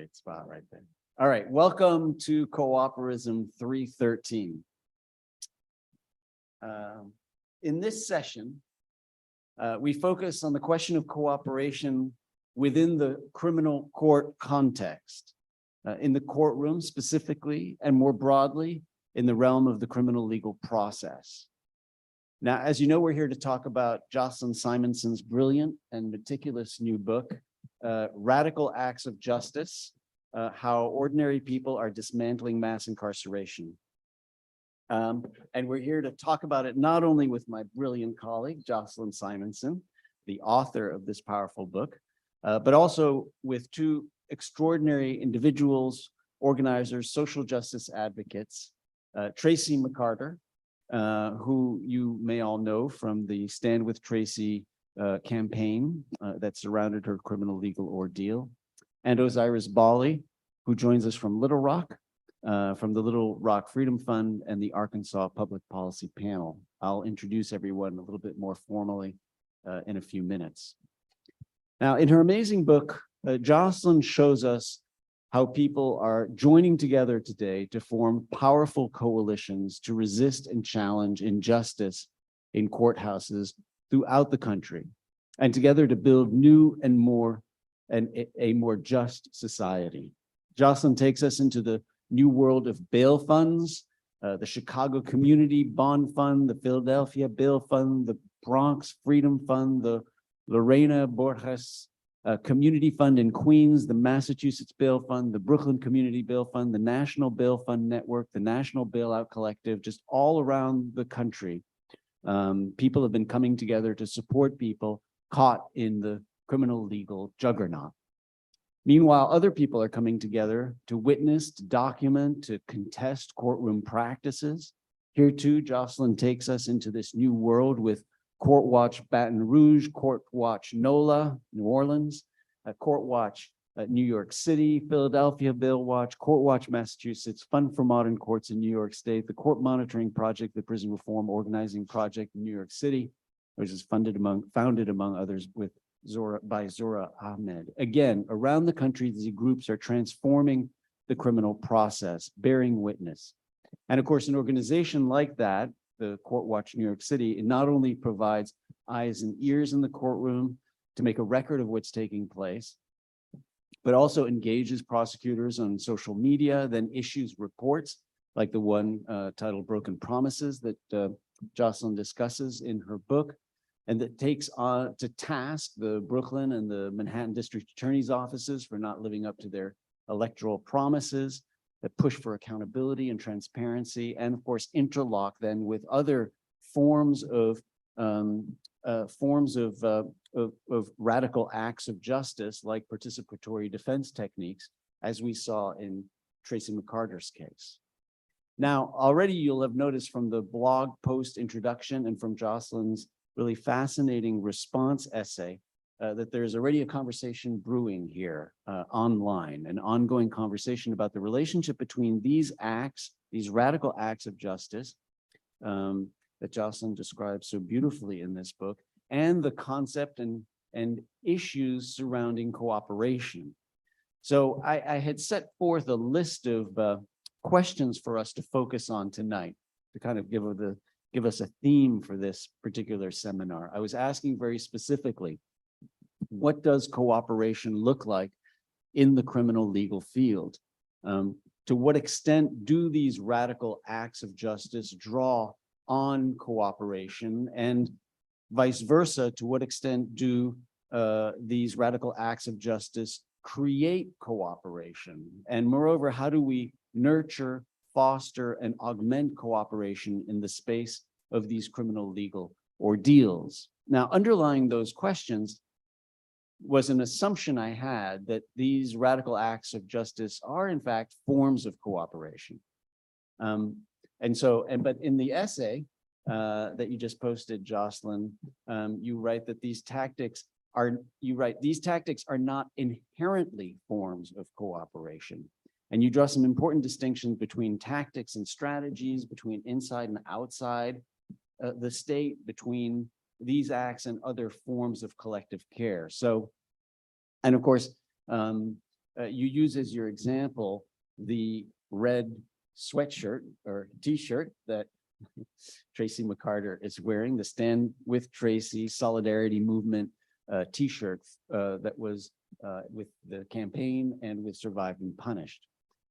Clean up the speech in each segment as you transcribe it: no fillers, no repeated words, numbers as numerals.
great spot right there. All right, welcome to Coöperism 313. In this session, we focus on the question of cooperation within the criminal court context, in the courtroom specifically, and more broadly, in the realm of the criminal legal process. Now, as you know, we're here to talk about Jocelyn Simonson's brilliant and meticulous new book, Radical Acts of Justice, How Ordinary People Are Dismantling Mass Incarceration. And we're here to talk about it not only with my brilliant colleague, Jocelyn Simonson, the author of this powerful book, but also with two extraordinary individuals, organizers, social justice advocates, Tracy McCarter, who you may all know from the Stand with Tracy campaign that surrounded her criminal legal ordeal, and Osyrus Bolly, who joins us from Little Rock, from the Little Rock Freedom Fund and the Arkansas Public Policy Panel. I'll introduce everyone a little bit more formally in a few minutes. Now, in her amazing book, Jocelyn shows us how people are joining together today to form powerful coalitions to resist and challenge injustice in courthouses throughout the country, and together to build new and a more just society. Jocelyn takes us into the new world of bail funds, the Chicago Community Bond Fund, the Philadelphia Bail Fund, the Bronx Freedom Fund, the Lorena Borges Community Fund in Queens, the Massachusetts Bail Fund, the Brooklyn Community Bail Fund, the National Bail Fund Network, the National Bailout Collective, just all around the country. People have been coming together to support people caught in the criminal legal juggernaut. Meanwhile, other people are coming together to witness, to document, to contest courtroom practices. Here too, Jocelyn takes us into this new world with Court Watch Baton Rouge, Court Watch NOLA, New Orleans, Court Watch New York City, Philadelphia Bail Watch, Court Watch Massachusetts, Fund for Modern Courts in New York State, the Court Monitoring Project, the Prison Reform Organizing Project in New York City, which is founded among others by Zora Ahmed. Again, around the country, these groups are transforming the criminal process, bearing witness. And of course, an organization like that, the Court Watch New York City, it not only provides eyes and ears in the courtroom to make a record of what's taking place, but also engages prosecutors on social media, then issues reports like the one titled Broken Promises that Jocelyn discusses in her book, and that takes on to task the Brooklyn and the Manhattan District Attorney's offices for not living up to their electoral promises, that push for accountability and transparency, and of course interlock then with other forms of radical acts of justice, like participatory defense techniques, as we saw in Tracy McCarter's case. Now, already you'll have noticed from the blog post introduction and from Jocelyn's really fascinating response essay that there's already a conversation brewing here online, an ongoing conversation about the relationship between these acts, these radical acts of justice that Jocelyn describes so beautifully in this book, and the concept and issues surrounding cooperation. So I had set forth a list of questions for us to focus on tonight to kind of give us a theme for this particular seminar. I was asking very specifically, what does cooperation look like in the criminal legal field? To what extent do these radical acts of justice draw on cooperation, and vice versa, to what extent do these radical acts of justice create cooperation? And moreover, how do we nurture, foster, and augment cooperation in the space of these criminal legal ordeals? Now, underlying those questions was an assumption I had that these radical acts of justice are in fact forms of cooperation. But in the essay that you just posted, Jocelyn, you write that these tactics are not inherently forms of cooperation. And you draw some important distinctions between tactics and strategies, between inside and outside the state, between these acts and other forms of collective care. So, and of course, you use as your example the red sweatshirt or t-shirt that Tracy McCarter is wearing, the Stand with Tracy Solidarity Movement t-shirt that was with the campaign and with Survived and Punished,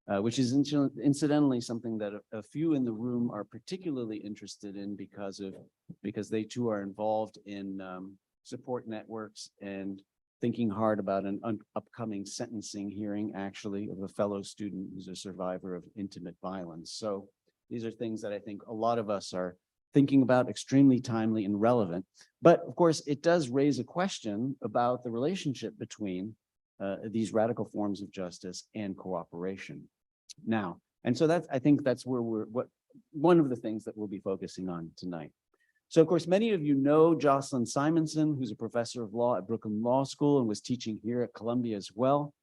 which is incidentally something that a few in the room are particularly interested in because they too are involved in support networks and thinking hard about an upcoming sentencing hearing, actually, of a fellow student who's a survivor of intimate violence. So these are things that I think a lot of us are thinking about, extremely timely and relevant. But of course, it does raise a question about the relationship between these radical forms of justice and cooperation. Now, and so I think that's where one of the things that we'll be focusing on tonight. So of course, many of you know Jocelyn Simonson, who's a professor of law at Brooklyn Law School and was teaching here at Columbia as well.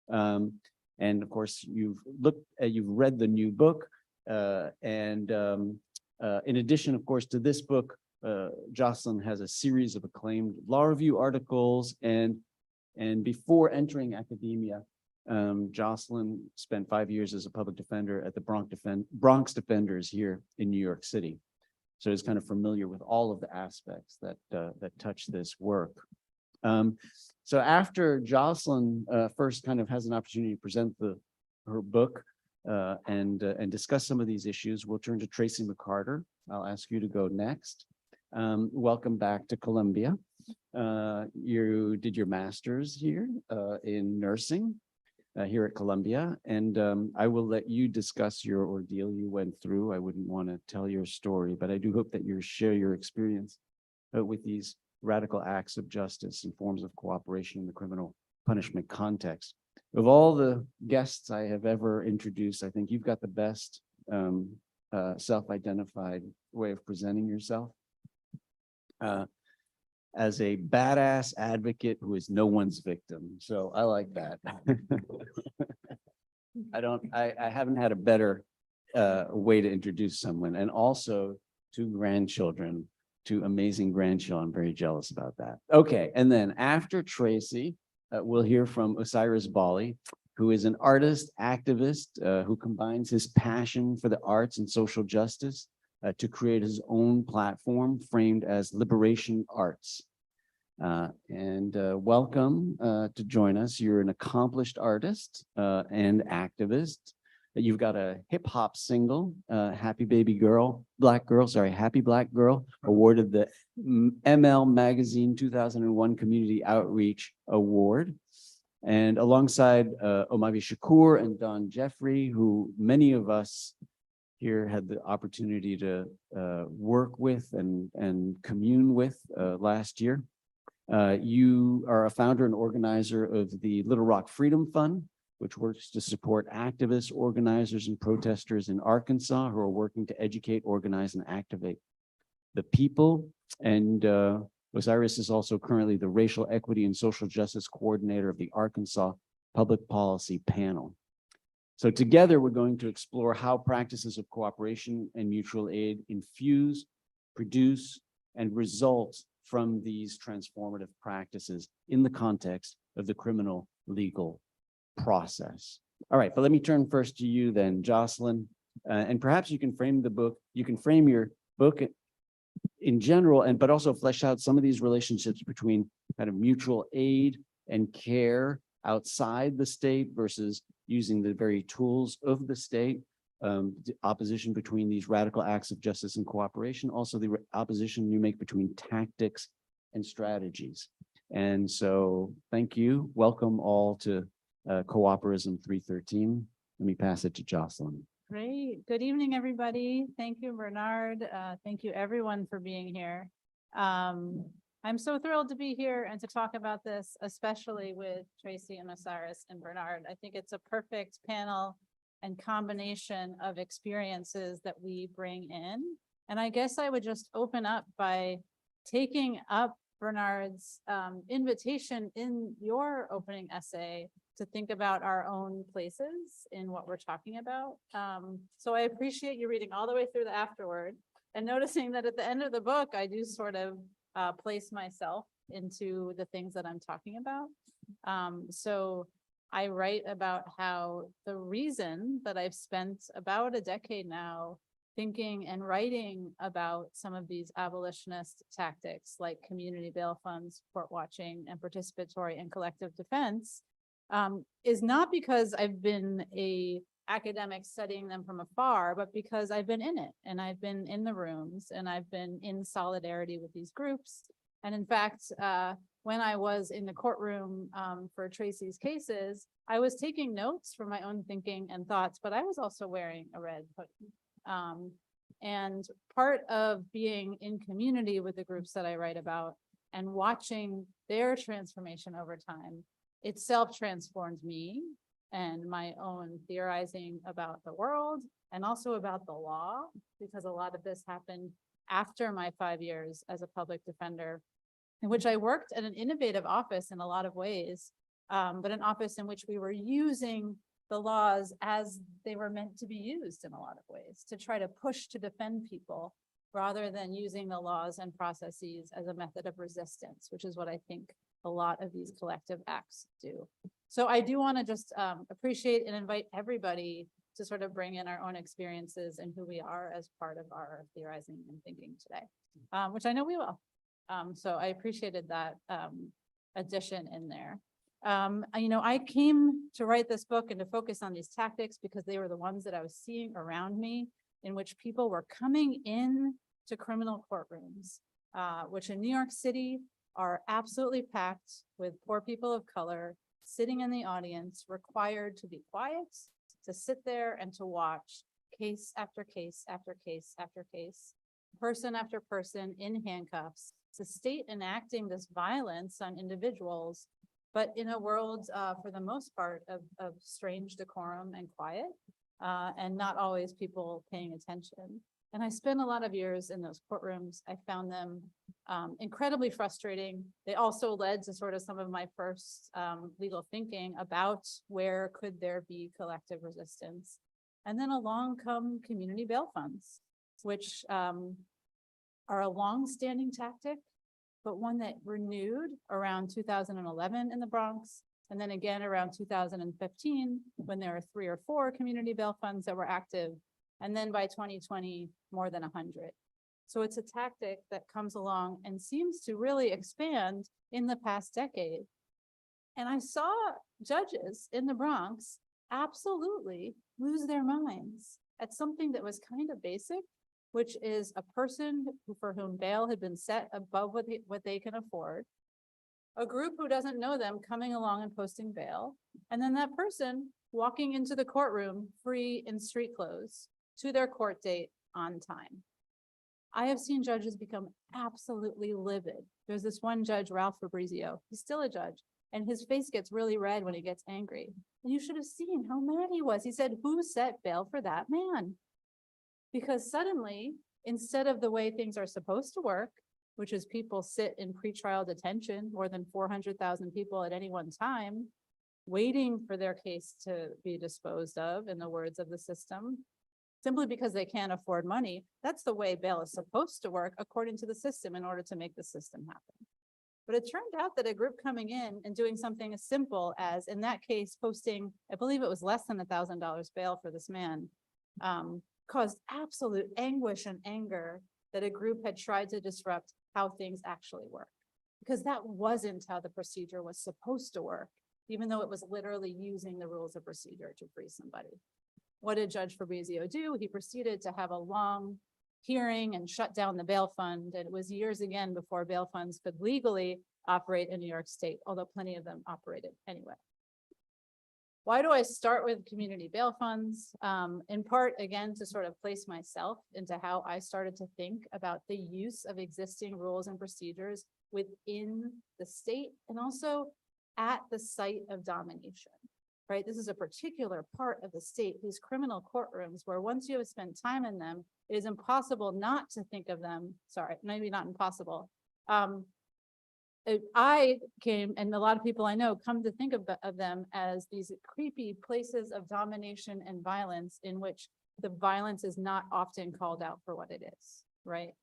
And of course, you've read the new book. In addition, of course, to this book, Jocelyn has a series of acclaimed law review articles. And before entering academia, Jocelyn spent 5 years as a public defender at the Bronx Defenders here in New York City. So is kind of familiar with all of the aspects that touch this work. So after Jocelyn first kind of has an opportunity to present her book and discuss some of these issues, we'll turn to Tracy McCarter. I'll ask you to go next. Welcome back to Columbia. You did your master's here in nursing here at Columbia, and I will let you discuss your ordeal you went through. I wouldn't want to tell your story, but I do hope that you share your experience with these radical acts of justice and forms of cooperation in the criminal punishment context. Of all the guests I have ever introduced, I think you've got the best self-identified way of presenting yourself. As a badass advocate who is no one's victim. So I like that. I haven't had a better way to introduce someone, and also 2 grandchildren, 2 amazing grandchildren. I'm very jealous about that. Okay, and then after Tracy, we'll hear from Osyrus Bolly, who is an artist, activist, who combines his passion for the arts and social justice to create his own platform framed as Liberation Arts. Welcome to join us. You're an accomplished artist and activist. You've got a hip hop single, Happy Black Girl, awarded the ML Magazine 2001 Community Outreach Award. And alongside Omavi Shakur and Don Jeffrey, who many of us here had the opportunity to work with and commune with last year. You are a founder and organizer of the Little Rock Freedom Fund, which works to support activists, organizers, and protesters in Arkansas who are working to educate, organize, and activate the people. And Osyrus is also currently the Racial Equity and Social Justice Coordinator of the Arkansas Public Policy Panel. So together, we're going to explore how practices of cooperation and mutual aid infuse, produce, and result from these transformative practices in the context of the criminal legal process. All right, but let me turn first to you then, Jocelyn, and perhaps you can frame your book in general, but also flesh out some of these relationships between kind of mutual aid and care outside the state versus using the very tools of the state, the opposition between these radical acts of justice and cooperation, also the opposition you make between tactics and strategies. And so thank you. Welcome all to Coöperism 313. Let me pass it to Jocelyn. Great. Good evening, everybody. Thank you, Bernard. Thank you, everyone, for being here. I'm so thrilled to be here and to talk about this, especially with Tracy and Osyrus and Bernard. I think it's a perfect panel and combination of experiences that we bring in. And I guess I would just open up by taking up Bernard's invitation in your opening essay to think about our own places in what we're talking about. So I appreciate you reading all the way through the afterword and noticing that at the end of the book, I do sort of place myself into the things that I'm talking about. So I write about how the reason that I've spent about a decade now thinking and writing about some of these abolitionist tactics like community bail funds, court watching, and participatory and collective defense is not because I've been a academic studying them from afar, but because I've been in it and I've been in the rooms and I've been in solidarity with these groups. And in fact, when I was in the courtroom for Tracy's cases, I was taking notes from my own thinking and thoughts, but I was also wearing a red hoodie. And part of being in community with the groups that I write about and watching their transformation over time itself transformed me and my own theorizing about the world and also about the law, because a lot of this happened after my 5 years as a public defender, in which I worked at an innovative office in a lot of ways, but an office in which we were using the laws as they were meant to be used in a lot of ways, to try to push to defend people rather than using the laws and processes as a method of resistance, which is what I think a lot of these collective acts do. So I do want to just appreciate and invite everybody to sort of bring in our own experiences and who we are as part of our theorizing and thinking today, which I know we will. So I appreciated that addition in there. I came to write this book and to focus on these tactics because they were the ones that I was seeing around me, in which people were coming in to criminal courtrooms, which in New York City are absolutely packed with poor people of color sitting in the audience, required to be quiet, to sit there and to watch case after case after case after case, person after person in handcuffs, the state enacting this violence on individuals, but in a world, for the most part, of strange decorum and quiet, and not always people paying attention. And I spent a lot of years in those courtrooms. I found them incredibly frustrating. They also led to sort of some of my first legal thinking about where could there be collective resistance. And then along come community bail funds, which are a long-standing tactic, but one that renewed around 2011 in the Bronx, and then again around 2015, when there were 3 or 4 community bail funds that were active, and then by 2020, more than 100. So it's a tactic that comes along and seems to really expand in the past decade. And I saw judges in the Bronx absolutely lose their minds at something that was kind of basic, which is a person for whom bail had been set above what they can afford, a group who doesn't know them coming along and posting bail, and then that person walking into the courtroom free in street clothes to their court date on time. I have seen judges become absolutely livid. There's this one judge, Ralph Fabrizio, he's still a judge, and his face gets really red when he gets angry. And you should have seen how mad he was. He said, "Who set bail for that man?" Because suddenly, instead of the way things are supposed to work, which is people sit in pretrial detention, more than 400,000 people at any one time, waiting for their case to be disposed of, in the words of the system, simply because they can't afford money. That's the way bail is supposed to work according to the system in order to make the system happen. But it turned out that a group coming in and doing something as simple as, in that case, posting, I believe it was less than $1,000 bail for this man, caused absolute anguish and anger that a group had tried to disrupt how things actually work. Because that wasn't how the procedure was supposed to work, even though it was literally using the rules of procedure to free somebody. What did Judge Fabrizio do? He proceeded to have a long hearing and shut down the bail fund. And it was years again before bail funds could legally operate in New York State, although plenty of them operated anyway. Why do I start with community bail funds? In part, again, to sort of place myself into how I started to think about the use of existing rules and procedures within the state and also at the site of domination, right? This is a particular part of the state, these criminal courtrooms, where once you have spent time in them, it is impossible not to think of them, sorry, maybe not impossible. I came, and a lot of people I know come to think of them as these creepy places of domination and violence in which the violence is not often called out for what it is, right?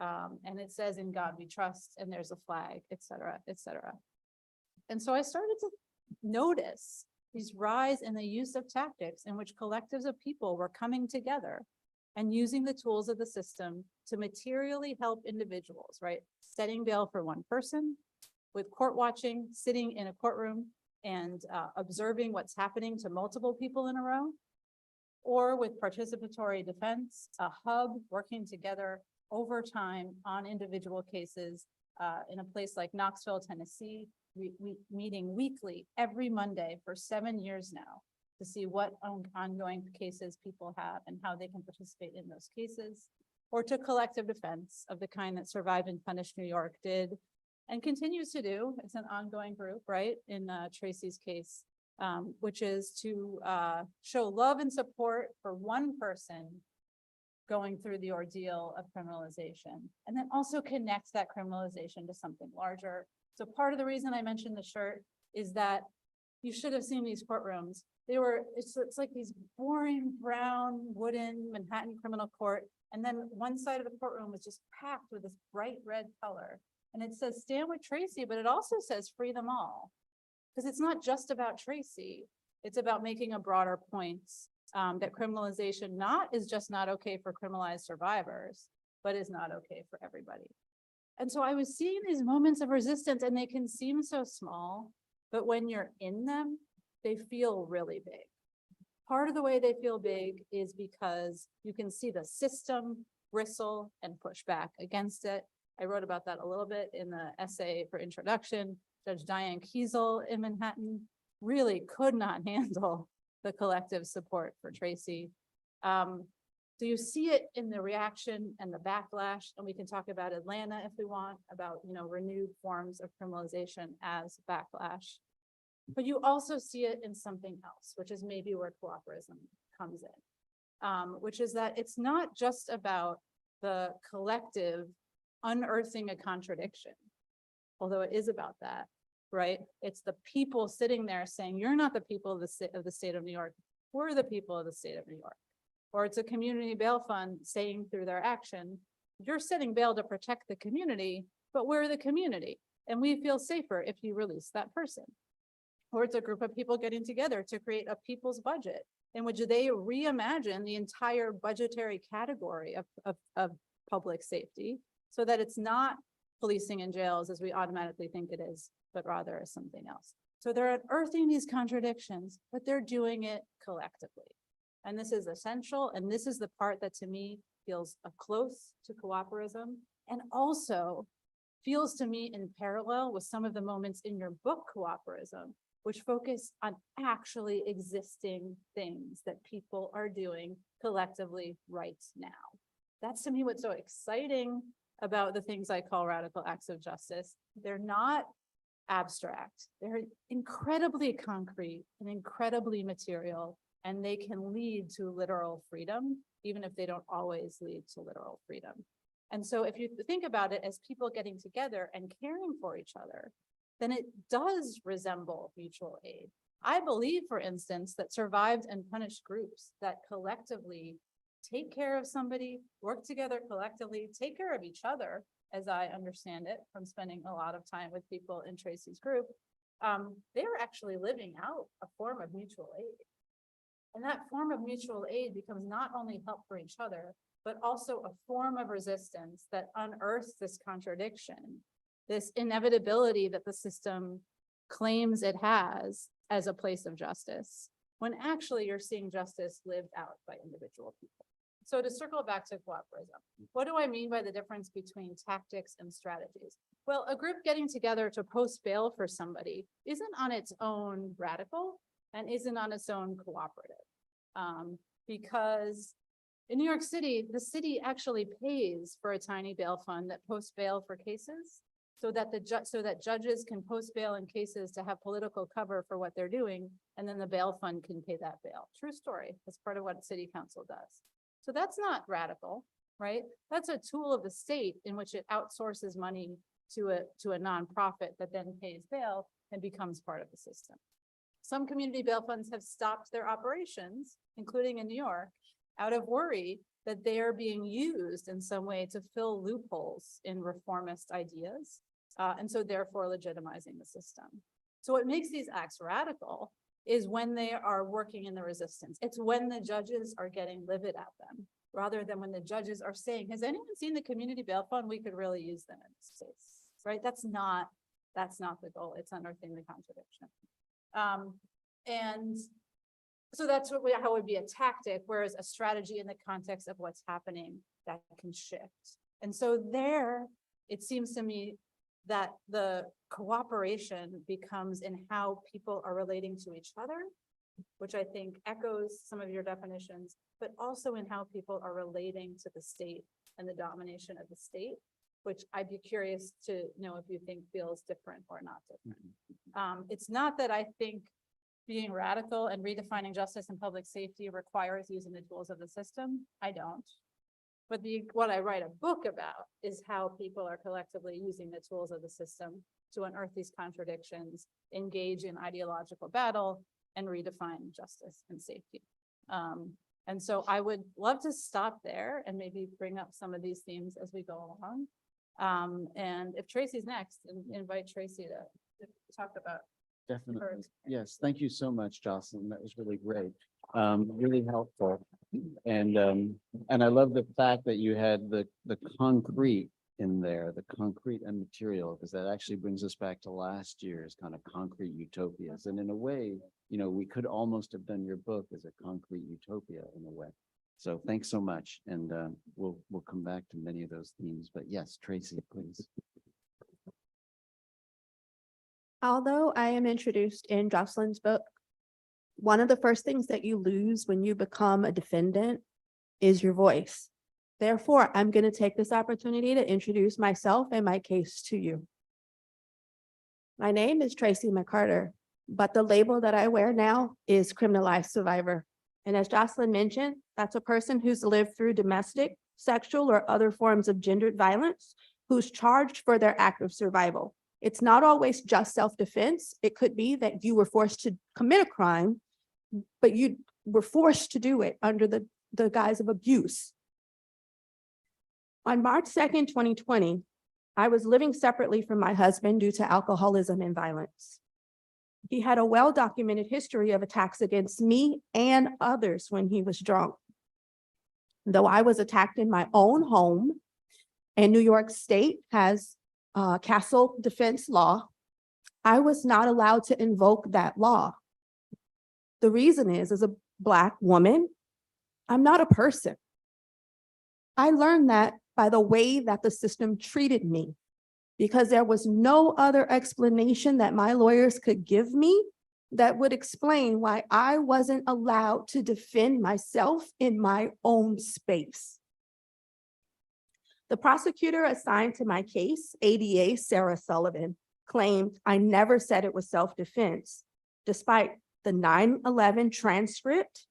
And it says, "In God we trust," and there's a flag, et cetera, et cetera. And so I started to notice these rise in the use of tactics in which collectives of people were coming together and using the tools of the system to materially help individuals, right? Setting bail for one person, with court watching, sitting in a courtroom and observing what's happening to multiple people in a row, or with participatory defense, a hub working together over time on individual cases in a place like Knoxville, Tennessee, meeting weekly every Monday for 7 years now to see what ongoing cases people have and how they can participate in those cases, or to collective defense of the kind that Survive and Punish New York did and continues to do. It's an ongoing group, right, in Tracy's case, which is to show love and support for one person going through the ordeal of criminalization, and then also connect that criminalization to something larger. So part of the reason I mentioned the shirt is that you should have seen these courtrooms. It's like these boring brown wooden Manhattan criminal court. And then one side of the courtroom was just packed with this bright red color. And it says stand with Tracy, but it also says free them all. Because it's not just about Tracy. It's about making a broader point that criminalization is just not okay for criminalized survivors, but is not okay for everybody. And so I was seeing these moments of resistance, and they can seem so small, but when you're in them, they feel really big. Part of the way they feel big is because you can see the system bristle and push back against it. I wrote about that a little bit in the essay for introduction. Judge Diane Kiesel in Manhattan really could not handle the collective support for Tracy. So you see it in the reaction and the backlash, and we can talk about Atlanta if we want, about renewed forms of criminalization as backlash. But you also see it in something else, which is maybe where coöperism comes in, which is that it's not just about the collective unearthing a contradiction, although it is about that, right? It's the people sitting there saying, you're not the people of the state of New York, we're the people of the state of New York. Or it's a community bail fund saying through their action, you're setting bail to protect the community, but we're the community, and we feel safer if you release that person. Or it's a group of people getting together to create a people's budget in which they reimagine the entire budgetary category of public safety so that it's not policing and jails as we automatically think it is, but rather as something else. So they're unearthing these contradictions, but they're doing it collectively. And this is essential. And this is the part that to me feels close to coöperism and also feels to me in parallel with some of the moments in your book, Coöperism, which focus on actually existing things that people are doing collectively right now. That's to me what's so exciting about the things I call radical acts of justice. They're not abstract. They're incredibly concrete and incredibly material, and they can lead to literal freedom, even if they don't always lead to literal freedom. And so if you think about it as people getting together and caring for each other, then it does resemble mutual aid. I believe, for instance, that survived and punished groups that collectively take care of somebody, work together collectively, take care of each other, as I understand it from spending a lot of time with people in Tracy's group, they were actually living out a form of mutual aid. And that form of mutual aid becomes not only help for each other, but also a form of resistance that unearths this contradiction, this inevitability that the system claims it has as a place of justice, when actually you're seeing justice lived out by individual people. So to circle back to coöperism, what do I mean by the difference between tactics and strategies? Well, a group getting together to post bail for somebody isn't on its own radical and isn't on its own cooperative. Because in New York City, the city actually pays for a tiny bail fund that posts bail for cases so that judges can post bail in cases to have political cover for what they're doing, and then the bail fund can pay that bail. True story. That's part of what city council does. So that's not radical, right? That's a tool of the state in which it outsources money to a nonprofit that then pays bail and becomes part of the system. Some community bail funds have stopped their operations, including in New York, out of worry that they are being used in some way to fill loopholes in reformist ideas, and so therefore legitimizing the system. So what makes these acts radical is when they are working in the resistance. It's when the judges are getting livid at them, rather than when the judges are saying, has anyone seen the community bail fund? We could really use them in this case, right? That's not the goal. It's unearthing the contradiction. And so that's how it would be a tactic, whereas a strategy in the context of what's happening that can shift. And so there, it seems to me that the cooperation becomes in how people are relating to each other, which I think echoes some of your definitions, but also in how people are relating to the state and the domination of the state, which I'd be curious to know if you think feels different or not different. It's not that I think being radical and redefining justice and public safety requires using the tools of the system. I don't. But what I write a book about is how people are collectively using the tools of the system to unearth these contradictions, engage in ideological battle, and redefine justice and safety. And so I would love to stop there and maybe bring up some of these themes as we go along. And if Tracy's next, invite Tracy to talk about. Definitely. Yes. Thank you so much, Jocelyn. That was really great. Really helpful. And I love the fact that you had the concrete in there, the concrete and material, because that actually brings us back to last year's kind of concrete utopias. And in a way, you know, we could almost have done your book as a concrete utopia in a way. So thanks so much. And we'll come back to many of those themes. But yes, Tracy, please. Although I am introduced in Jocelyn's book, one of the first things that you lose when you become a defendant is your voice. Therefore, I'm going to take this opportunity to introduce myself and my case to you. My name is Tracy McCarter, but the label that I wear now is criminalized survivor. And as Jocelyn mentioned, that's a person who's lived through domestic, sexual, or other forms of gendered violence, who's charged for their act of survival. It's not always just self-defense. It could be that you were forced to commit a crime, but you were forced to do it under the guise of abuse. On March 2nd, 2020, I was living separately from my husband due to alcoholism and violence. He had a well-documented history of attacks against me and others when he was drunk. Though I was attacked in my own home, and New York State has castle defense law, I was not allowed to invoke that law. The reason is, as a Black woman, I'm not a person. I learned that by the way that the system treated me, because there was no other explanation that my lawyers could give me that would explain why I wasn't allowed to defend myself in my own space. The prosecutor assigned to my case, ADA Sarah Sullivan, claimed I never said it was self-defense, despite the 9/11 transcript,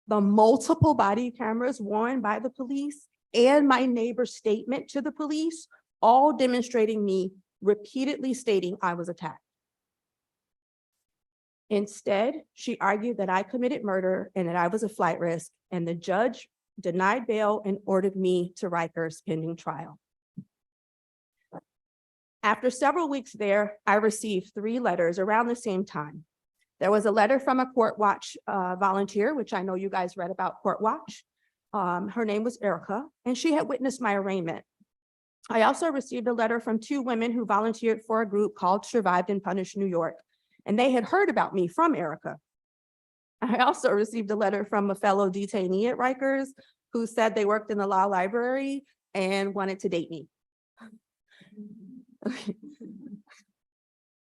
the multiple body cameras worn by the police, and my neighbor's statement to the police, all demonstrating me repeatedly stating I was attacked. Instead, she argued that I committed murder and that I was a flight risk, and the judge denied bail and ordered me to Rikers pending trial. After several weeks there, I received 3 letters around the same time. There was a letter from a Court Watch volunteer, which I know you guys read about Court Watch. Her name was Erica, and she had witnessed my arraignment. I also received a letter from 2 women who volunteered for a group called Survived and Punished New York, and they had heard about me from Erica. I also received a letter from a fellow detainee at Rikers who said they worked in the law library and wanted to date me.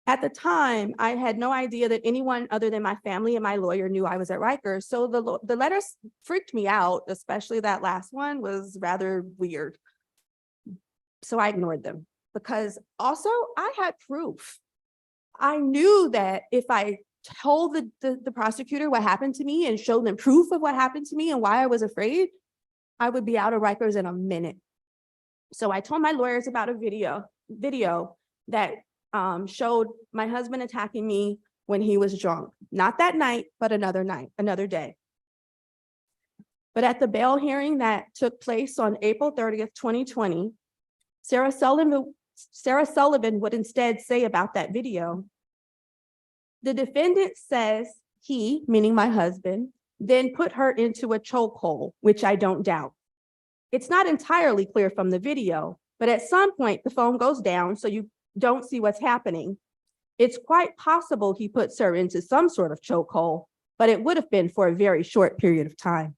At the time, I had no idea that anyone other than my family and my lawyer knew I was at Rikers. So the letters freaked me out, especially that last one was rather weird. So I ignored them because also I had proof. I knew that if I told the prosecutor what happened to me and showed them proof of what happened to me and why I was afraid, I would be out of Rikers in a minute. So I told my lawyers about a video that showed my husband attacking me when he was drunk. Not that night, but another day. But at the bail hearing that took place on April 30th, 2020, Sarah Sullivan would instead say about that video, the defendant says He, meaning my husband, then put her into a chokehold, which I don't doubt. It's not entirely clear from the video, but at some point the phone goes down so you don't see what's happening. It's quite possible he puts her into some sort of chokehold, but it would have been for a very short period of time.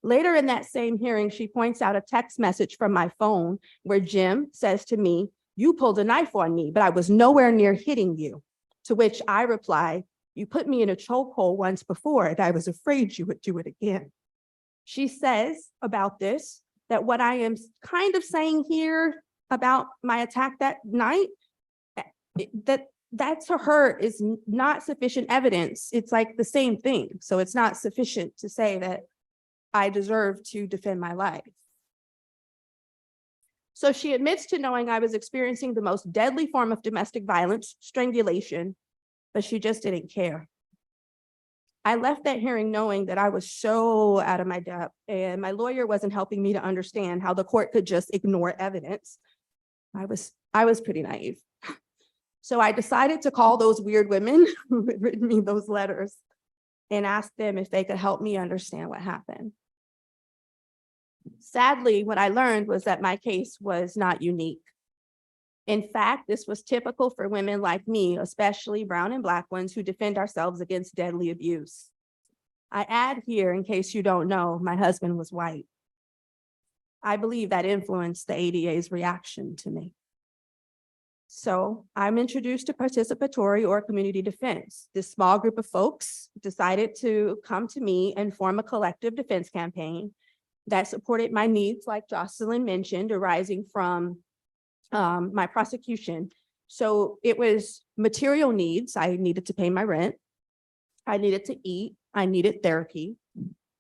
Later in that same hearing, she points out a text message from my phone where Jim says to me, "You pulled a knife on me, but I was nowhere near hitting you." To which I reply, "You put me in a chokehold once before, and I was afraid you would do it again." She says about this that what I am kind of saying here about my attack that night, that to her is not sufficient evidence. It's like the same thing. So it's not sufficient to say that I deserve to defend my life. So she admits to knowing I was experiencing the most deadly form of domestic violence, strangulation, but she just didn't care. I left that hearing knowing that I was so out of my depth, and my lawyer wasn't helping me to understand how the court could just ignore evidence. I was pretty naive. So I decided to call those weird women who had written me those letters and ask them if they could help me understand what happened. Sadly, what I learned was that my case was not unique. In fact, this was typical for women like me, especially brown and Black ones who defend ourselves against deadly abuse. I add here, in case you don't know, my husband was white. I believe that influenced the ADA's reaction to me. So I'm introduced to participatory or community defense. This small group of folks decided to come to me and form a collective defense campaign that supported my needs, like Jocelyn mentioned, arising from my prosecution. So it was material needs. I needed to pay my rent. I needed to eat. I needed therapy.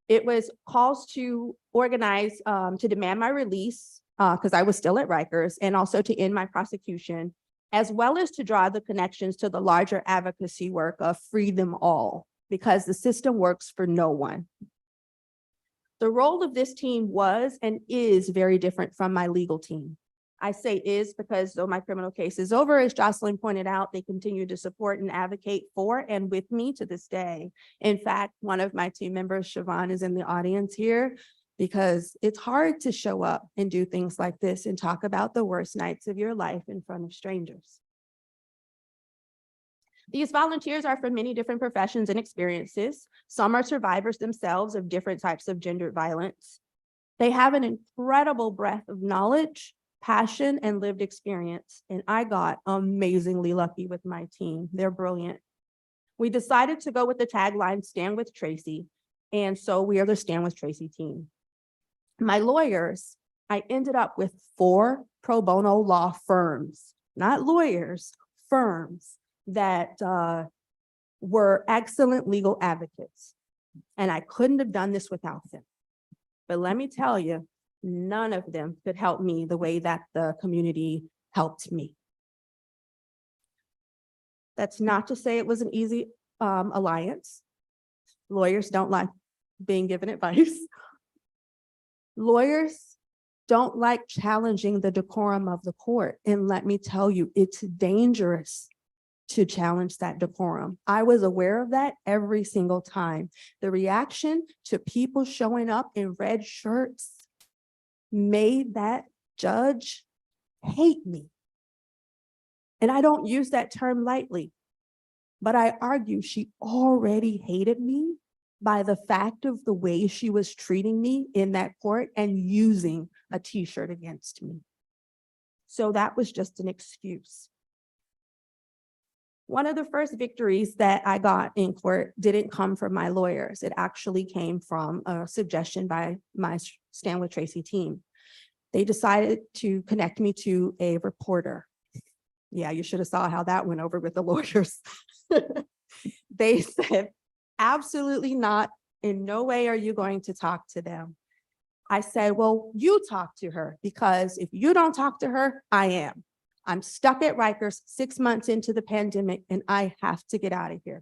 It was calls to organize to demand my release because I was still at Rikers, and also to end my prosecution, as well as to draw the connections to the larger advocacy work of free them all, because the system works for no one. The role of this team was and is very different from my legal team. I say is because though my criminal case is over, as Jocelyn pointed out, they continue to support and advocate for and with me to this day. In fact, one of my team members, Siobhan, is in the audience here because it's hard to show up and do things like this and talk about the worst nights of your life in front of strangers. These volunteers are from many different professions and experiences. Some are survivors themselves of different types of gendered violence. They have an incredible breadth of knowledge, passion, and lived experience. And I got amazingly lucky with my team. They're brilliant. We decided to go with the tagline, "Stand with Tracy." And so we are the Stand with Tracy team. My lawyers, I ended up with 4 pro bono law firms, not lawyers, firms that were excellent legal advocates. And I couldn't have done this without them. But let me tell you, none of them could help me the way that the community helped me. That's not to say it was an easy alliance. Lawyers don't like being given advice. Lawyers don't like challenging the decorum of the court. And let me tell you, it's dangerous to challenge that decorum. I was aware of that every single time. The reaction to people showing up in red shirts made that judge hate me. And I don't use that term lightly, but I argue she already hated me by the fact of the way she was treating me in that court and using a t-shirt against me. So that was just an excuse. One of the first victories that I got in court didn't come from my lawyers. It actually came from a suggestion by my Stand with Tracy team. They decided to connect me to a reporter. Yeah, you should have saw how that went over with the lawyers. They said, absolutely not. In no way are you going to talk to them. I said, well, you talk to her, because if you don't talk to her, I am. I'm stuck at Rikers 6 months into the pandemic and I have to get out of here.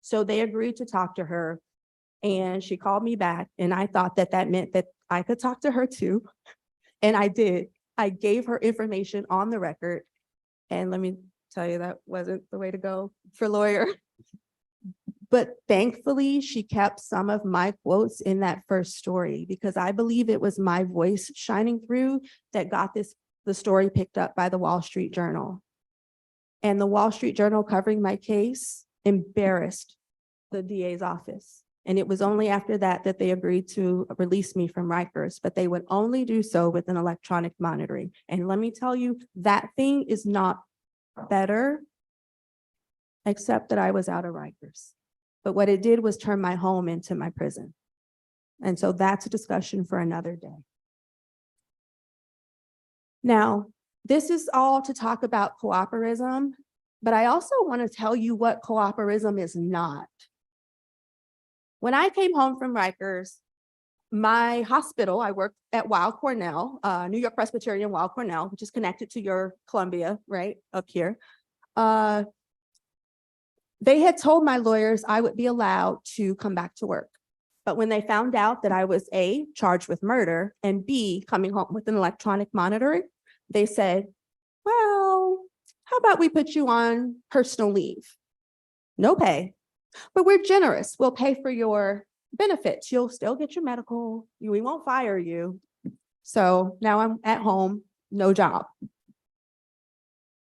So they agreed to talk to her and she called me back, and I thought that that meant that I could talk to her too. And I did. I gave her information on the record. And let me tell you that wasn't the way to go for lawyer. But thankfully, she kept some of my quotes in that first story because I believe it was my voice shining through that got the story picked up by the Wall Street Journal. And the Wall Street Journal covering my case embarrassed the DA's office. And it was only after that that they agreed to release me from Rikers, but they would only do so with an electronic monitoring. And let me tell you, that thing is not better, except that I was out of Rikers. But what it did was turn my home into my prison. And so that's a discussion for another day. Now, this is all to talk about coöperism, but I also want to tell you what coöperism is not. When I came home from Rikers, my hospital, I worked at Weill Cornell, New York Presbyterian Weill Cornell, which is connected to your Columbia, right up here. They had told my lawyers I would be allowed to come back to work. But when they found out that I was A, charged with murder, and B, coming home with an electronic monitoring, they said, well, how about we put you on personal leave? No pay, but we're generous. We'll pay for your benefits. You'll still get your medical. We won't fire you. So now I'm at home, no job.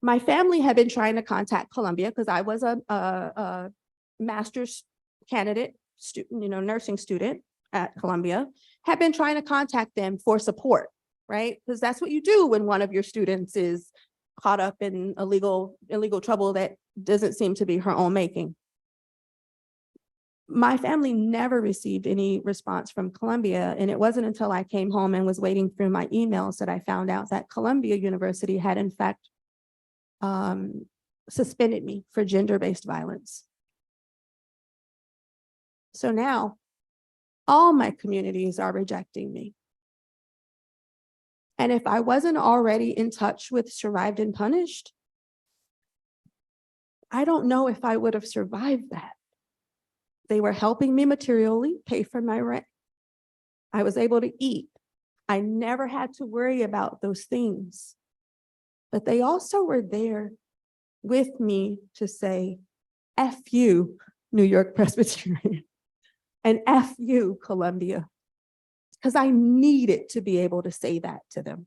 My family had been trying to contact Columbia because I was a master's candidate student, nursing student at Columbia, had been trying to contact them for support, right? Because that's what you do when one of your students is caught up in illegal trouble that doesn't seem to be her own making. My family never received any response from Columbia, and it wasn't until I came home and was waiting through my emails that I found out that Columbia University had in fact suspended me for gender-based violence. So now all my communities are rejecting me. And if I wasn't already in touch with Survived and Punished, I don't know if I would have survived that. They were helping me materially pay for my rent. I was able to eat. I never had to worry about those things. But they also were there with me to say, F you, New York Presbyterian, and F you, Columbia, because I needed to be able to say that to them.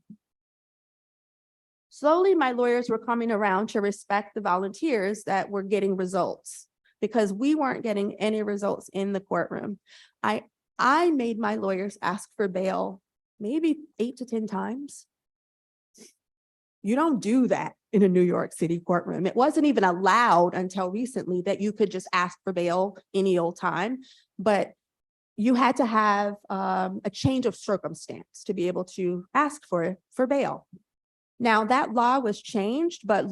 Slowly, my lawyers were coming around to respect the volunteers that were getting results because we weren't getting any results in the courtroom. I made my lawyers ask for bail maybe 8 to 10 times. You don't do that in a New York City courtroom. It wasn't even allowed until recently that you could just ask for bail any old time, but you had to have a change of circumstance to be able to ask for bail. Now that law was changed, but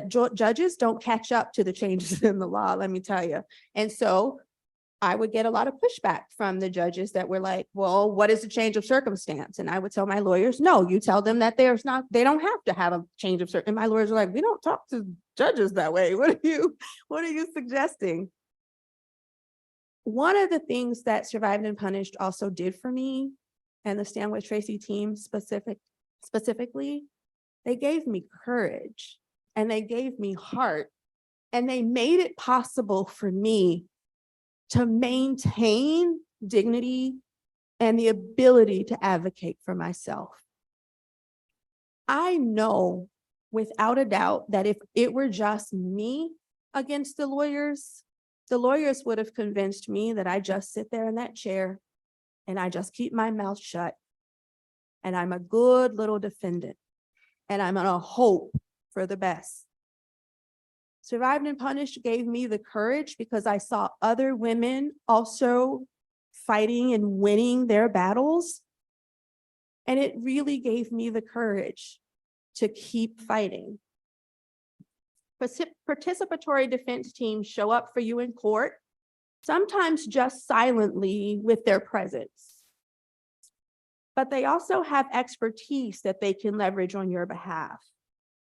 judges don't catch up to the changes in the law, let me tell you. And so I would get a lot of pushback from the judges that were like, well, what is the change of circumstance? And I would tell my lawyers, no, you tell them that they don't have to have a change of circumstance. And my lawyers are like, we don't talk to judges that way. What are you suggesting? One of the things that Survived and Punished also did for me and the Stand With Tracy team specifically, they gave me courage and they gave me heart and they made it possible for me to maintain dignity and the ability to advocate for myself. I know without a doubt that if it were just me against the lawyers would have convinced me that I just sit there in that chair and I just keep my mouth shut and I'm a good little defendant and I'm gonna hope for the best. Survived and Punished gave me the courage because I saw other women also fighting and winning their battles. And it really gave me the courage to keep fighting. Participatory defense teams show up for you in court, sometimes just silently with their presence. But they also have expertise that they can leverage on your behalf.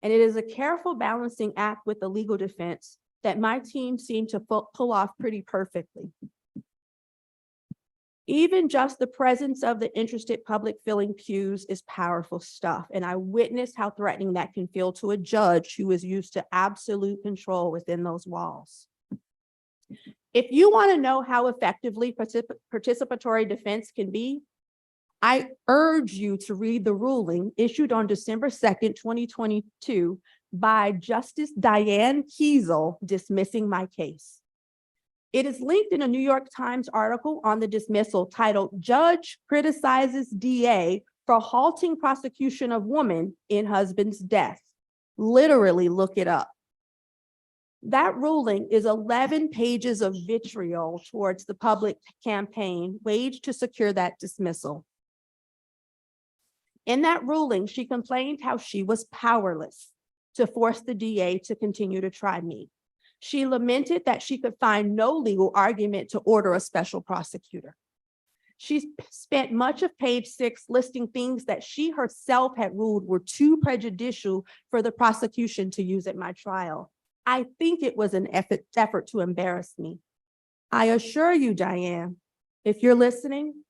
And it is a careful balancing act with the legal defense that my team seemed to pull off pretty perfectly. Even just the presence of the interested public filling pews is powerful stuff. And I witnessed how threatening that can feel to a judge who is used to absolute control within those walls. If you want to know how effectively participatory defense can be, I urge you to read the ruling issued on December 2nd, 2022 by Justice Diane Kiesel dismissing my case. It is linked in a New York Times article on the dismissal titled "Judge Criticizes DA for Halting Prosecution of Woman in Husband's Death." Literally look it up. That ruling is 11 pages of vitriol towards the public campaign waged to secure that dismissal. In that ruling, she complained how she was powerless to force the DA to continue to try me. She lamented that she could find no legal argument to order a special prosecutor. She spent much of page 6 listing things that she herself had ruled were too prejudicial for the prosecution to use at my trial. I think it was an effort to embarrass me. I assure you, Diane, if you're listening,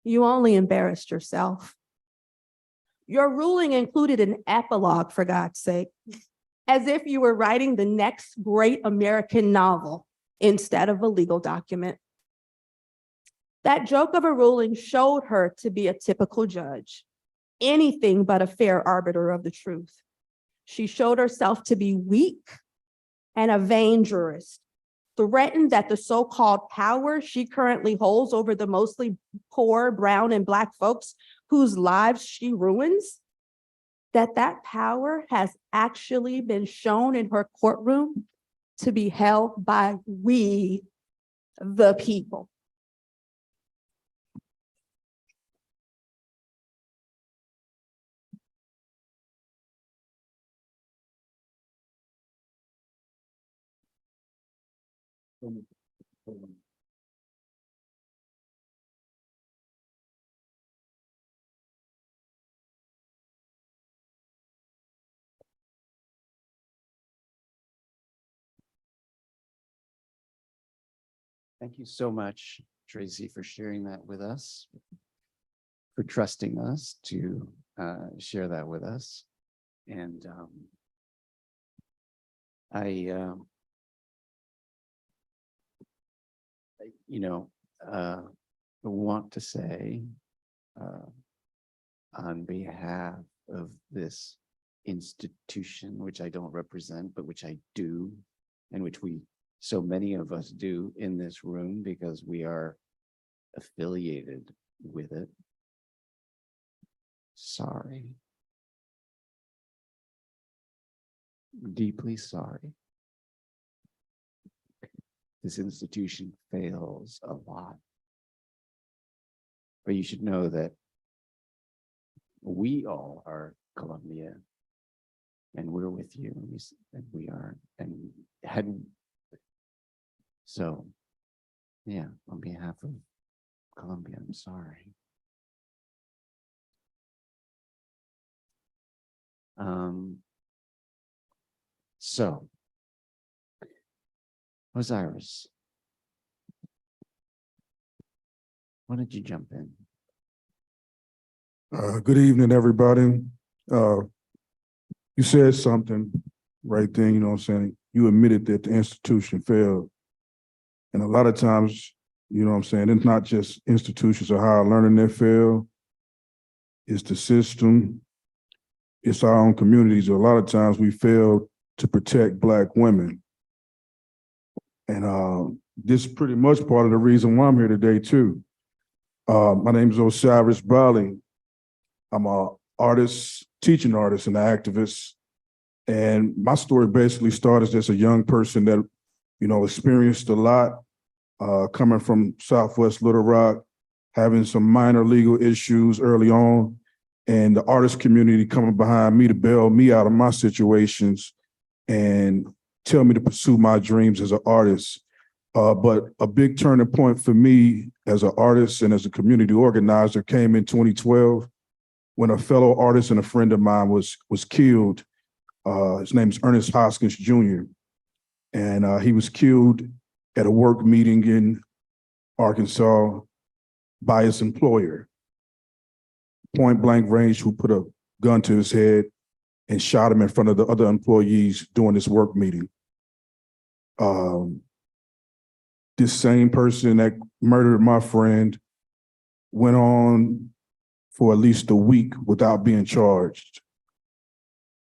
you only embarrassed yourself. Your ruling included an epilogue, for God's sake, as if you were writing the next great American novel instead of a legal document. That joke of a ruling showed her to be a typical judge, anything but a fair arbiter of the truth. She showed herself to be weak and a vain jurist, threatened that the so-called power she currently holds over the mostly poor brown and Black folks whose lives she ruins, that power has actually been shown in her courtroom to be held by we, the people. Thank you so much, Tracy, for sharing that with us, for trusting us to share that with us. And I want to say on behalf of this institution, which I don't represent, but which I do, and which so many of us do in this room because we are affiliated with it. Sorry. Deeply sorry. This institution fails a lot. But you should know that we all are Columbia, and we're with you, and we are, and so, yeah, on behalf of Columbia, I'm sorry. So, Osyrus, why don't you jump in? Good evening, everybody. You said something right then, you know what I'm saying? You admitted that the institution failed. And a lot of times, you know what I'm saying, it's not just institutions or higher learning that fail. It's the system. It's our own communities. A lot of times we fail to protect Black women. And this is pretty much part of the reason why I'm here today too. My name is Osyrus Bolly. I'm an artist, teaching artist and an activist. And my story basically started as a young person that, you know, experienced a lot, coming from Southwest Little Rock, having some minor legal issues early on, and the artist community coming behind me to bail me out of my situations and tell me to pursue my dreams as an artist. But a big turning point for me as an artist and as a community organizer came in 2012 when a fellow artist and a friend of mine was killed. His name is Ernest Hoskins Jr. And he was killed at a work meeting in Arkansas. by his employer. Point blank range, who put a gun to his head and shot him in front of the other employees during this work meeting. This same person that murdered my friend went on for at least a week without being charged.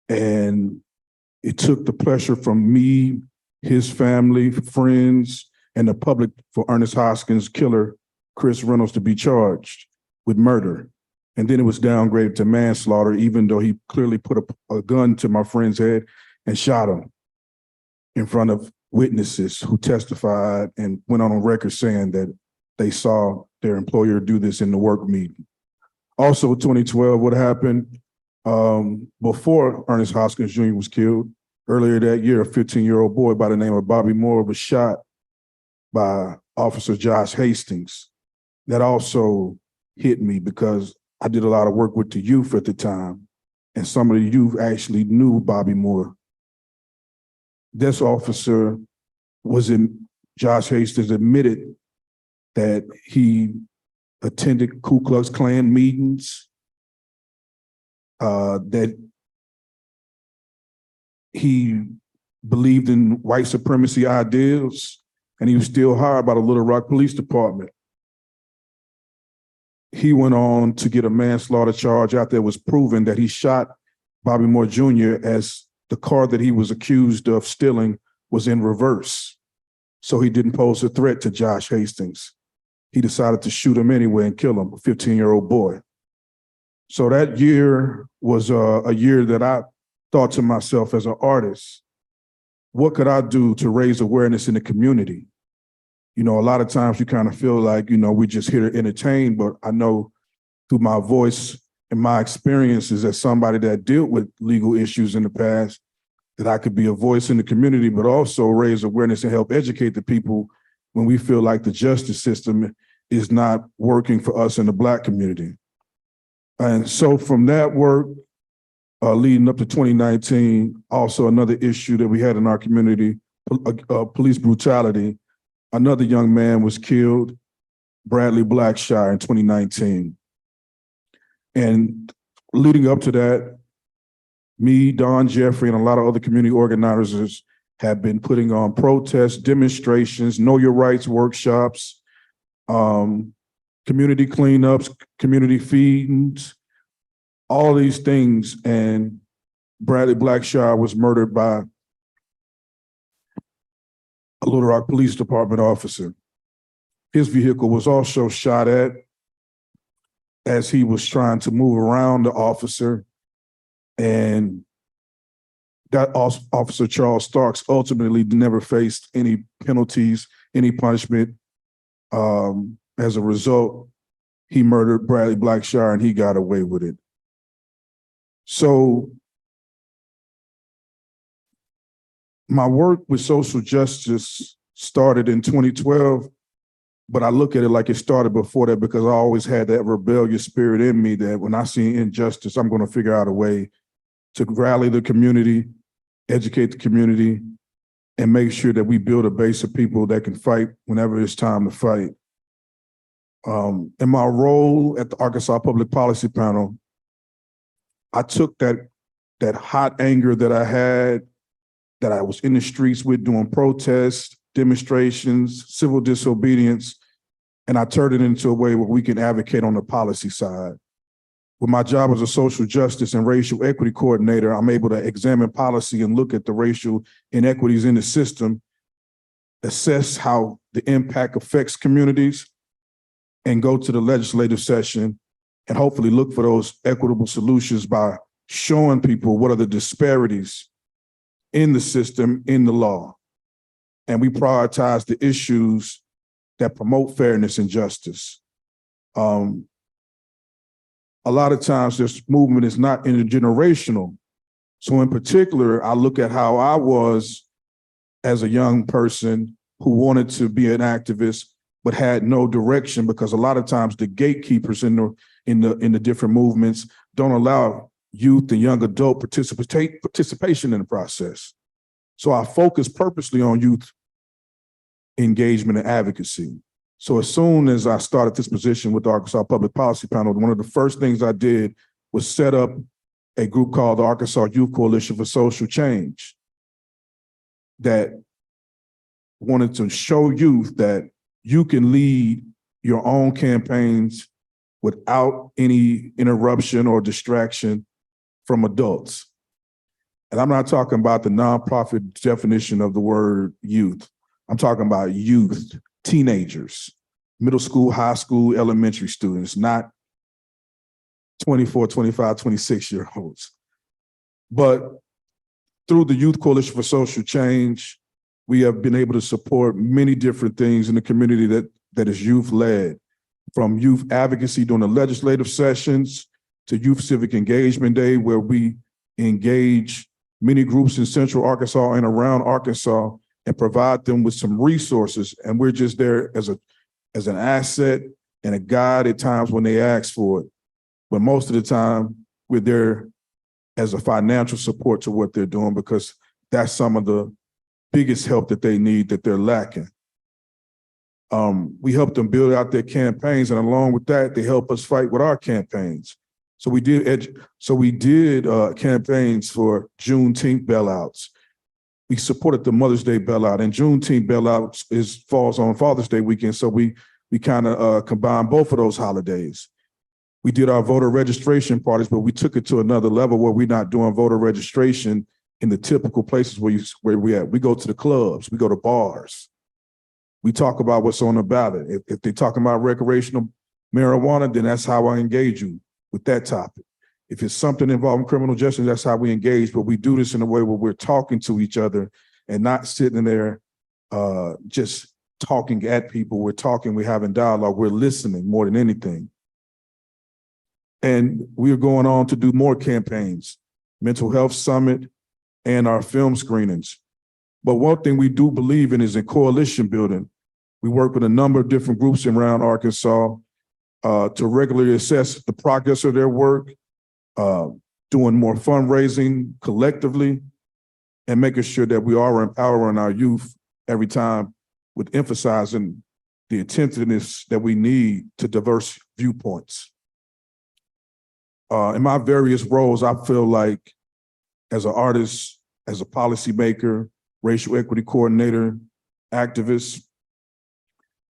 And it took the pressure from me, his family, friends, and the public for Ernest Hoskins' killer, Chris Reynolds, to be charged with murder. And then it was downgraded to manslaughter, even though he clearly put a gun to my friend's head and shot him in front of witnesses who testified and went on record saying that they saw their employer do this in the work meeting. Also, 2012, what happened before Ernest Hoskins Jr. was killed, earlier that year, a 15-year-old boy by the name of Bobby Moore was shot by Officer Josh Hastings. That also hit me because I did a lot of work with the youth at the time, and some of the youth actually knew Bobby Moore. This officer Josh Hastings admitted that he attended Ku Klux Klan meetings, that he believed in white supremacy ideals, and he was still hired by the Little Rock Police Department. He went on to get a manslaughter charge after it was proven that he shot Bobby Moore Jr. as the car that he was accused of stealing was in reverse. So he didn't pose a threat to Josh Hastings. He decided to shoot him anyway and kill him, a 15-year-old boy. So that year was a year that I thought to myself as an artist, what could I do to raise awareness in the community? You know, a lot of times you kind of feel like, you know, we're just here to entertain, but I know through my voice and my experiences as somebody that dealt with legal issues in the past, that I could be a voice in the community, but also raise awareness and help educate the people when we feel like the justice system is not working for us in the Black community. And so from that work, leading up to 2019, also another issue that we had in our community, police brutality. Another young man was killed, Bradley Blackshire, in 2019. And leading up to that, me, Don Jeffrey, and a lot of other community organizers have been putting on protests, demonstrations, know your rights workshops, community cleanups, community feedings, all these things. And Bradley Blackshire was murdered by a Little Rock Police Department officer. His vehicle was also shot at as he was trying to move around the officer. And that officer, Charles Starks, ultimately never faced any penalties, any punishment. As a result, he murdered Bradley Blackshire and he got away with it. So my work with social justice started in 2012, but I look at it like it started before that because I always had that rebellious spirit in me that when I see injustice, I'm going to figure out a way to rally the community, educate the community, and make sure that we build a base of people that can fight whenever it's time to fight. In my role at the Arkansas Public Policy Panel, I took that hot anger that I had, that I was in the streets with doing protests, demonstrations, civil disobedience, and I turned it into a way where we can advocate on the policy side. With my job as a social justice and racial equity coordinator, I'm able to examine policy and look at the racial inequities in the system, assess how the impact affects communities, and go to the legislative session and hopefully look for those equitable solutions by showing people what are the disparities in the system, in the law. And we prioritize the issues that promote fairness and justice. A lot of times this movement is not intergenerational. So in particular, I look at how I was as a young person who wanted to be an activist, but had no direction because a lot of times the gatekeepers in the different movements don't allow youth and young adult participation in the process. So I focus purposely on youth engagement and advocacy. So as soon as I started this position with the Arkansas Public Policy Panel, one of the first things I did was set up a group called the Arkansas Youth Coalition for Social Change that wanted to show youth that you can lead your own campaigns without any interruption or distraction from adults. And I'm not talking about the nonprofit definition of the word youth. I'm talking about youth, teenagers, middle school, high school, elementary students, not 24, 25, 26-year-olds. But through the Youth Coalition for Social Change, we have been able to support many different things in the community that is youth-led, from youth advocacy during the legislative sessions to Youth Civic Engagement Day, where we engage many groups in Central Arkansas and around Arkansas and provide them with some resources. And we're just there as an asset and a guide at times when they ask for it. But most of the time, we're there as a financial support to what they're doing, because that's some of the biggest help that they need that they're lacking. We help them build out their campaigns, and along with that, they help us fight with our campaigns. So we did campaigns for Juneteenth bailouts. We supported the Mother's Day bailout, and Juneteenth bailout falls on Father's Day weekend, so we kind of combine both of those holidays. We did our voter registration parties, but we took it to another level where we're not doing voter registration in the typical places where we at. We go to the clubs, we go to bars. We talk about what's on the ballot. If they're talking about recreational marijuana, then that's how I engage you with that topic. If it's something involving criminal justice, that's how we engage. But we do this in a way where we're talking to each other and not sitting there just talking at people. We're having dialogue, we're listening more than anything. And we're going on to do more campaigns, mental health summit, and our film screenings. But one thing we do believe in is in coalition building. We work with a number of different groups around Arkansas to regularly assess the progress of their work, doing more fundraising collectively, and making sure that we are empowering our youth every time with emphasizing the attentiveness that we need to diverse viewpoints. In my various roles, I feel like as an artist, as a policymaker, racial equity coordinator, activist,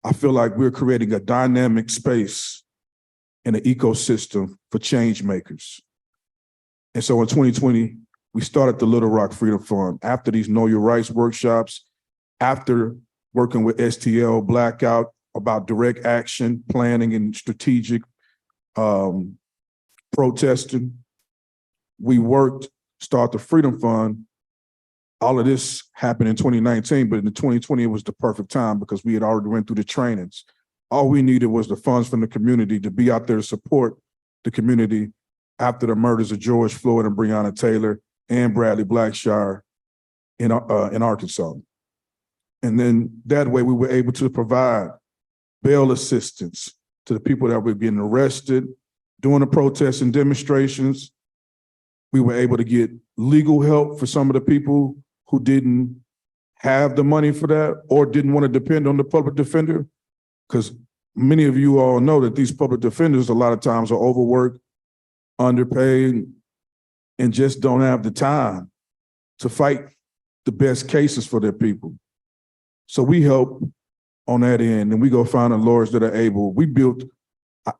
I feel like we're creating a dynamic space and an ecosystem for change makers. And so in 2020, we started the Little Rock Freedom Fund. After these Know Your Rights workshops, after working with STL Blackout about direct action, planning, and strategic protesting, we start the Freedom Fund. All of this happened in 2019, but in 2020, it was the perfect time because we had already went through the trainings. All we needed was the funds from the community to be out there to support the community after the murders of George Floyd and Breonna Taylor and Bradley Blackshire in Arkansas. And then that way we were able to provide bail assistance to the people that were getting arrested, during the protests and demonstrations. We were able to get legal help for some of the people who didn't have the money for that or didn't want to depend on the public defender. Because many of you all know that these public defenders a lot of times are overworked, underpaid, and just don't have the time to fight the best cases for their people. So we help on that end, and we go find the lawyers that are able. We built,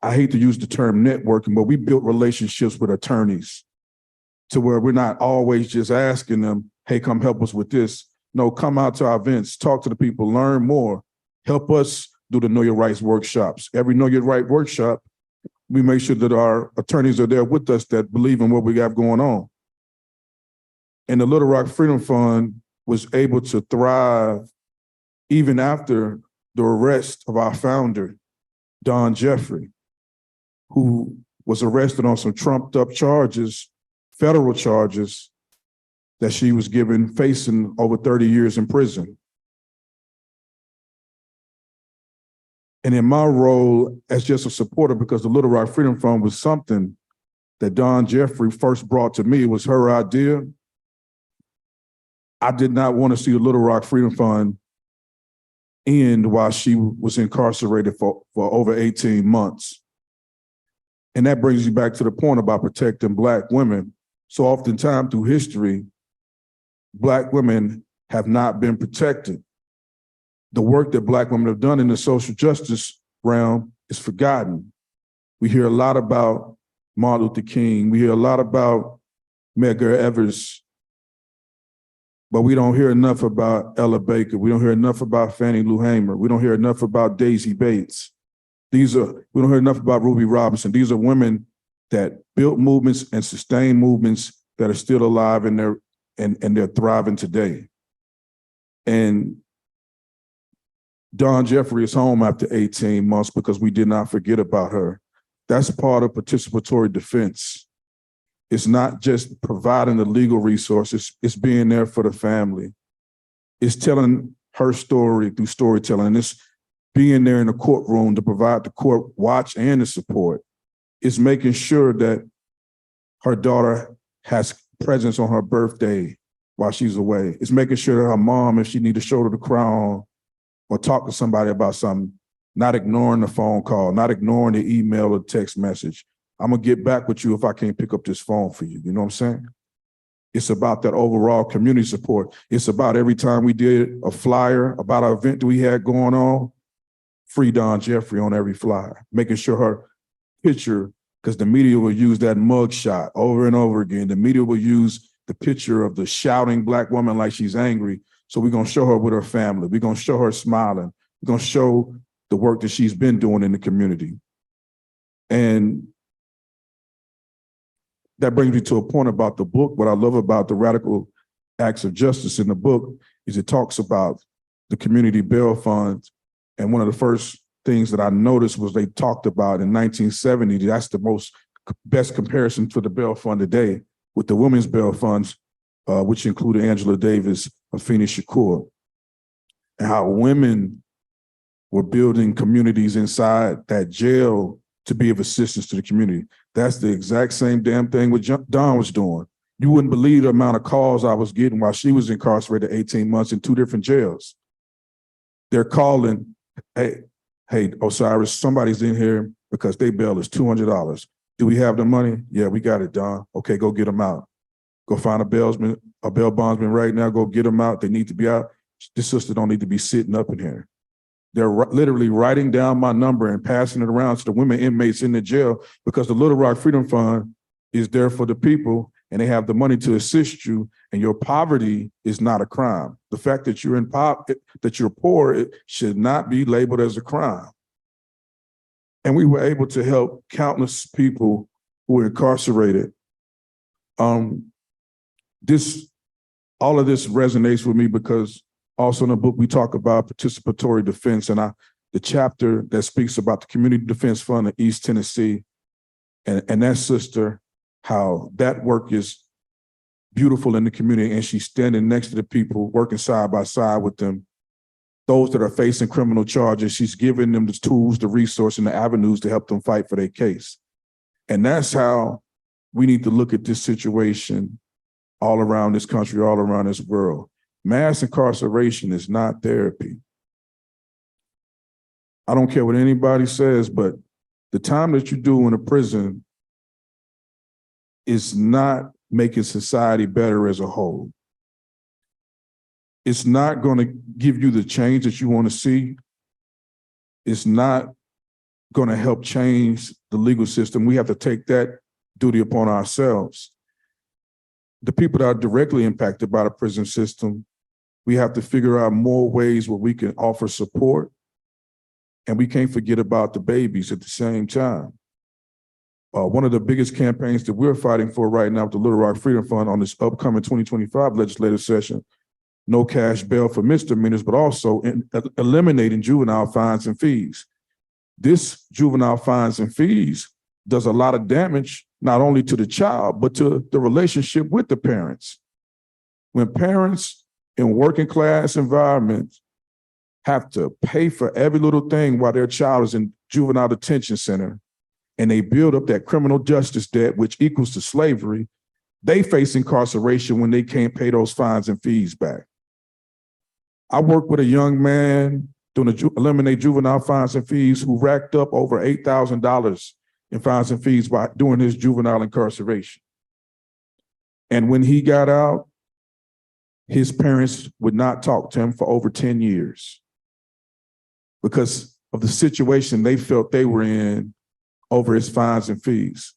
I hate to use the term networking, but we built relationships with attorneys to where we're not always just asking them, hey, come help us with this. No, come out to our events, talk to the people, learn more, help us do the Know Your Rights workshops. Every Know Your Right workshop, we make sure that our attorneys are there with us that believe in what we got going on. And the Little Rock Freedom Fund was able to thrive even after the arrest of our founder, Don Jeffrey, who was arrested on some trumped up charges, federal charges, that she was facing over 30 years in prison. And in my role as just a supporter, because the Little Rock Freedom Fund was something that Don Jeffrey first brought to me, it was her idea. I did not want to see the Little Rock Freedom Fund end while she was incarcerated for over 18 months. And that brings you back to the point about protecting Black women. So oftentimes through history, Black women have not been protected. The work that Black women have done in the social justice realm is forgotten. We hear a lot about Martin Luther King. We hear a lot about Medgar Evers, but we don't hear enough about Ella Baker. We don't hear enough about Fannie Lou Hamer. We don't hear enough about Daisy Bates. We don't hear enough about Ruby Robinson. These are women that built movements and sustained movements that are still alive and they're thriving today. And Dawn Jeffrey is home after 18 months because we did not forget about her. That's part of participatory defense. It's not just providing the legal resources, it's being there for the family. It's telling her story through storytelling. It's being there in the courtroom to provide the court watch and the support. It's making sure that her daughter has presence on her birthday while she's away. It's making sure that her mom, if she needs to shoulder the crown or talk to somebody about something, not ignoring the phone call, not ignoring the email or text message. I'm gonna get back with you if I can't pick up this phone for you. You know what I'm saying? It's about that overall community support. It's about every time we did a flyer about our event that we had going on, free Dawn Jeffrey on every flyer, making sure her picture, because the media will use that mug shot over and over again. The media will use the picture of the shouting Black woman like she's angry. So we're gonna show her with her family. We're gonna show her smiling. We're gonna show the work that she's been doing in the community. And that brings me to a point about the book. What I love about the radical acts of justice in the book is it talks about the community bail funds. And one of the first things that I noticed was they talked about in 1970, that's the best comparison to the bail fund today, with the women's bail funds, which included Angela Davis, Afeni Shakur, and how women were building communities inside that jail to be of assistance to the community. That's the exact same damn thing what Dawn was doing. You wouldn't believe the amount of calls I was getting while she was incarcerated 18 months in 2 different jails. They're calling, hey, Osyrus, somebody's in here because their bail is $200. Do we have the money? Yeah, we got it, Dawn. Okay, go get them out. Go find a bail bondsman right now, go get them out. They need to be out. This sister don't need to be sitting up in here. They're literally writing down my number and passing it around to the women inmates in the jail because the Little Rock Freedom Fund is there for the people and they have the money to assist you, and your poverty is not a crime. The fact that you're that you're poor, it should not be labeled as a crime. And we were able to help countless people who were incarcerated. All of this resonates with me because also in the book, we talk about participatory defense, and the chapter that speaks about the Community Defense Fund of East Tennessee, and that sister, how that work is beautiful in the community, and she's standing next to the people, working side by side with them. Those that are facing criminal charges, she's giving them the tools, the resources, and the avenues to help them fight for their case. And that's how we need to look at this situation all around this country, all around this world. Mass incarceration is not therapy. I don't care what anybody says, but the time that you do in a prison is not making society better as a whole. It's not going to give you the change that you want to see. It's not going to help change the legal system. We have to take that duty upon ourselves. The people that are directly impacted by the prison system, we have to figure out more ways where we can offer support. And we can't forget about the babies at the same time. One of the biggest campaigns that we're fighting for right now with the Little Rock Freedom Fund on this upcoming 2025 legislative session, no cash bail for misdemeanors, but also eliminating juvenile fines and fees. This juvenile fines and fees does a lot of damage, not only to the child, but to the relationship with the parents. When parents in working class environments have to pay for every little thing while their child is in juvenile detention center, and they build up that criminal justice debt, which equals to slavery, they face incarceration when they can't pay those fines and fees back. I worked with a young man doing eliminate juvenile fines and fees who racked up over $8,000 in fines and fees by doing his juvenile incarceration. And when he got out, his parents would not talk to him for over 10 years because of the situation they felt they were in over his fines and fees.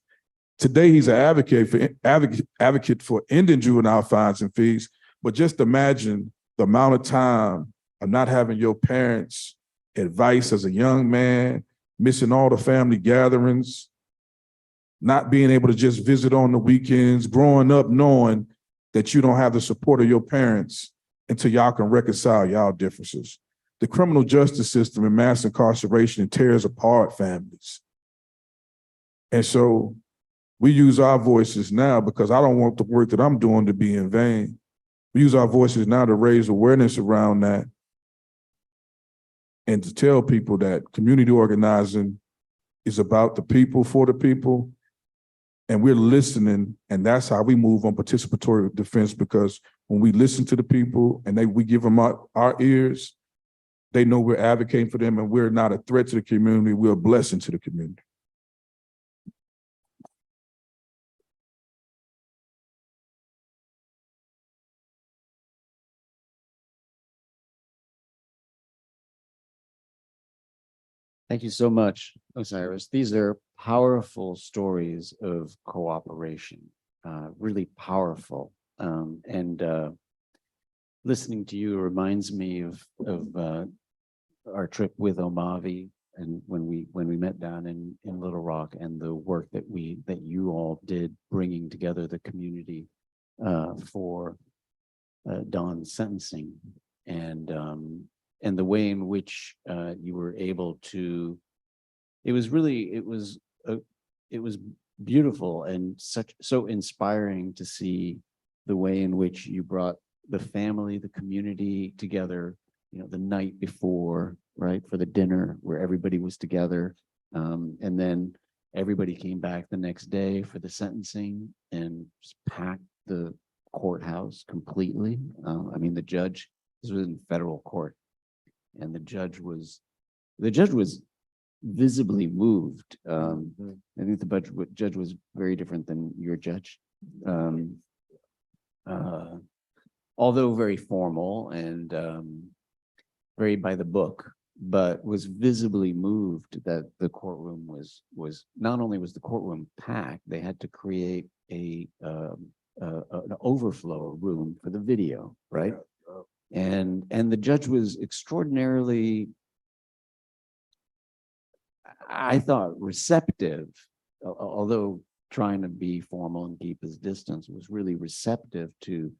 Today, he's an advocate for ending juvenile fines and fees, but just imagine the amount of time of not having your parents' advice as a young man, missing all the family gatherings, not being able to just visit on the weekends, growing up knowing that you don't have the support of your parents until y'all can reconcile y'all differences. The criminal justice system and mass incarceration tears apart families. And so we use our voices now because I don't want the work that I'm doing to be in vain. We use our voices now to raise awareness around that and to tell people that community organizing is about the people, for the people, and we're listening, and that's how we move on participatory defense, because when we listen to the people and we give them our ears, they know we're advocating for them and we're not a threat to the community, we're a blessing to the community. Thank you so much, Osyrus. These are powerful stories of cooperation, really powerful. Listening to you reminds me of our trip with Omavi and when we met down in Little Rock, and the work that you all did bringing together the community for Don's sentencing, and the way in which you were able to, it was beautiful and so inspiring to see the way in which you brought the family, the community together, the night before, right, for the dinner where everybody was together. And then everybody came back the next day for the sentencing and just packed the courthouse completely. I mean, the judge, this was in federal court, and the judge was visibly moved. I think the judge was very different than your judge. Although very formal and very by the book, but was visibly moved that the courtroom was not only was the courtroom packed, they had to create an overflow room for the video, right? And the judge was extraordinarily, I thought, receptive, although trying to be formal and keep his distance, was really receptive to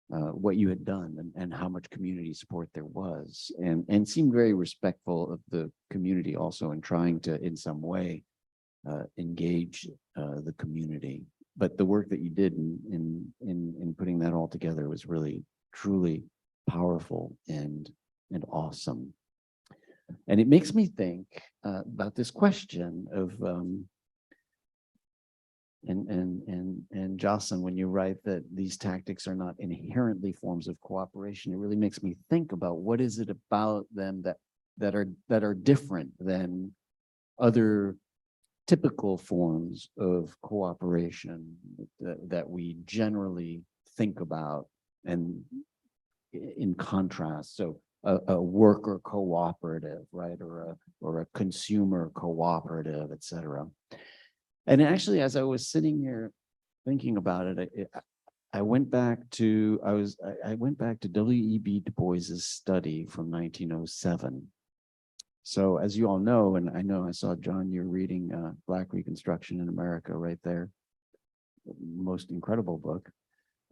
what you had done and how much community support there was, and seemed very respectful of the community also, in trying to, in some way, engage the community. But the work that you did in putting that all together was really, truly powerful and awesome. And it makes me think about this question of and Jocelyn, when you write that these tactics are not inherently forms of cooperation, it really makes me think about what is it about them that are different than other typical forms of cooperation that we generally think about, and in contrast. So a worker cooperative, right, or a consumer cooperative, et cetera. And actually, as I was sitting here thinking about it, I went back to W.E.B. Du Bois's study from 1907. So as you all know, and I know I saw, John, you're reading Black Reconstruction in America right there. Most incredible book.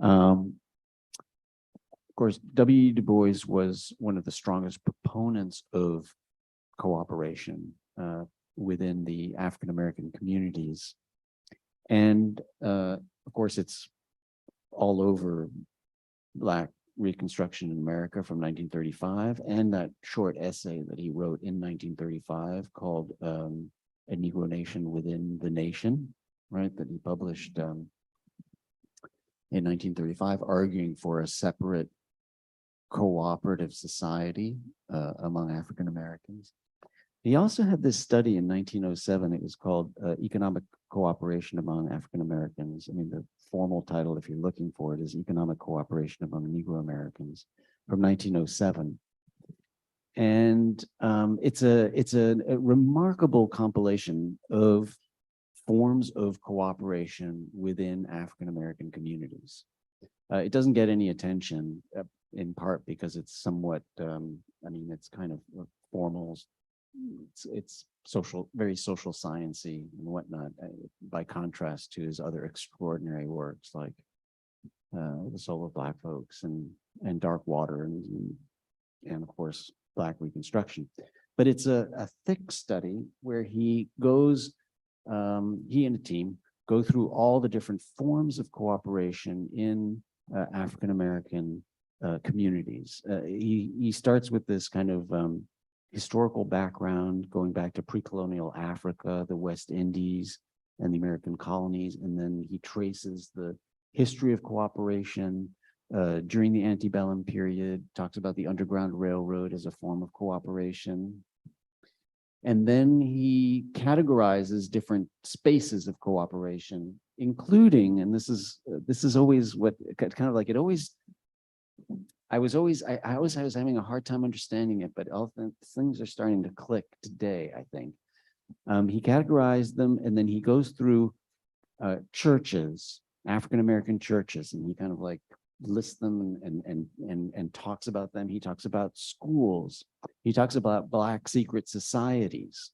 Of course, W.E. Du Bois was one of the strongest proponents of cooperation within the African-American communities. And of course, it's all over Black Reconstruction in America from 1935, and that short essay that he wrote in 1935 called A Negro Nation Within the Nation, right, that he published in 1935, arguing for a separate cooperative society among African Americans. He also had this study in 1907. It was called Economic Cooperation Among African Americans. I mean, the formal title, if you're looking for it, is Economic Cooperation Among Negro Americans from 1907. And it's a remarkable compilation of forms of cooperation within African American communities. It doesn't get any attention, in part because it's somewhat, I mean, it's kind of formal. It's social, very social sciencey and whatnot, by contrast to his other extraordinary works like The Soul of Black Folks and Dark Water and of course Black Reconstruction. But it's a thick study where he goes, he and a team go through all the different forms of cooperation in African American communities. He starts with this kind of historical background going back to pre-colonial Africa, the West Indies, and the American colonies, and then he traces the history of cooperation during the antebellum period, talks about the Underground Railroad as a form of cooperation. And then he categorizes different spaces of cooperation, including, and this is always what kind of like it always, I was having a hard time understanding it, but all things are starting to click today, I think. He categorized them, and then he goes through churches, African-American churches, and he kind of like lists them and talks about them. He talks about schools. He talks about Black secret societies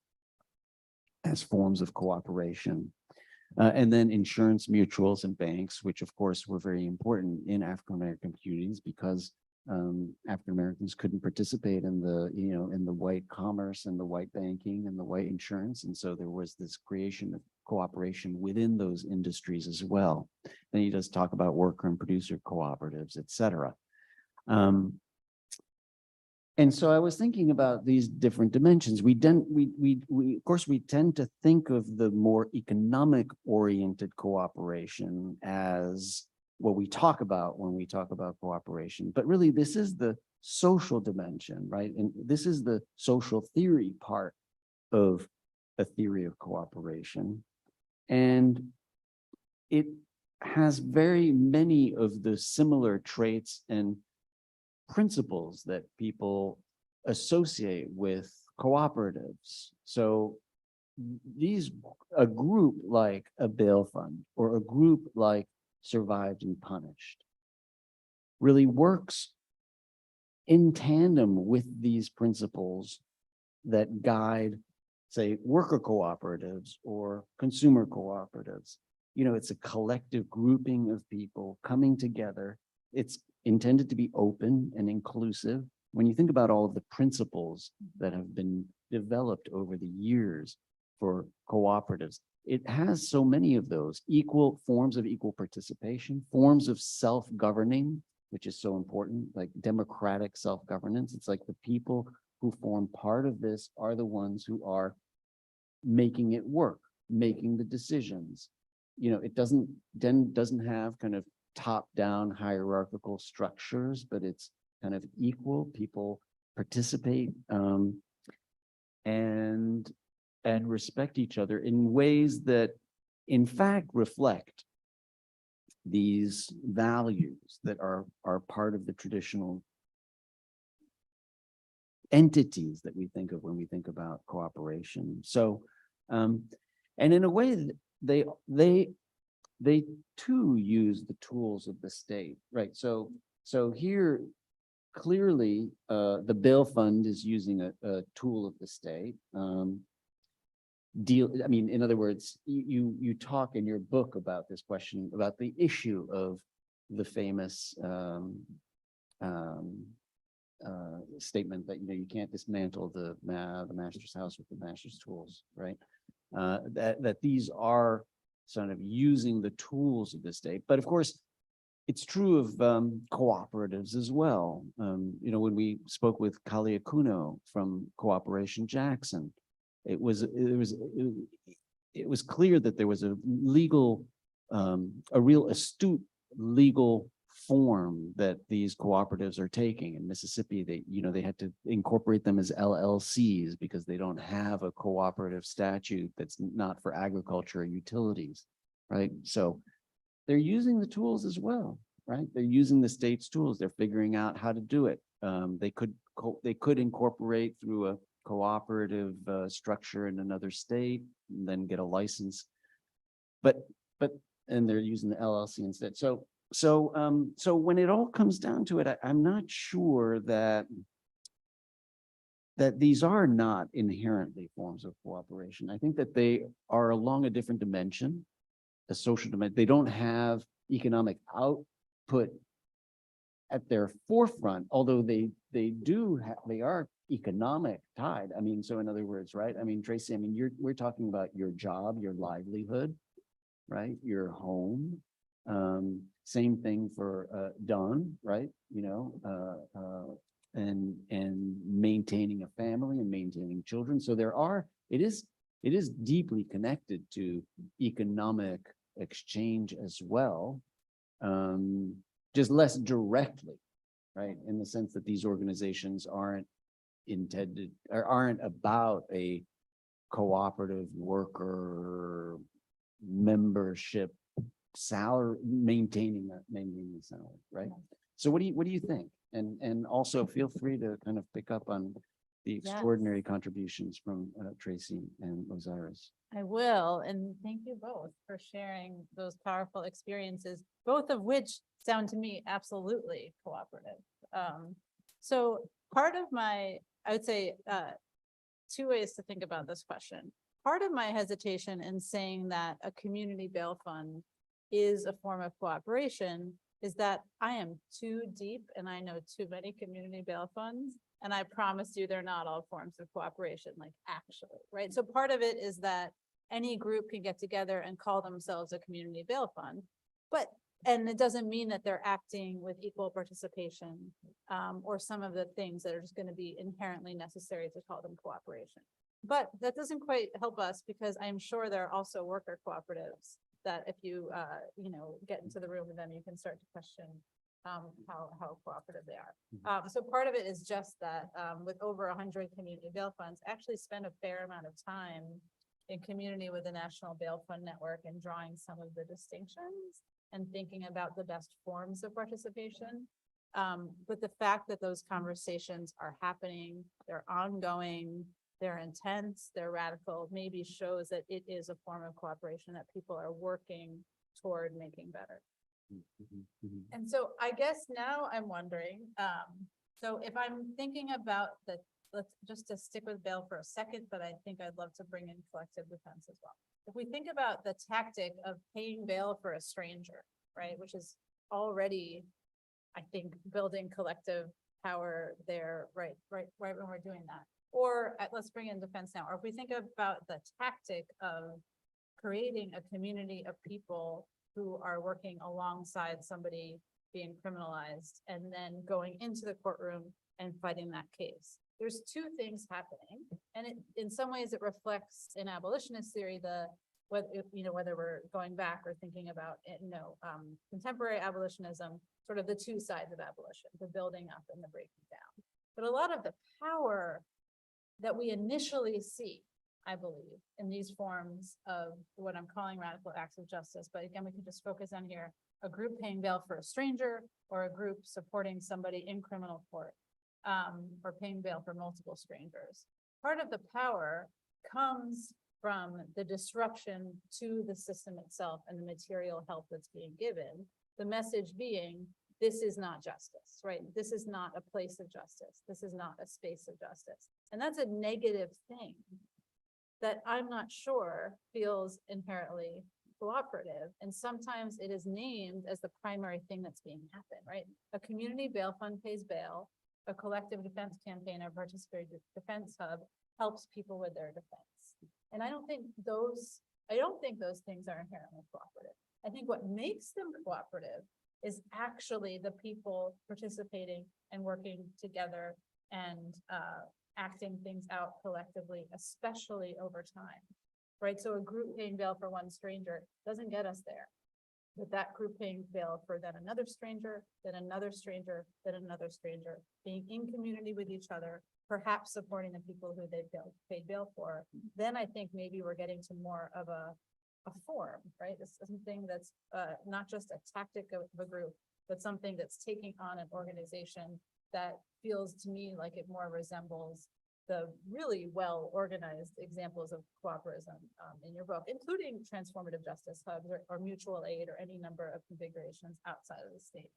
as forms of cooperation. And then insurance mutuals and banks, which of course were very important in African-American communities because African-Americans couldn't participate in the, in the white commerce and the white banking and the white insurance. And so there was this creation of cooperation within those industries as well. Then he does talk about worker and producer cooperatives, et cetera. And so I was thinking about these different dimensions. We of course we tend to think of the more economic oriented cooperation as what we talk about when we talk about cooperation, but really this is the social dimension, right? And this is the social theory part of a theory of cooperation. And it has very many of the similar traits and principles that people associate with cooperatives. So a group like a bail fund or a group like Survived and Punished really works in tandem with these principles that guide, say, worker cooperatives or consumer cooperatives. It's a collective grouping of people coming together. It's intended to be open and inclusive. When you think about all of the principles that have been developed over the years for cooperatives, it has so many of those equal forms of equal participation, forms of self-governing, which is so important, like democratic self-governance. It's like the people who form part of this are the ones who are making it work, making the decisions. It doesn't have kind of top-down hierarchical structures, but it's kind of equal. People participate and respect each other in ways that, in fact, reflect these values that are part of the traditional entities that we think of when we think about cooperation. So, and in a way, they too use the tools of the state, right? So here, clearly, the bail fund is using a tool of the state. In other words, you talk in your book about this question, about the issue of the famous statement that you can't dismantle the master's house with the master's tools, right? That these are sort of using the tools of the state, but of course, it's true of cooperatives as well. When we spoke with Kalia Kuno from Cooperation Jackson, it was clear that there was a real astute legal form that these cooperatives are taking. In Mississippi, they had to incorporate them as LLCs because they don't have a cooperative statute that's not for agriculture or utilities, right? So they're using the tools as well, right? They're using the state's tools. They're figuring out how to do it. They could incorporate through a cooperative structure in another state and then get a license. And they're using the LLC instead. So when it all comes down to it, I'm not sure that these are not inherently forms of cooperation. I think that they are along a different dimension, a social dimension. They don't have economic output at their forefront, although they are economic tied. I mean, so in other words, right? I mean, Tracy, I mean, we're talking about your job, your livelihood, right? Your home. Same thing for Don, right? And maintaining a family and maintaining children. So it is deeply connected to economic exchange as well, just less directly, right? In the sense that these organizations aren't about a cooperative worker membership salary, maintaining the salary, right? So what do you think? And also feel free to kind of pick up on the extraordinary contributions from Tracy and Osyrus. I will, and thank you both for sharing those powerful experiences, both of which sound to me absolutely cooperative. So part of I would say two ways to think about this question. Part of my hesitation in saying that a community bail fund is a form of cooperation is that I am too deep and I know too many community bail funds. And I promise you, they're not all forms of cooperation, like actually, right? So part of it is that any group can get together and call themselves a community bail fund, and it doesn't mean that they're acting with equal participation or some of the things that are just going to be inherently necessary to call them cooperation. But that doesn't quite help us, because I'm sure there are also worker cooperatives that if you get into the room with them, you can start to question how cooperative they are. So part of it is just that with over 100 community bail funds, actually spend a fair amount of time in community with the National Bail Fund Network and drawing some of the distinctions and thinking about the best forms of participation. But the fact that those conversations are happening, they're ongoing, they're intense, they're radical, maybe shows that it is a form of cooperation that people are working toward making better. And so I guess now I'm wondering, so if I'm thinking about let's just to stick with bail for a second, but I think I'd love to bring in collective defense as well. If we think about the tactic of paying bail for a stranger, right, which is already, I think, building collective power there, right when we're doing that. Or let's bring in defense now. Or if we think about the tactic of creating a community of people who are working alongside somebody being criminalized and then going into the courtroom and fighting that case. There's two things happening, and in some ways it reflects in abolitionist theory whether we're going back or thinking about contemporary abolitionism, sort of the two sides of abolition, the building up and the breaking down. But a lot of the power that we initially see, I believe, in these forms of what I'm calling radical acts of justice, but again, we can just focus on here, a group paying bail for a stranger or a group supporting somebody in criminal court, or paying bail for multiple strangers. Part of the power comes from the disruption to the system itself and the material help that's being given. The message being, this is not justice, right? This is not a place of justice. This is not a space of justice. And that's a negative thing that I'm not sure feels inherently cooperative. And sometimes it is named as the primary thing that's being happened, right? A community bail fund pays bail, a collective defense campaign or participatory defense hub helps people with their defense. And I don't think those things are inherently cooperative. I think what makes them cooperative is actually the people participating and working together and acting things out collectively, especially over time, right? So a group paying bail for one stranger doesn't get us there. with that group paying bail for then another stranger, then another stranger, then another stranger, being in community with each other, perhaps supporting the people who they paid bail for, then I think maybe we're getting to more of a form, right? This is something that's not just a tactic of a group, but something that's taking on an organization that feels to me like it more resembles the really well-organized examples of coöperism in your book, including transformative justice hubs or mutual aid or any number of configurations outside of the state.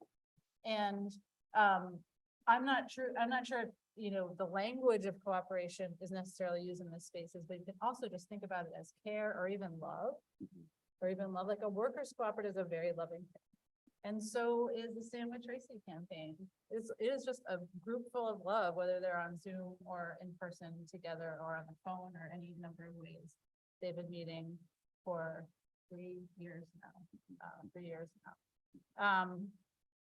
And I'm not sure if, the language of cooperation is necessarily used in this spaces, but you can also just think about it as care or even love, like a workers' cooperative is a very loving thing. And so is the Stand With Tracy campaign. It is just a group full of love, whether they're on Zoom or in person together or on the phone or any number of ways. They've been meeting for 3 years now.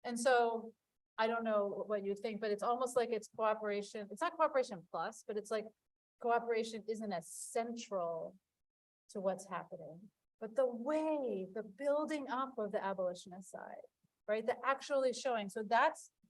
And so I don't know what you think, but it's almost like it's cooperation. It's not cooperation plus, but it's like cooperation isn't as central to what's happening. But the building up of the abolitionist side, right? The actually showing. So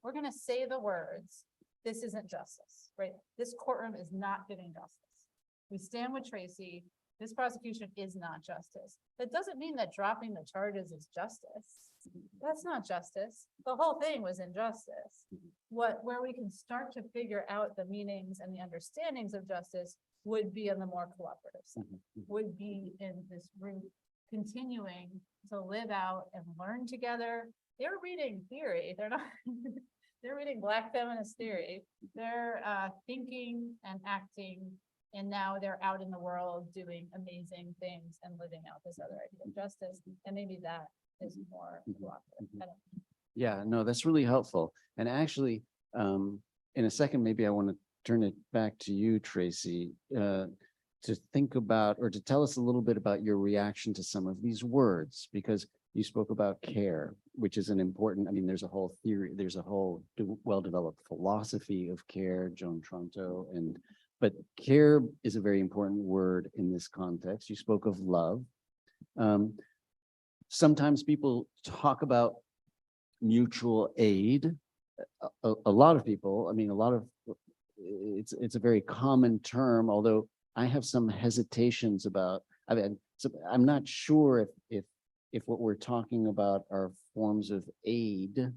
we're going to say the words, this isn't justice, right? This courtroom is not giving justice. We stand with Tracy. This prosecution is not justice. That doesn't mean that dropping the charges is justice. That's not justice. The whole thing was injustice. Where we can start to figure out the meanings and the understandings of justice would be on the more cooperative side, would be in this group continuing to live out and learn together. They're reading theory. They're not, they're reading Black feminist theory. They're thinking and acting, and now they're out in the world doing amazing things and living out this other idea of justice. And maybe that is more cooperative. I don't know. Yeah, no, that's really helpful. And actually, in a second, maybe I want to turn it back to you, Tracy, to think about or to tell us a little bit about your reaction to some of these words, because you spoke about care, which is an important, there's a whole theory, there's a whole well-developed philosophy of care, Joan Tronto, but care is a very important word in this context. You spoke of love. Sometimes people talk about mutual aid. A lot of people, it's a very common term, although I have some hesitations about, so I'm not sure if what we're talking about are forms of aid.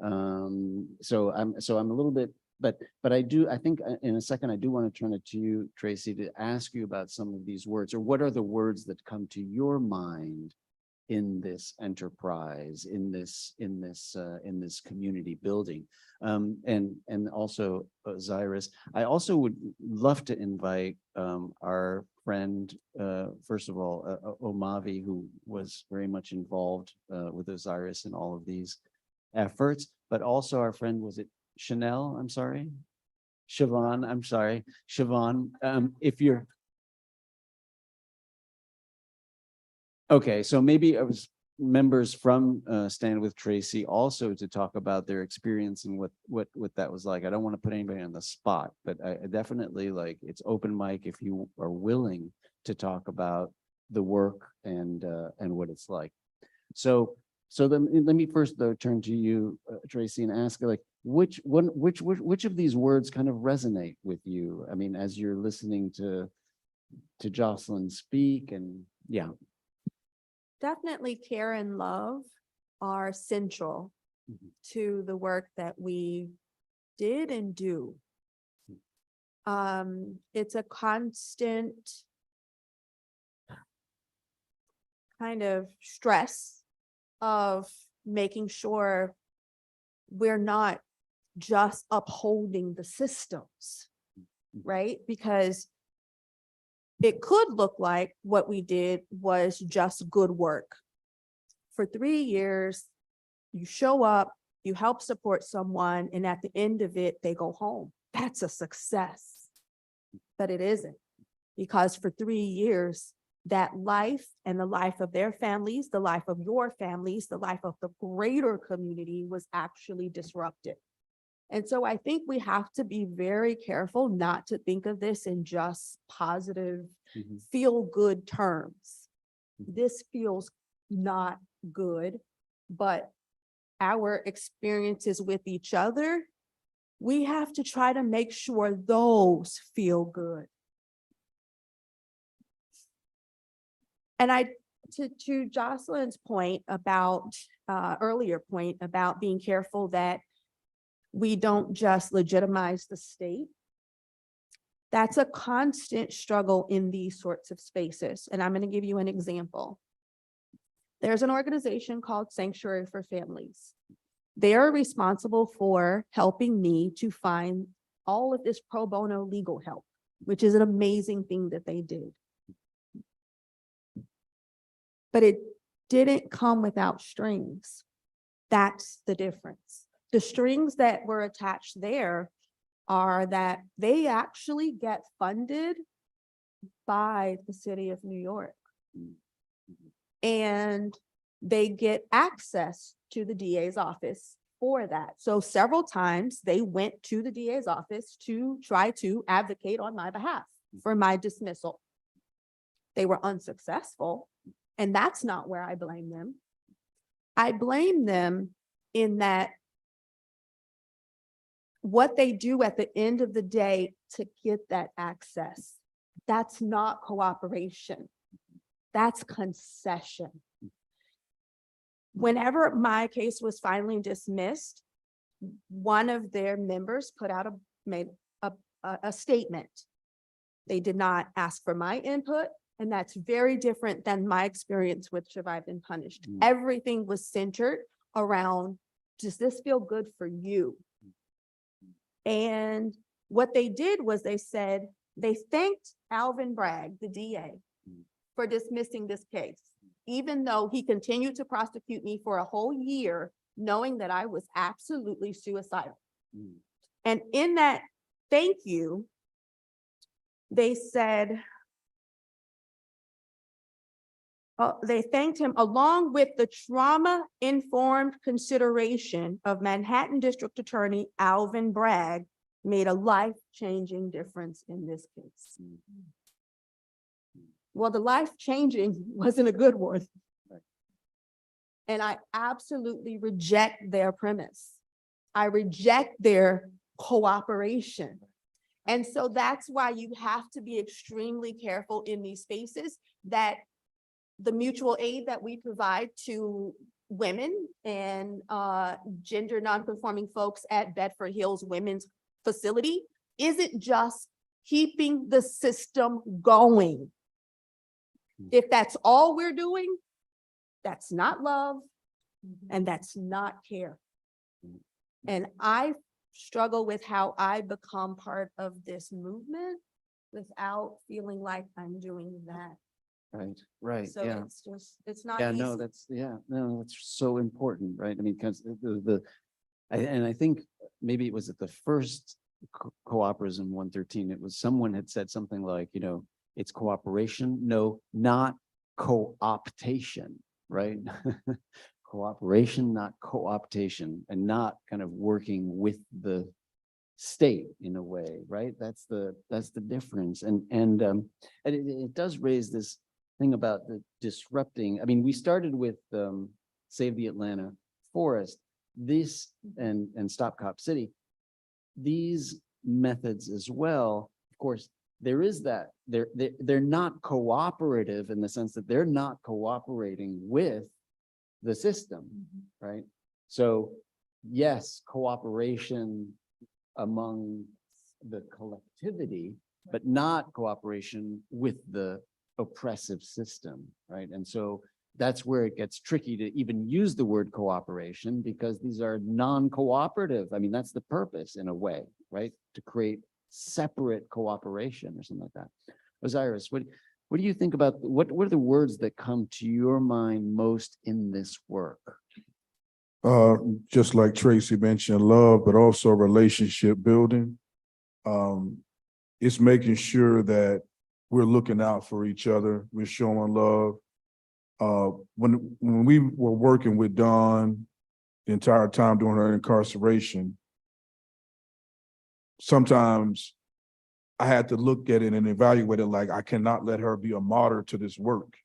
So I'm a little bit, but I think in a second, I do want to turn it to you, Tracy, to ask you about some of these words, or what are the words that come to your mind in this enterprise, in this community building. And also Osyrus, I also would love to invite our friend, first of all, Omavi, who was very much involved with Osyrus in all of these efforts, but also our friend, was it Chanel? I'm sorry. Siobhan, I'm sorry. Siobhan, if you're, okay, so maybe it was members from Stand With Tracy also to talk about their experience and what that was like. I don't want to put anybody on the spot, but I definitely, like, it's open mic if you are willing to talk about the work and what it's like. So then let me first though turn to you, Tracy, and ask, like, which of these words kind of resonate with you? As you're listening to Jocelyn speak, and yeah. Definitely care and love are central to the work that we did and do. It's a constant kind of stress of making sure we're not just upholding the systems, right? Because it could look like what we did was just good work. For 3 years, you show up, you help support someone, and at the end of it, they go home. That's a success. But it isn't, because for 3 years, that life and the life of their families, the life of your families, the life of the greater community was actually disrupted. And so I think we have to be very careful not to think of this in just positive, feel-good terms. This feels not good, but our experiences with each other, we have to try to make sure those feel good. And to Jocelyn's point about, earlier point about being careful that we don't just legitimize the state. That's a constant struggle in these sorts of spaces. And I'm going to give you an example. There's an organization called Sanctuary for Families. They are responsible for helping me to find all of this pro bono legal help, which is an amazing thing that they did. But it didn't come without strings. That's the difference. The strings that were attached there are that they actually get funded by the city of New York. And they get access to the DA's office for that. So several times they went to the DA's office to try to advocate on my behalf for my dismissal. They were unsuccessful, and that's not where I blame them. I blame them in that what they do at the end of the day to get that access, that's not cooperation. That's concession. Whenever my case was finally dismissed, one of their members made a statement. They did not ask for my input, and that's very different than my experience with Survived and Punished. Everything was centered around, does this feel good for you? And what they did was they thanked Alvin Bragg, the DA, for dismissing this case, even though he continued to prosecute me for a whole year, knowing that I was absolutely suicidal. And in that thank you, they said, they thanked him along with the trauma-informed consideration of Manhattan District Attorney Alvin Bragg made a life-changing difference in this case. Well, the life-changing wasn't a good word. And I absolutely reject their premise. I reject their cooperation. And so that's why you have to be extremely careful in these spaces that the mutual aid that we provide to women and gender nonconforming folks at Bedford Hills Women's Facility isn't just keeping the system going. If that's all we're doing, that's not love and that's not care. And I struggle with how I become part of this movement without feeling like I'm doing that. Right, So yeah. it's just, it's not Yeah, easy. no, that's so important, right? I mean, because and I think maybe it was at the first Coöperism 113, it was someone had said something like, it's cooperation, no, not co-optation, right? Cooperation, not co-optation, and not kind of working with the state in a way, right? That's the difference. And it does raise this thing about the disrupting. I mean, we started with Save the Atlanta Forest, this and Stop Cop City. These methods as well, of course, there is that they're not cooperative in the sense that they're not cooperating with the system, right? So yes, cooperation among the collectivity, but not cooperation with the oppressive system, right? And so that's where it gets tricky to even use the word cooperation, because these are non-cooperative. I mean, that's the purpose in a way, right? To create separate cooperation or something like that. Osyrus, what do you think about, what are the words that come to your mind most in this work? Just like Tracy mentioned, love, but also relationship building. It's making sure that we're looking out for each other. We're showing love. When we were working with Dawn the entire time during her incarceration, sometimes I had to look at it and evaluate it like, I cannot let her be a martyr to this work.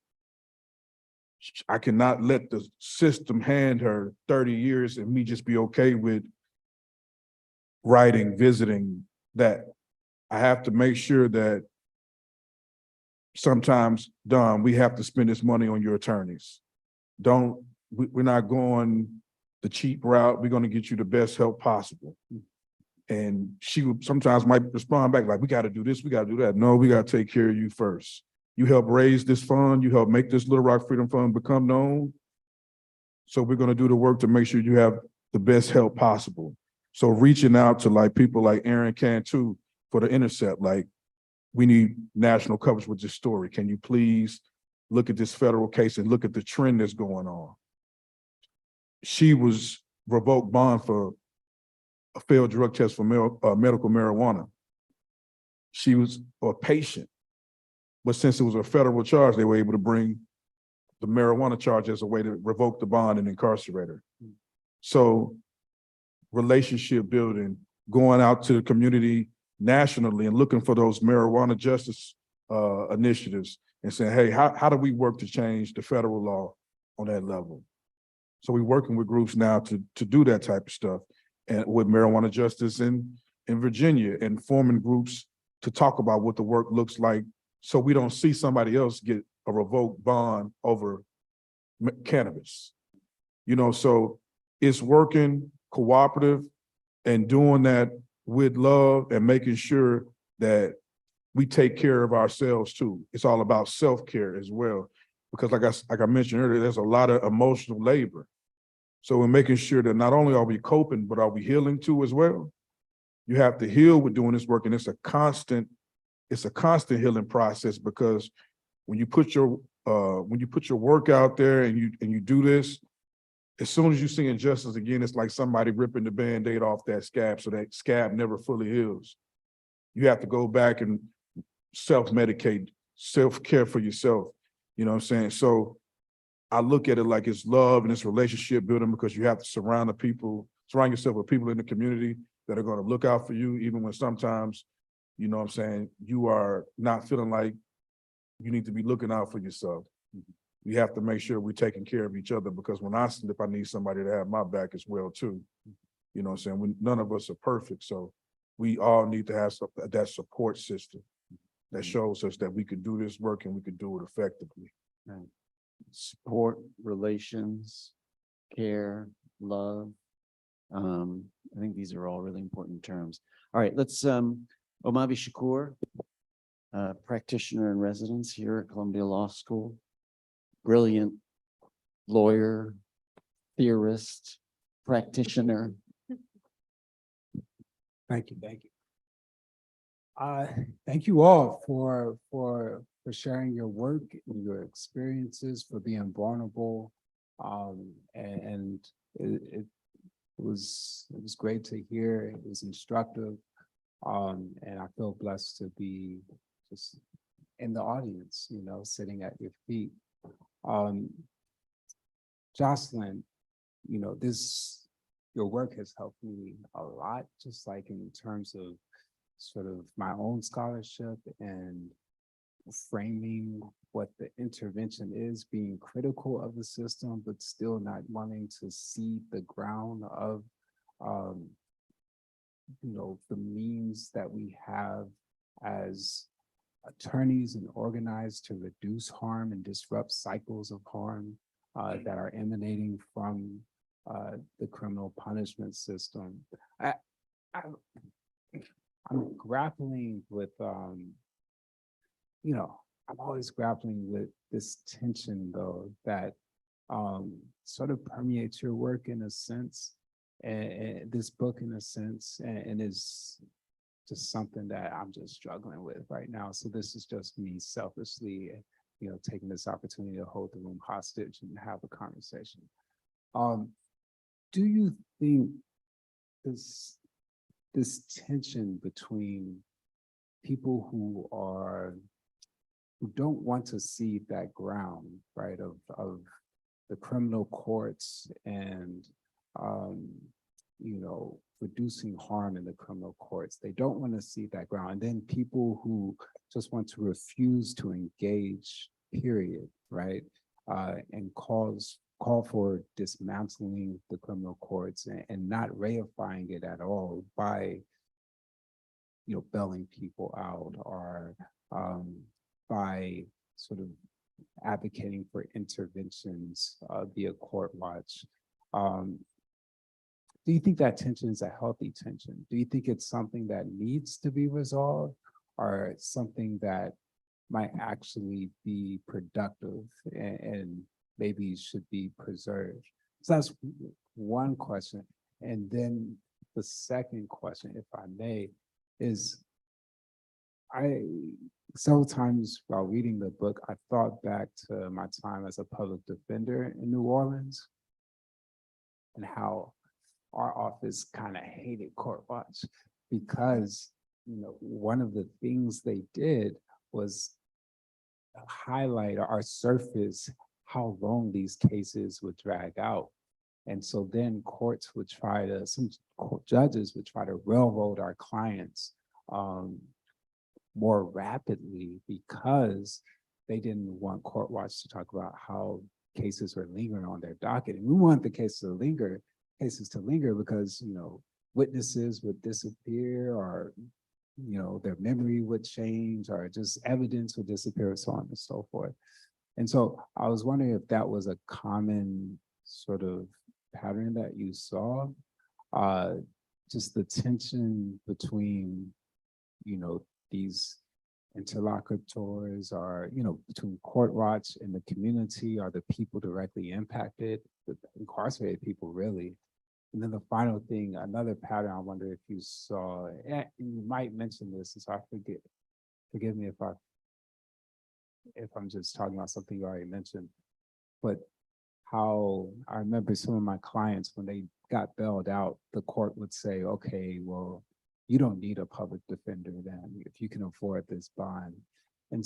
I cannot let the system hand her 30 years and me just be okay with writing, visiting that. I have to make sure that sometimes, Don, we have to spend this money on your attorneys. We're not going the cheap route. We're going to get you the best help possible. And she would sometimes might respond back like, we got to do this, we got to do that. No, we got to take care of you first. You help raise this fund, you help make this Little Rock Freedom Fund become known. So we're going to do the work to make sure you have the best help possible. So reaching out to like people like Aaron Cantu for the Intercept, like, we need national coverage with this story. Can you please look at this federal case and look at the trend that's going on? She was revoked bond for a failed drug test for medical marijuana. She was a patient, but since it was a federal charge, they were able to bring the marijuana charge as a way to revoke the bond and incarcerate her. So relationship building, going out to the community nationally and looking for those marijuana justice initiatives and saying, hey, how do we work to change the federal law on that level? So we're working with groups now to do that type of stuff, and with marijuana justice in Virginia, and forming groups to talk about what the work looks like so we don't see somebody else get a revoked bond over cannabis. You know, so it's working cooperative and doing that with love and making sure that we take care of ourselves too. It's all about self-care as well. Because like I mentioned earlier, there's a lot of emotional labor. So we're making sure that not only are we coping, but are we healing too as well? You have to heal with doing this work, and it's a constant healing process, because when you put your work out there and you do this, as soon as you see injustice again, it's like somebody ripping the Band-Aid off that scab, so that scab never fully heals. You have to go back and self-medicate, self-care for yourself. You know what I'm saying? So I look at it like it's love and it's relationship building, because you have to surround yourself with people in the community that are going to look out for you, even when sometimes, you know what I'm saying, you are not feeling like you need to be looking out for yourself. We have to make sure we're taking care of each other, because when I slip, I need somebody to have my back as well too. You know what I'm saying? None of us are perfect, so we all need to have that support system that shows us that we can do this work and we can do it effectively. Right. Support, relations, care, love. I think these are all really important terms. All right, let's Omavi Shakur, practitioner in residence here at Columbia Law School. Brilliant lawyer, theorist, practitioner. Thank you. Thank you all for sharing your work and your experiences, for being vulnerable. And it was great to hear. It was instructive. And I feel blessed to be just in the audience, you know, sitting at your feet. Jocelyn, you know, your work has helped me a lot, just like in terms of sort of my own scholarship and framing what the intervention is, being critical of the system, but still not wanting to see the ground of, you know, the means that we have as attorneys and organized to reduce harm and disrupt cycles of harm that are emanating from the criminal punishment system. I'm grappling with, you know, I'm always grappling with this tension though, that sort of permeates your work in a sense, and this book in a sense, and is just something that I'm just struggling with right now. So this is just me selfishly, you know, taking this opportunity to hold the room hostage and have a conversation. Do you think this tension between people who don't want to see that ground, right, of the criminal courts and you know, reducing harm in the criminal courts, they don't want to see that ground, and then people who just want to refuse to engage, period, right? and call for dismantling the criminal courts and not reifying it at all by, bailing people out or by sort of advocating for interventions via court watch. Do you think that tension is a healthy tension? Do you think it's something that needs to be resolved or something that might actually be productive and maybe should be preserved? So that's one question. And then the second question, if I may, is several times while reading the book, I thought back to my time as a public defender in New Orleans and how our office kind of hated court watch because, one of the things they did was highlight or surface how long these cases would drag out. And so then some judges would try to railroad our clients more rapidly because they didn't want court watch to talk about how cases were lingering on their docket. And we want the cases to linger because, witnesses would disappear or, their memory would change or just evidence would disappear, so on and so forth. And so I was wondering if that was a common sort of pattern that you saw, just the tension between, these interlocutors or, between court watch and the community or the people directly impacted, the incarcerated people really. And then the final thing, another pattern I wonder if you saw, and you might mention this, and so I forgive me if I'm just talking about something you already mentioned, but how I remember some of my clients, when they got bailed out, the court would say, okay, well, you don't need a public defender then if you can afford this bond. And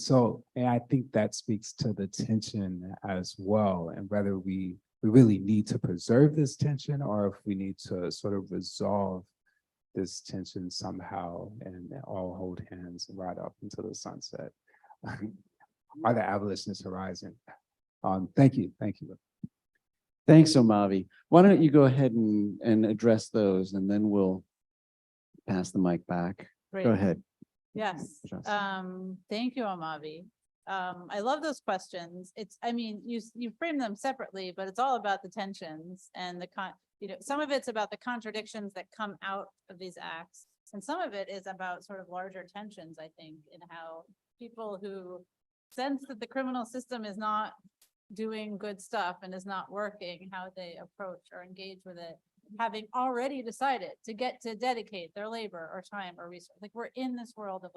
I think that speaks to the tension as well, and whether we really need to preserve this tension or if we need to sort of resolve this tension somehow and all hold hands and ride off into the sunset. Or the abolitionist horizon. Thank you. Thanks, Omavi. Why don't you go ahead and address those, and then we'll pass the mic back. Go Great. ahead. Yes, Jocelyn. thank you, Omavi. I love those questions. You frame them separately, but it's all about the tensions and some of it's about the contradictions that come out of these acts. And some of it is about sort of larger tensions, I think, in how people who sense that the criminal system is not doing good stuff and is not working, how they approach or engage with it, having already decided to dedicate their labor or time or resource. Like, we're in this world of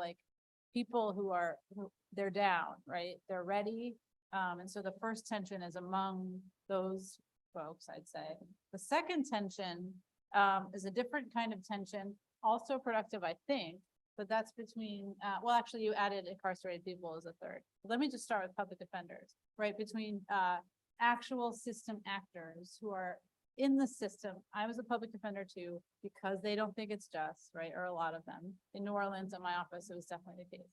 people they're down, right? They're ready. And so the first tension is among those folks, I'd say. The second tension is a different kind of tension, also productive, I think, but that's between, well, actually you added incarcerated people as a third. Let me just start with public defenders, right? Between actual system actors who are in the system. I was a public defender too, because they don't think it's just, right? Or a lot of them. In New Orleans, in my office, it was definitely the case.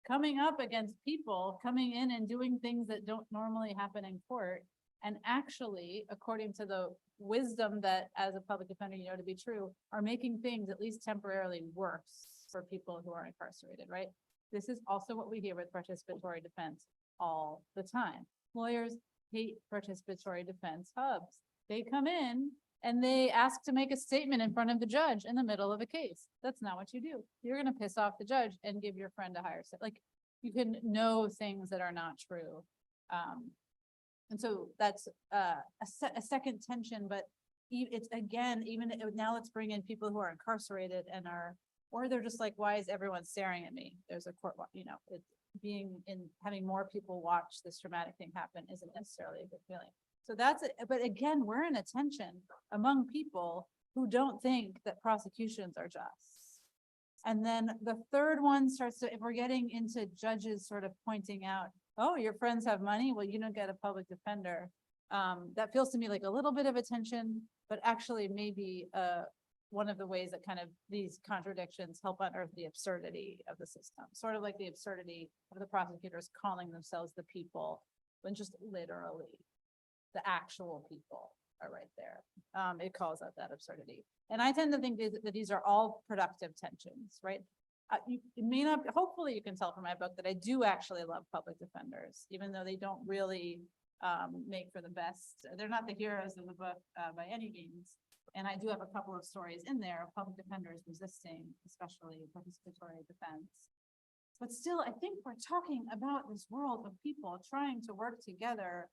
Coming up against people coming in and doing things that don't normally happen in court, and actually, according to the wisdom that as a public defender you know to be true, are making things at least temporarily worse for people who are incarcerated, right? This is also what we hear with participatory defense all the time. Lawyers hate participatory defense hubs. They come in and they ask to make a statement in front of the judge in the middle of a case. That's not what you do. You're going to piss off the judge and give your friend a higher set. Like, you can know things that are not true. And so that's a second tension, but it's again, even now let's bring in people who are incarcerated and or they're just like, why is everyone staring at me? There's a court, having more people watch this traumatic thing happen isn't necessarily a good feeling. So that's it. But again, we're in a tension among people who don't think that prosecutions are just. And then the third one starts to, if we're getting into judges sort of pointing out, oh, your friends have money, well, you don't get a public defender. That feels to me like a little bit of a tension, but actually maybe one of the ways that kind of these contradictions help unearth the absurdity of the system, sort of like the absurdity of the prosecutors calling themselves the people when just literally the actual people are right there. It calls out that absurdity. And I tend to think that these are all productive tensions, right? It may not, hopefully you can tell from my book that I do actually love public defenders, even though they don't really make for the best. They're not the heroes of the book by any means. And I do have a couple of stories in there of public defenders resisting, especially participatory defense. But still, I think we're talking about this world of people trying to work together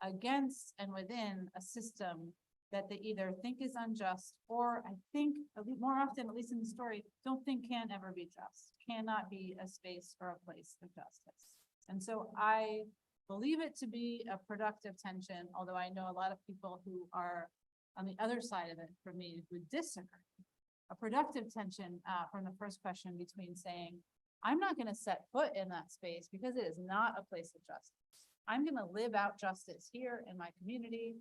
against and within a system that they either think is unjust, or I think more often, at least in the story, don't think can ever be just, cannot be a space or a place of justice. And so I believe it to be a productive tension, although I know a lot of people who are on the other side of it from me would disagree. A productive tension from the first question between saying, I'm not going to set foot in that space because it is not a place of justice. I'm going to live out justice here in my community,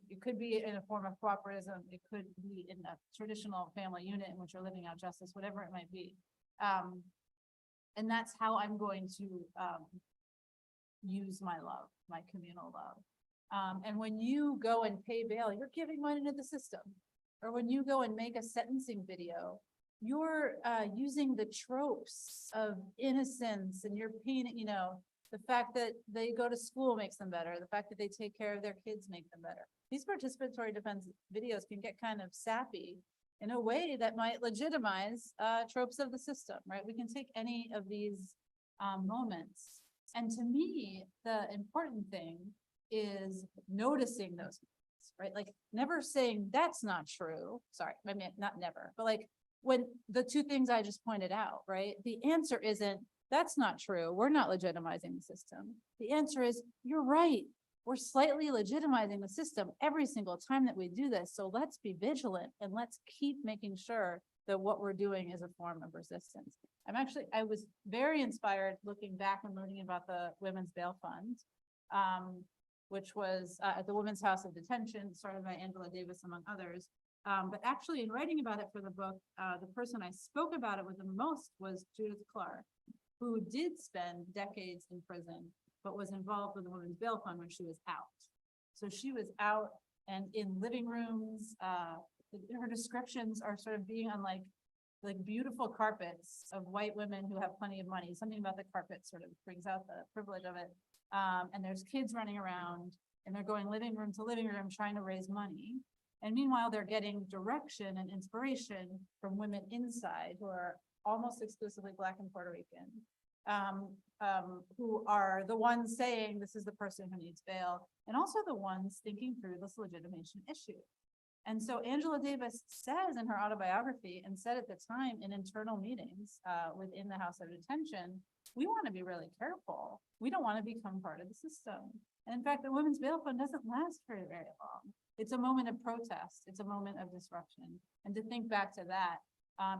it could be in a form of coöperism, it could be in a traditional family unit in which you're living out justice, whatever it might be. And that's how I'm going to use my love, my communal love. And when you go and pay bail, you're giving money to the system. Or when you go and make a sentencing video, you're using the tropes of innocence, and you're painting, you know, the fact that they go to school makes them better. The fact that they take care of their kids make them better. These participatory defense videos can get kind of sappy in a way that might legitimize tropes of the system, right? We can take any of these moments. And to me, the important thing is noticing those moments, right? Like never saying that's not true. Sorry, I mean, not never, but like when the two things I just pointed out, right? The answer isn't, that's not true. We're not legitimizing the system. The answer is, you're right. We're slightly legitimizing the system every single time that we do this. So let's be vigilant and let's keep making sure that what we're doing is a form of resistance. I was very inspired looking back and learning about the Women's Bail Fund, which was at the Women's House of Detention, started by Angela Davis, among others. But actually in writing about it for the book, the person I spoke about it with the most was Judith Clark, who did spend decades in prison, but was involved with the Women's Bail Fund when she was out. So she was out and in living rooms. Her descriptions are sort of being on like beautiful carpets of white women who have plenty of money. Something about the carpet sort of brings out the privilege of it. And there's kids running around, and they're going living room to living room trying to raise money. And meanwhile, they're getting direction and inspiration from women inside who are almost exclusively Black and Puerto Rican, who are the ones saying this is the person who needs bail, and also the ones thinking through this legitimation issue. And so Angela Davis says in her autobiography, and said at the time in internal meetings within the House of Detention, we want to be really careful. We don't want to become part of the system. And in fact, the Women's Bail Fund doesn't last very, very long. It's a moment of protest. It's a moment of disruption. And to think back to that,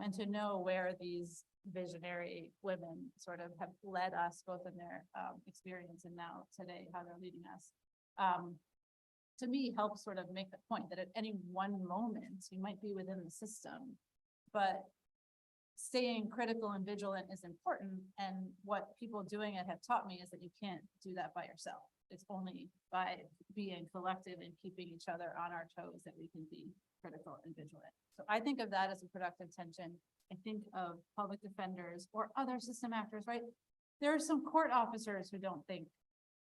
and to know where these visionary women sort of have led us, both in their experience and now today, how they're leading us, to me helps sort of make the point that at any one moment, you might be within the system, but staying critical and vigilant is important. And what people doing it have taught me is that you can't do that by yourself. It's only by being collective and keeping each other on our toes that we can be critical and vigilant. So I think of that as a productive tension. I think of public defenders or other system actors, right? There are some court officers who don't think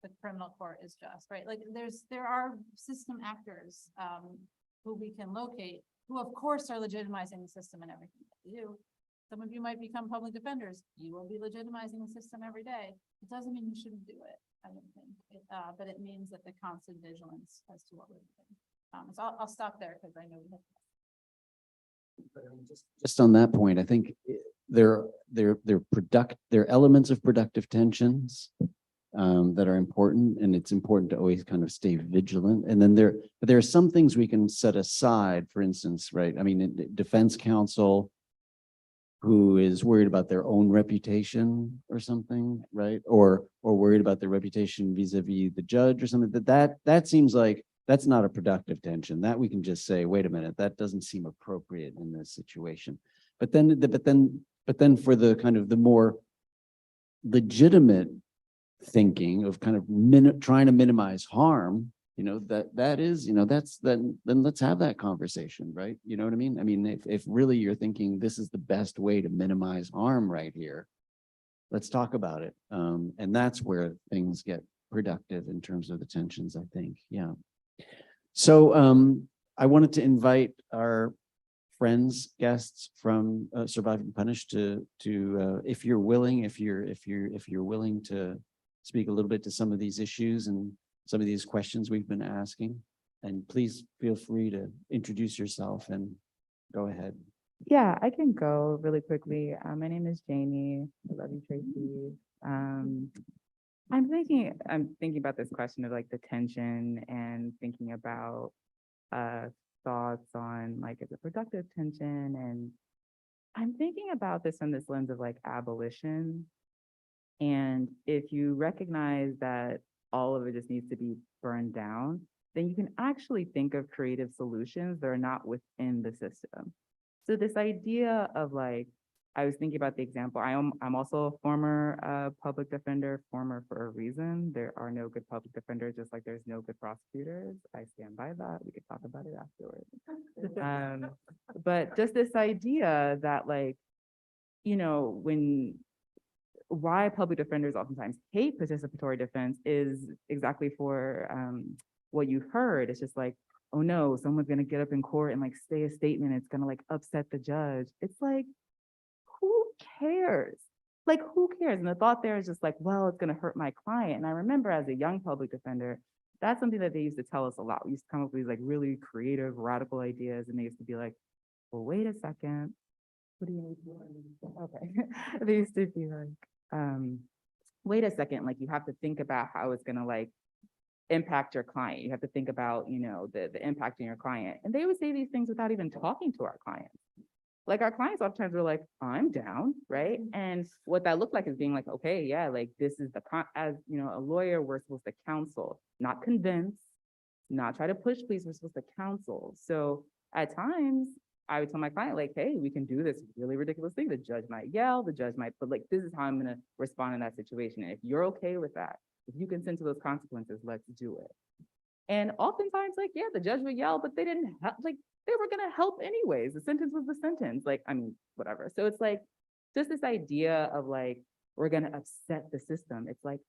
the criminal court is just, right? Like there are system actors who we can locate, who of course are legitimizing the system and everything that they do. Some of you might become public defenders. You will be legitimizing the system every day. It doesn't mean you shouldn't do it, I don't think. But it means that the constant vigilance as to what we're doing. So I'll stop there because I know we have. Just on that point, I think there are elements of productive tensions that are important, and it's important to always kind of stay vigilant. And then there are some things we can set aside, for instance, right? I mean, defense counsel who is worried about their own reputation or something, right? Or worried about their reputation vis-a-vis the judge or something. That seems like that's not a productive tension. That we can just say, wait a minute, that doesn't seem appropriate in this situation. But then for the kind of the more legitimate thinking of kind of trying to minimize harm, that is, then let's have that conversation, right? You know what I mean? I mean, if really you're thinking this is the best way to minimize harm right here, let's talk about it. And that's where things get productive in terms of the tensions, I think. Yeah. So I wanted to invite our friends, guests from Surviving Punished to if you're willing, if you're willing to speak a little bit to some of these issues and some of these questions we've been asking. And please feel free to introduce yourself and go ahead. Yeah, I can go really quickly. My name is Jamie. I love you, Tracy. I'm thinking about this question of like the tension and thinking about thoughts on like, is it productive tension? And I'm thinking about this from this lens of like abolition. And if you recognize that all of it just needs to be burned down, then you can actually think of creative solutions that are not within the system. So this idea of like, I was thinking about the example, I'm also a former public defender, former for a reason. There are no good public defenders, just like there's no good prosecutors. I stand by that. We could talk about it afterwards. But just this idea that like, why public defenders oftentimes hate participatory defense is exactly for what you heard. It's just like, oh no, someone's gonna get up in court and like say a statement, it's gonna like upset the judge. It's like, who cares? Like, who cares? And the thought there is just like, well, it's gonna hurt my client. And I remember as a young public defender, that's something that they used to tell us a lot. We used to come up with these like really creative, radical ideas. And they used to be like, well, wait a second. What do you need to do? Okay. They used to be like, wait a second, like you have to think about how it's gonna like impact your client. You have to think about, the impact on your client. And they would say these things without even talking to our clients. Like our clients oftentimes were like, I'm down, right? And what that looked like is being like, okay, yeah, like this is as a lawyer, we're supposed to counsel, not convince, not try to push police, we're supposed to counsel. So at times I would tell my client like, hey, we can do this really ridiculous thing. The judge might yell, the judge might, but like, this is how I'm gonna respond in that situation. And if you're okay with that, if you consent to those consequences, let's do it. And oftentimes, like, yeah, the judge would yell, but they didn't like, they were gonna help anyways. The sentence was the sentence, like, I mean, whatever. So it's like, just this idea of like, we're gonna upset the system. It's like,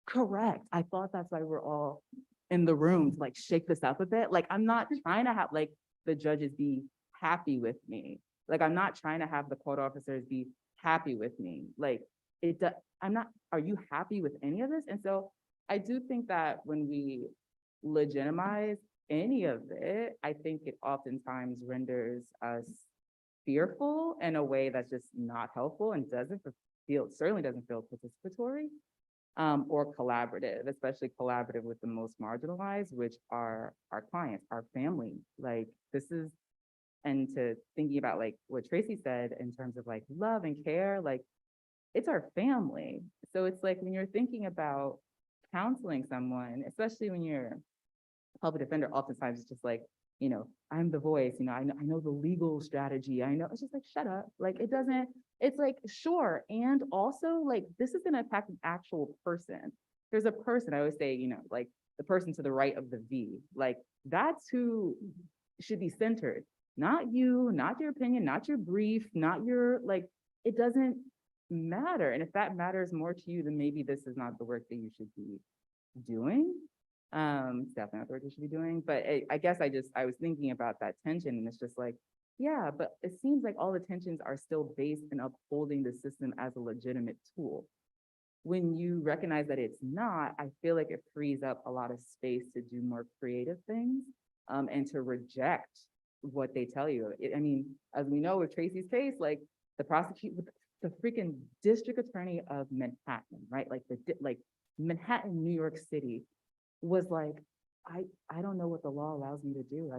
correct. I thought that's why we're all in the room to like shake this up a bit. Like, I'm not trying to have like the judges be happy with me. Like, I'm not trying to have the court officers be happy with me. Like, are you happy with any of this? And so I do think that when we legitimize any of it, I think it oftentimes renders us fearful in a way that's just not helpful and certainly doesn't feel participatory or collaborative, especially collaborative with the most marginalized, which are our clients, our family. Like and to thinking about like what Tracy said in terms of like love and care, like it's our family. So it's like when you're thinking about counseling someone, especially when you're a public defender, oftentimes it's just like, I'm the voice, I know the legal strategy. I know, it's just like, shut up. Like it's like, sure. And also like, this is gonna impact an actual person. There's a person, I always say, like the person to the right of the V, like that's who should be centered. Not you, not your opinion, not your brief, not your, like, it doesn't matter. And if that matters more to you, then maybe this is not the work that you should be doing. It's definitely not the work you should be doing. But I guess I was thinking about that tension, and it's just like, yeah, but it seems like all the tensions are still based in upholding the system as a legitimate tool. When you recognize that it's not, I feel like it frees up a lot of space to do more creative things and to reject what they tell you. I mean, as we know with Tracy's case, like the freaking district attorney of Manhattan, right? Like Manhattan, New York City was like, I don't know what the law allows me to do.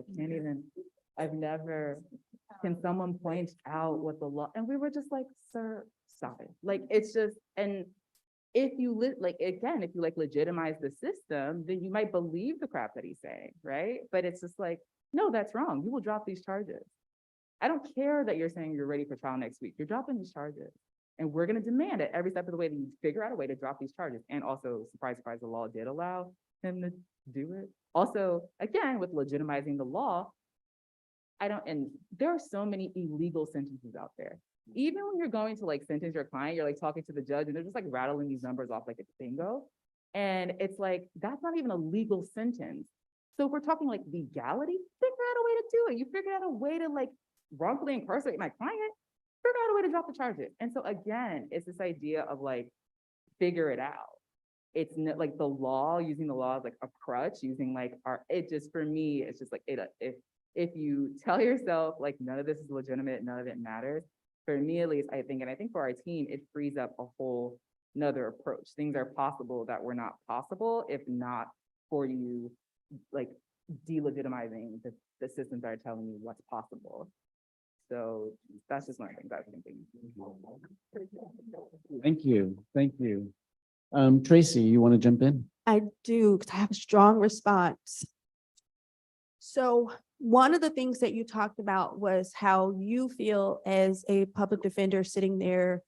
Can someone point out what the law, and we were just like, sir, stop it. Like, it's just, and if you legitimize the system, then you might believe the crap that he's saying, right? But it's just like, no, that's wrong. You will drop these charges. I don't care that you're saying you're ready for trial next week. You're dropping these charges. And we're going to demand it every step of the way that you figure out a way to drop these charges. And also, surprise, surprise, the law did allow him to do it. Also, again, with legitimizing the law, and there are so many illegal sentences out there. Even when you're going to like sentence your client, you're like talking to the judge and they're just like rattling these numbers off like it's bingo. And it's like, that's not even a legal sentence. So if we're talking like legality, figure out a way to do it. You figure out a way to like wrongfully incarcerate my client, figure out a way to drop the charges. And so again, it's this idea of like, figure it out. It's not like the law, using the law as like a crutch, using like it just, for me, it's just like, if you tell yourself like none of this is legitimate, none of it matters, for me at least, I think, and I think for our team, it frees up a whole nother approach. Things are possible that were not possible if not for you like delegitimizing the systems that are telling you what's possible. So that's just one thing I was thinking. Thank you. Thank you. Tracy, you want to jump in? I do, because I have a strong response. So one of the things that you talked about was how you feel as a public defender sitting there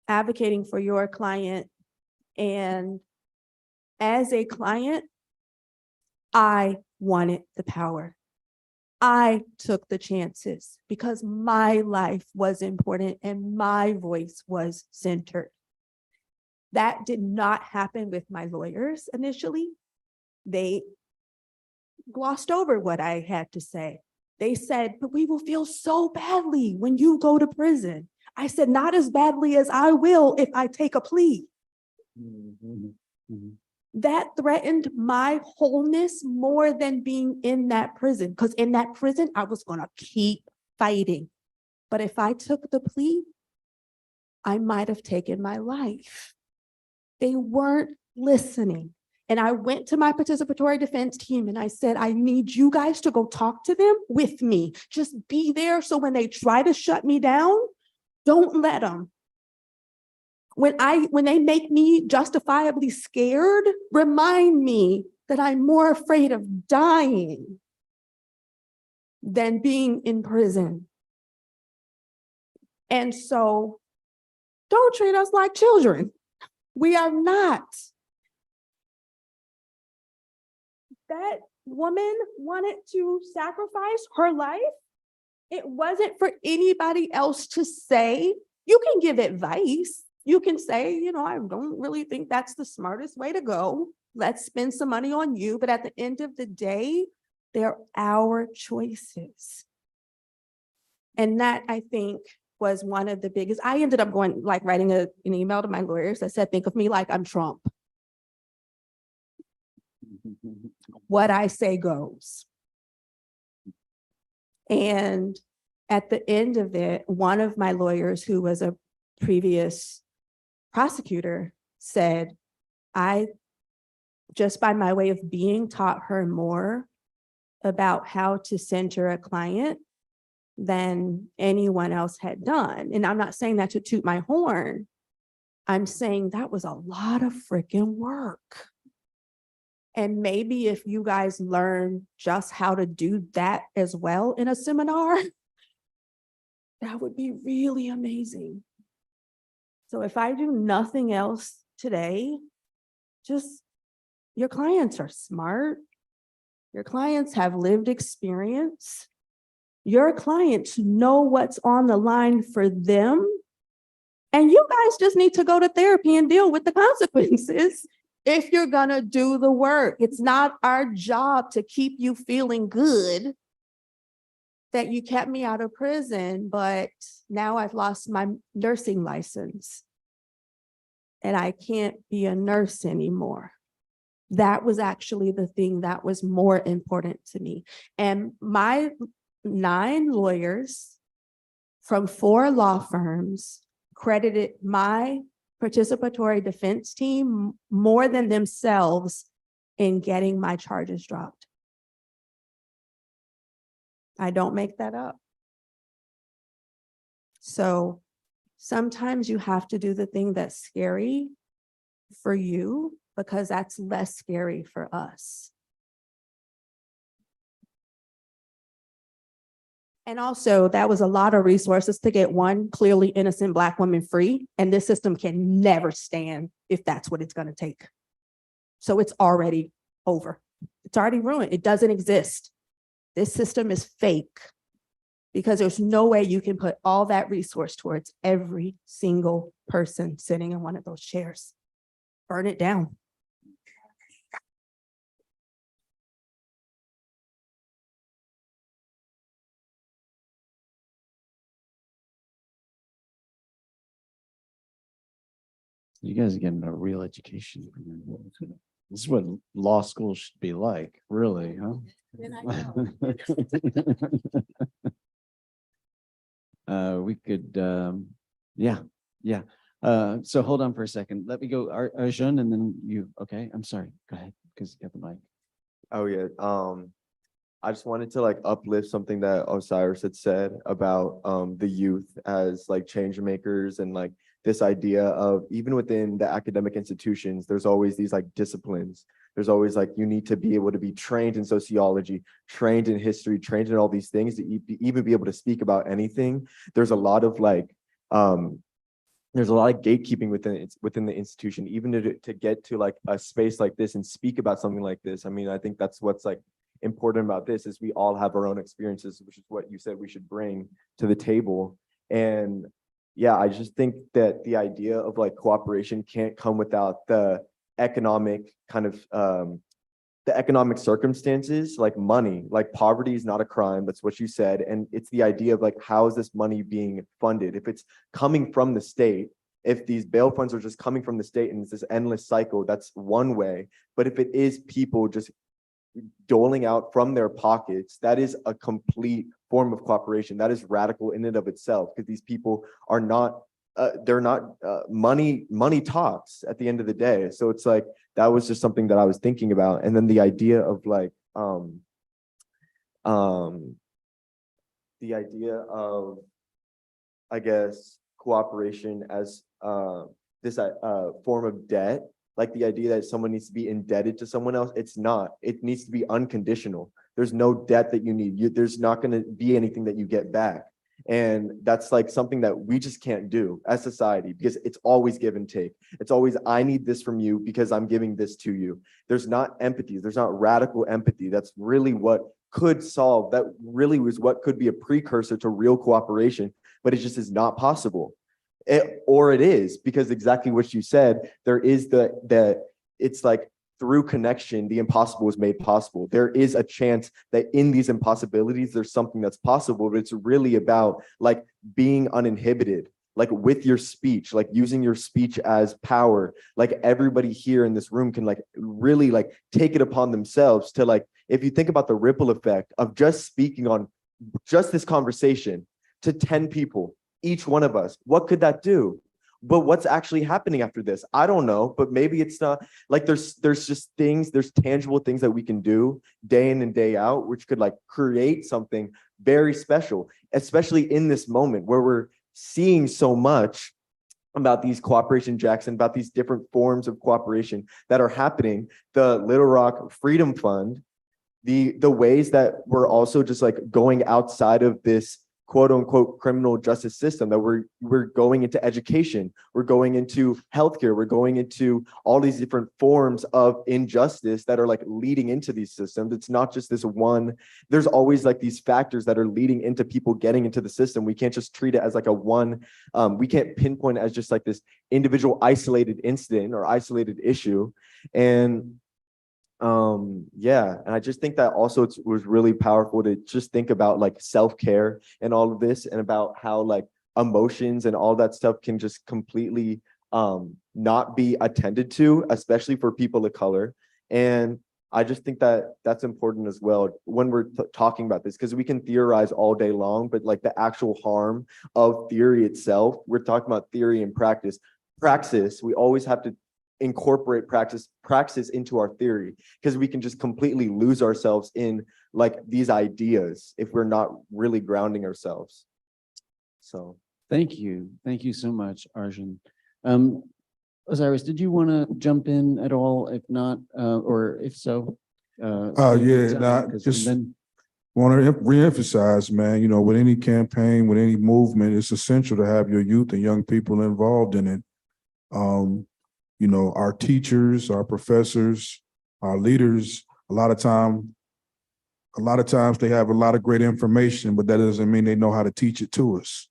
advocating for your client. And as a client, I wanted the power. I took the chances because my life was important and my voice was centered. That did not happen with my lawyers initially. They glossed over what I had to say. They said, but we will feel so badly when you go to prison. I said, not as badly as I will if I take a plea. That threatened my wholeness more than being in that prison, because in that prison, I was going to keep fighting. But if I took the plea, I might have taken my life. They weren't listening. And I went to my participatory defense team and I said, I need you guys to go talk to them with me. Just be there so when they try to shut me down, don't let them. When they make me justifiably scared, remind me that I'm more afraid of dying than being in prison. And so don't treat us like children. We are not. That woman wanted to sacrifice her life. It wasn't for anybody else to say. You can give advice. You can say, you know, I don't really think that's the smartest way to go. Let's spend some money on you. But at the end of the day, they're our choices. And that, I think, was one of the biggest. I ended up going, like, writing an email to my lawyers that said, think of me like I'm Trump. What I say goes. And at the end of it, one of my lawyers, who was a previous prosecutor, said, I, just by my way of being, taught her more about how to center a client than anyone else had done. And I'm not saying that to toot my horn. I'm saying that was a lot of freaking work. And maybe if you guys learn just how to do that as well in a seminar, that would be really amazing. So if I do nothing else today, just, your clients are smart. Your clients have lived experience. Your clients know what's on the line for them. And you guys just need to go to therapy and deal with the consequences. If you're gonna do the work, it's not our job to keep you feeling good that you kept me out of prison, but now I've lost my nursing license and I can't be a nurse anymore. That was actually the thing that was more important to me. And my 9 lawyers from 4 law firms credited my participatory defense team more than themselves in getting my charges dropped. I don't make that up. So sometimes you have to do the thing that's scary for you because that's less scary for us. And also, that was a lot of resources to get one clearly innocent Black woman free. And this system can never stand if that's what it's going to take. So it's already over. It's already ruined. It doesn't exist. This system is fake because there's no way you can put all that resource towards every single person sitting in one of those chairs. Burn it down. You guys are getting a real education. This is what law school should be like, really, huh? We could, yeah. So hold on for a second. Let me go, Arjun, and then you, okay? I'm sorry, go ahead, because you got the mic. Oh yeah. I just wanted to like uplift something that Osyrus had said about the youth as like change makers, and like this idea of even within the academic institutions, there's always these like disciplines. There's always like, you need to be able to be trained in sociology, trained in history, trained in all these things to even be able to speak about anything. There's a lot of like, there's a lot of gatekeeping within the institution, even to get to like a space like this and speak about something like this. I mean, I think that's what's like important about this, is we all have our own experiences, which is what you said we should bring to the table. And yeah, I just think that the idea of like cooperation can't come without the economic kind of the economic circumstances, like money. Like poverty is not a crime, that's what you said. And it's the idea of like, how is this money being funded? If it's coming from the state, if these bail funds are just coming from the state and it's this endless cycle, that's one way. But if it is people just doling out from their pockets, that is a complete form of cooperation. That is radical in and of itself, because these people are not they're not money talks at the end of the day. So it's like, that was just something that I was thinking about. And then the idea of like the idea of, I guess, cooperation as this form of debt, like the idea that someone needs to be indebted to someone else. It's not. It needs to be unconditional. There's no debt that you need. There's not going to be anything that you get back. And that's like something that we just can't do as society, because it's always give and take. It's always, I need this from you because I'm giving this to you. There's not empathy. There's not radical empathy. That's really what could solve, that really was what could be a precursor to real cooperation, but it just is not possible. Or it is, because exactly what you said, there is it's like, through connection, the impossible is made possible. There is a chance that in these impossibilities, there's something that's possible, but it's really about like being uninhibited, like with your speech, like using your speech as power. Like everybody here in this room can like really like take it upon themselves to like, if you think about the ripple effect of just speaking on just this conversation to 10 people, each one of us, what could that do? But what's actually happening after this? I don't know, but maybe it's not like there's just things, there's tangible things that we can do day in and day out, which could like create something very special, especially in this moment where we're seeing so much about these cooperation jacks and about these different forms of cooperation that are happening. The Little Rock Freedom Fund, the ways that we're also just like going outside of this quote unquote criminal justice system, that we're going into education, we're going into healthcare, we're going into all these different forms of injustice that are like leading into these systems. It's not just this one, there's always like these factors that are leading into people getting into the system. We can't just treat it as like a one, we can't pinpoint it as just like this individual isolated incident or isolated issue. And yeah, and I just think that also it was really powerful to just think about like self-care and all of this, and about how like emotions and all that stuff can just completely not be attended to, especially for people of color. And I just think that that's important as well when we're talking about this, because we can theorize all day long, but like the actual harm of theory itself, we're talking about theory and practice. Praxis, we always have to incorporate praxis into our theory, because we can just completely lose ourselves in like these ideas if we're not really grounding ourselves. So Thank you so much, Arjun. Osyrus, did you want to jump in at all? If not, or if so, Yeah, nah, just Want to reemphasize, man, you know, with any campaign, with any movement, it's essential to have your youth and young people involved in it. You know, our teachers, our professors, our leaders, a lot of times they have a lot of great information, but that doesn't mean they know how to teach it to us.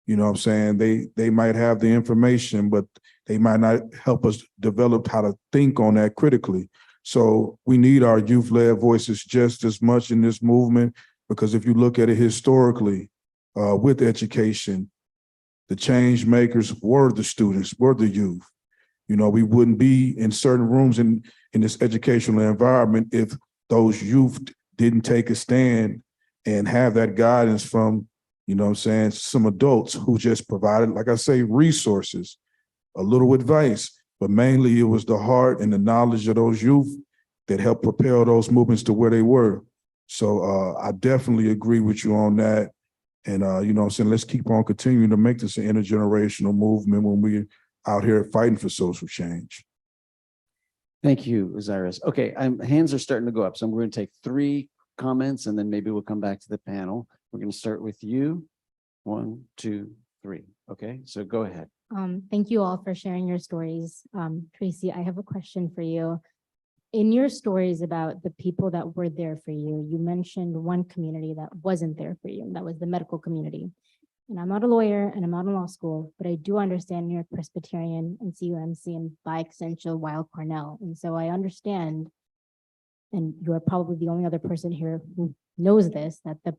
You know what I'm saying? They might have the information, but they might not help us develop how to think on that critically. So we need our youth-led voices just as much in this movement, because if you look at it historically, with education, the change makers were the students, were the youth. You know, we wouldn't be in certain rooms in this educational environment if those youth didn't take a stand and have that guidance from, you know what I'm saying, some adults who just provided, like I say, resources, a little advice, but mainly it was the heart and the knowledge of those youth that helped propel those movements to where they were. So I definitely agree with you on that. And, you know what I'm saying, let's keep on continuing to make this an intergenerational movement when we're out here fighting for social change. Thank you, Osyrus. Okay, hands are starting to go up, so we're going to take 3 comments and then maybe we'll come back to the panel. We're going to start with you. 1, 2, 3. Okay, so go ahead. Thank you all for sharing your stories. Tracy, I have a question for you. In your stories about the people that were there for you, you mentioned one community that wasn't there for you, and that was the medical community. And I'm not a lawyer and I'm not in law school, but I do understand you're Presbyterian and CUMC and by extension Weill Cornell. And so I understand, and you're probably the only other person here who knows this, that the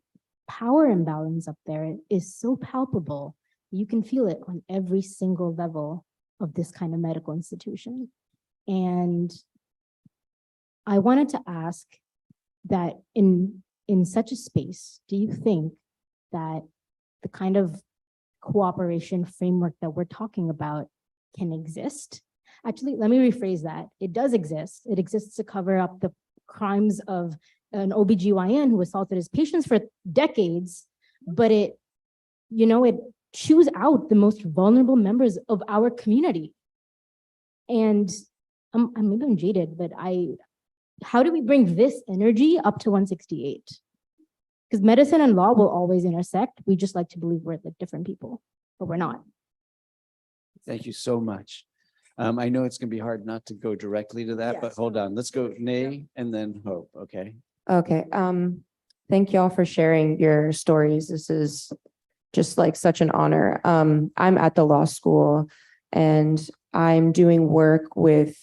power imbalance up there is so palpable. You can feel it on every single level of this kind of medical institution. And I wanted to ask that in such a space, do you think that the kind of cooperation framework that we're talking about can exist? Actually, let me rephrase that. It does exist. It exists to cover up the crimes of an OBGYN who assaulted his patients for decades, but it chews out the most vulnerable members of our community. And maybe I'm jaded, but how do we bring this energy up to 168? Because medicine and law will always intersect. We just like to believe we're like different people, but we're not. Thank you so much. I know it's going to be hard not to go directly to that, but hold on. Let's go Nay and then Hope, okay? Okay. Thank you all for sharing your stories. This is just like such an honor. I'm at the law school and I'm doing work with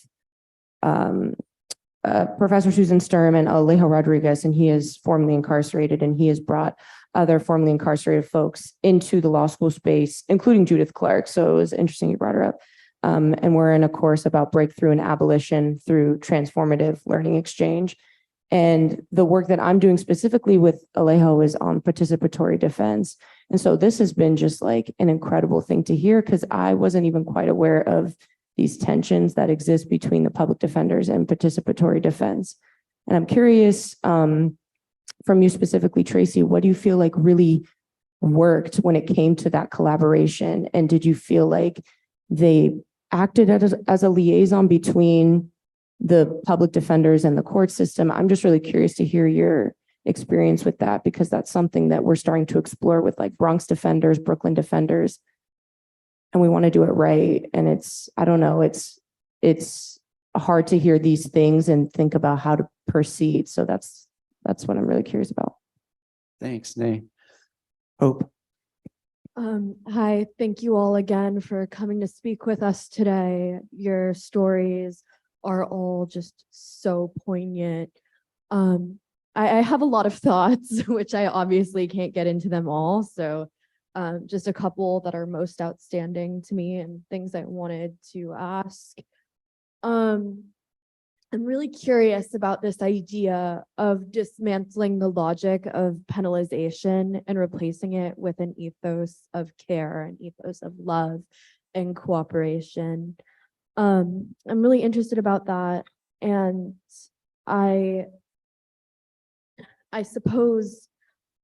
Professor Susan Sturm and Alejo Rodriguez, and he is formerly incarcerated, and he has brought other formerly incarcerated folks into the law school space, including Judith Clark. So it was interesting you brought her up. And we're in a course about breakthrough and abolition through transformative learning exchange. And the work that I'm doing specifically with Alejo is on participatory defense. And so this has been just like an incredible thing to hear, because I wasn't even quite aware of these tensions that exist between the public defenders and participatory defense. And I'm curious from you specifically, Tracy, what do you feel like really worked when it came to that collaboration? And did you feel like they acted as a liaison between the public defenders and the court system? I'm just really curious to hear your experience with that, because that's something that we're starting to explore with like Bronx defenders, Brooklyn defenders, and we want to do it right. And I don't know, it's hard to hear these things and think about how to proceed. So that's what I'm really curious about. Thanks, Nay. Hope. Hi, thank you all again for coming to speak with us today. Your stories are all just so poignant. I have a lot of thoughts, which I obviously can't get into them all. So just a couple that are most outstanding to me and things I wanted to ask. I'm really curious about this idea of dismantling the logic of penalization and replacing it with an ethos of care, an ethos of love and cooperation. I'm really interested about that. And I suppose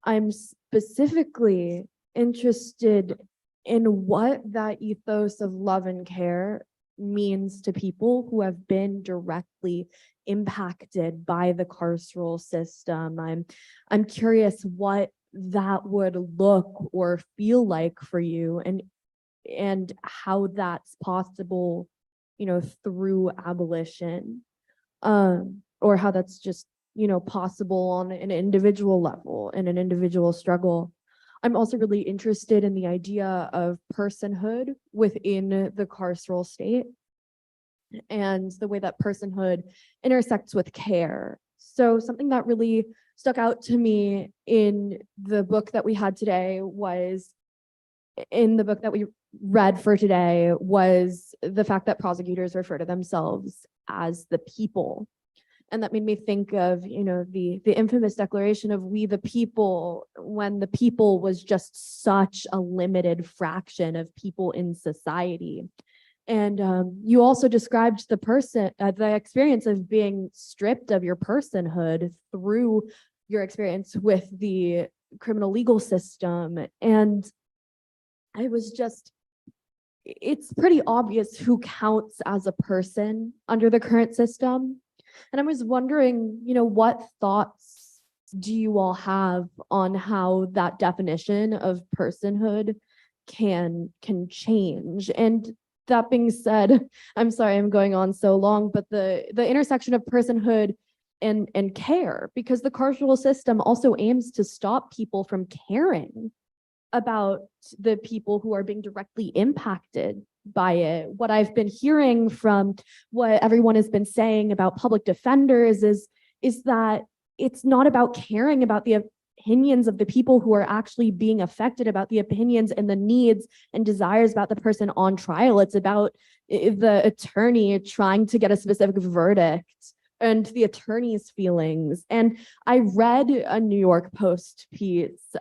I'm specifically interested in what that ethos of love and care means to people who have been directly impacted by the carceral system. I'm curious what that would look or feel like for you, and how that's possible, through abolition, or how that's just, possible on an individual level, in an individual struggle. I'm also really interested in the idea of personhood within the carceral state and the way that personhood intersects with care. So something that really stuck out to me in the book that we had today was, in the book that we read for today, was the fact that prosecutors refer to themselves as the people. And that made me think of, the infamous declaration of "we the people," when the people was just such a limited fraction of people in society. And you also described the experience of being stripped of your personhood through your experience with the criminal legal system. And I was just, it's pretty obvious who counts as a person under the current system. And I was wondering, what thoughts do you all have on how that definition of personhood can change? And that being said, I'm sorry I'm going on so long, but the intersection of personhood and care, because the carceral system also aims to stop people from caring about the people who are being directly impacted by it. What I've been hearing from what everyone has been saying about public defenders is that it's not about caring about the opinions of the people who are actually being affected, about the opinions and the needs and desires about the person on trial. It's about the attorney trying to get a specific verdict and the attorney's feelings. And I read a New York Post piece,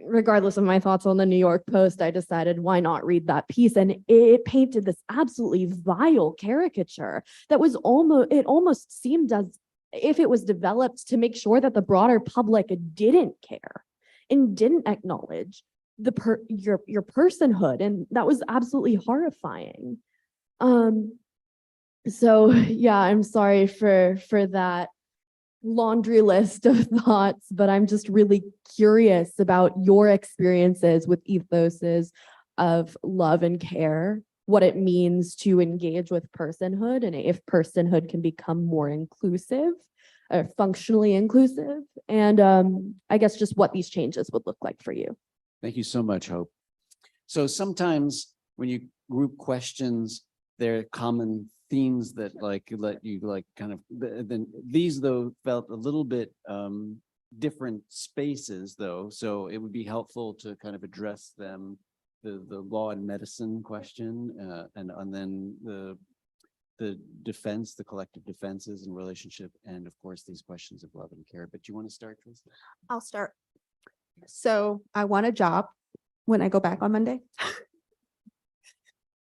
regardless of my thoughts on the New York Post, I decided why not read that piece. And it painted this absolutely vile caricature that was almost seemed as if it was developed to make sure that the broader public didn't care and didn't acknowledge your personhood. And that was absolutely horrifying. So yeah, I'm sorry for that laundry list of thoughts, but I'm just really curious about your experiences with ethoses of love and care, what it means to engage with personhood, and if personhood can become more inclusive or functionally inclusive, and I guess just what these changes would look like for you. Thank you so much, Hope. So sometimes when you group questions, there are common themes that let you kind of, then these though felt a little bit different spaces though. So it would be helpful to kind of address them, the law and medicine question, and then the defense, the collective defenses and relationship, and of course, these questions of love and care. But you want to start, Tracy? I'll start. So I want a job when I go back on Monday.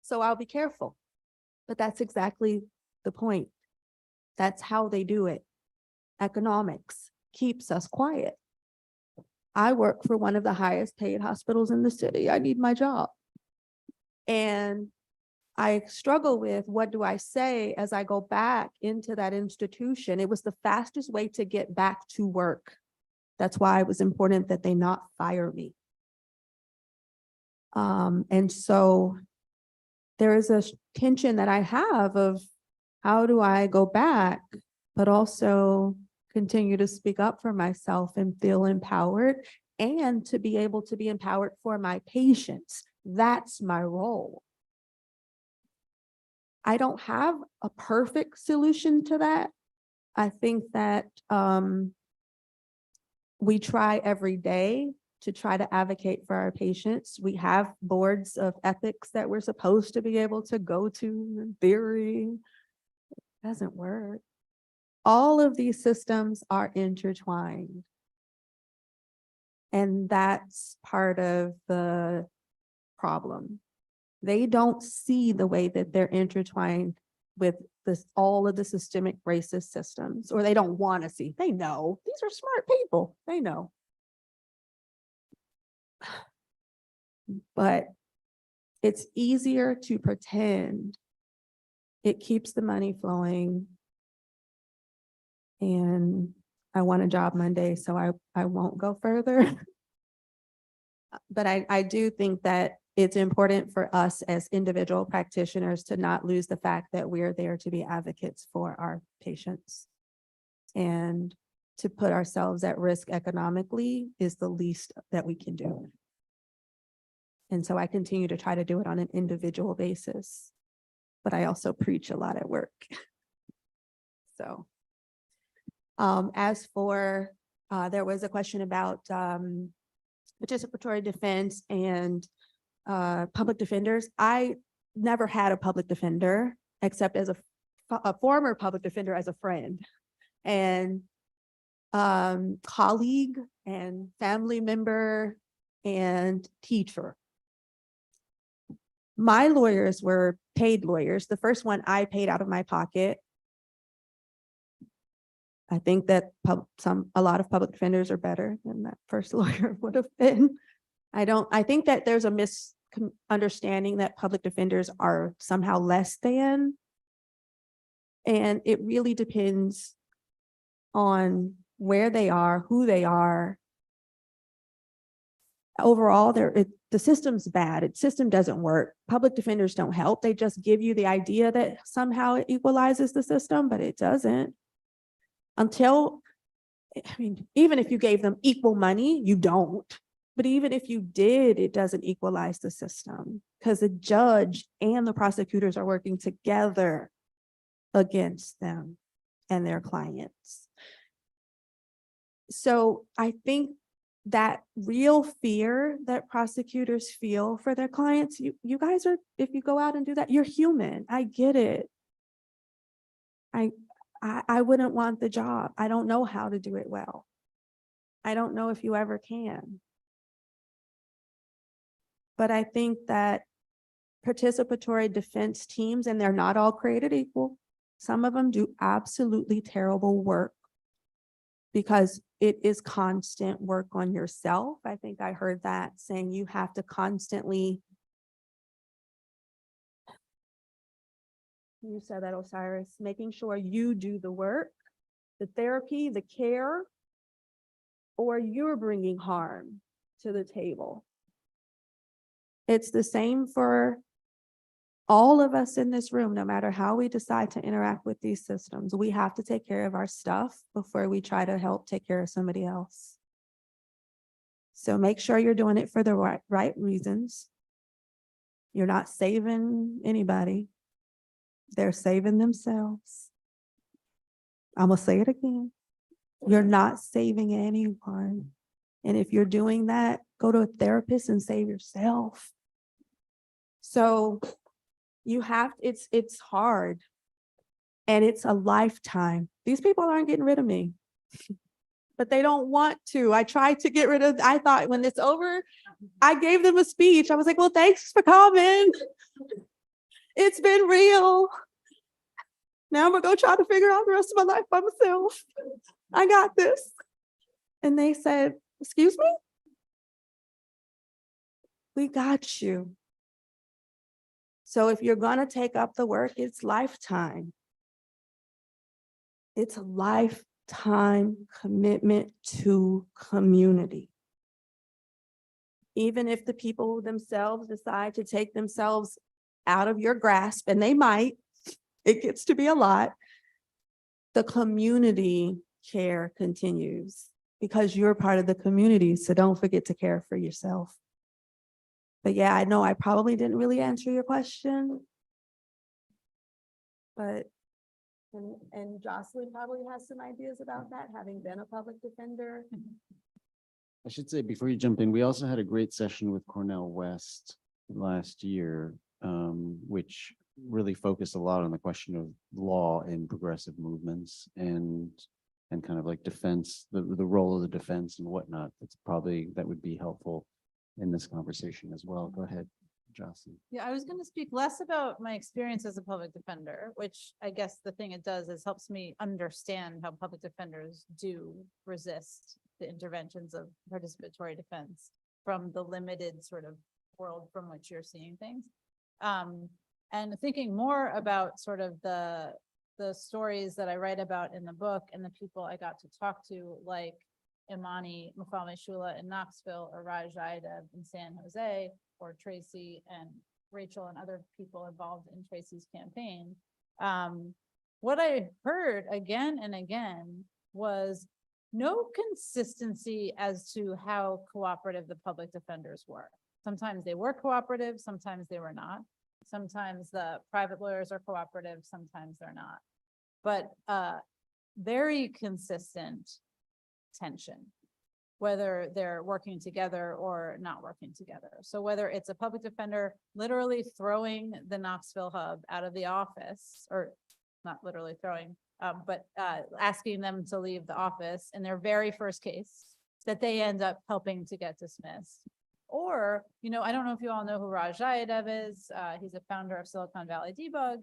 So I'll be careful. But that's exactly the point. That's how they do it. Economics keeps us quiet. I work for one of the highest paid hospitals in the city. I need my job. And I struggle with, what do I say as I go back into that institution? It was the fastest way to get back to work. That's why it was important that they not fire me. And so there is a tension that I have of, how do I go back, but also continue to speak up for myself and feel empowered, and to be able to be empowered for my patients. That's my role. I don't have a perfect solution to that. I think that we try every day to try to advocate for our patients. We have boards of ethics that we're supposed to be able to go to in theory. It doesn't work. All of these systems are intertwined. And that's part of the problem. They don't see the way that they're intertwined with all of the systemic racist systems, or they don't want to see. They know. These are smart people. They know. But It's easier to pretend. It keeps the money flowing. And I want a job Monday, so I won't go further. But I do think that it's important for us as individual practitioners to not lose the fact that we're there to be advocates for our patients. And to put ourselves at risk economically is the least that we can do. And so I continue to try to do it on an individual basis, but I also preach a lot at work. So, as for, there was a question about participatory defense and public defenders. I never had a public defender except as a former public defender as a friend and colleague and family member and teacher. My lawyers were paid lawyers. The first one I paid out of my pocket. I think that a lot of public defenders are better than that first lawyer would have been. I think that there's a misunderstanding that public defenders are somehow less than. And it really depends on where they are, who they are. Overall, the system's bad. The system doesn't work. Public defenders don't help. They just give you the idea that somehow it equalizes the system, but it doesn't. Even if you gave them equal money, you don't. But even if you did, it doesn't equalize the system because the judge and the prosecutors are working together against them and their clients. So I think that real fear that prosecutors feel for their clients, you guys are, if you go out and do that, you're human. I get it. I wouldn't want the job. I don't know how to do it well. I don't know if you ever can. But I think that participatory defense teams, and they're not all created equal, some of them do absolutely terrible work because it is constant work on yourself. I think I heard that saying you have to constantly, you said that, Osyrus, making sure you do the work, the therapy, the care, or you're bringing harm to the table. It's the same for all of us in this room, no matter how we decide to interact with these systems. We have to take care of our stuff before we try to help take care of somebody else. So make sure you're doing it for the right reasons. You're not saving anybody. They're saving themselves. I'm gonna say it again. You're not saving anyone. And if you're doing that, go to a therapist and save yourself. So you have, it's hard and it's a lifetime. These people aren't getting rid of me, but they don't want to. I tried to get rid of, I thought when it's over, I gave them a speech. I was like, well, thanks for coming. It's been real. Now I'm gonna go try to figure out the rest of my life by myself. I got this. And they said, excuse me? We got you. So if you're gonna take up the work, it's lifetime. It's a lifetime commitment to community. Even if the people themselves decide to take themselves out of your grasp, and they might, it gets to be a lot, the community care continues because you're part of the community. So don't forget to care for yourself. But yeah, I know I probably didn't really answer your question. But, and Jocelyn probably has some ideas about that, having been a public defender. I should say, before you jump in, we also had a great session with Cornell West last year, which really focused a lot on the question of law in progressive movements and kind of like defense, the role of the defense and whatnot. It's probably, that would be helpful in this conversation as well. Go ahead, Jocelyn. Yeah, I was going to speak less about my experience as a public defender, which I guess the thing it does is helps me understand how public defenders do resist the interventions of participatory defense from the limited sort of world from which you're seeing things. And thinking more about sort of the stories that I write about in the book and the people I got to talk to, like Imani Mufameshula in Knoxville, or Raj Jaidev in San Jose, or Tracy and Rachel and other people involved in Tracy's campaign. What I heard again and again was no consistency as to how cooperative the public defenders were. Sometimes they were cooperative, sometimes they were not. Sometimes the private lawyers are cooperative, sometimes they're not. But very consistent tension, whether they're working together or not working together. So whether it's a public defender literally throwing the Knoxville hub out of the office, or not literally throwing, but asking them to leave the office in their very first case that they end up helping to get dismissed. Or, you know, I don't know if you all know who Raj Jaidev is. He's a founder of Silicon Valley Debug,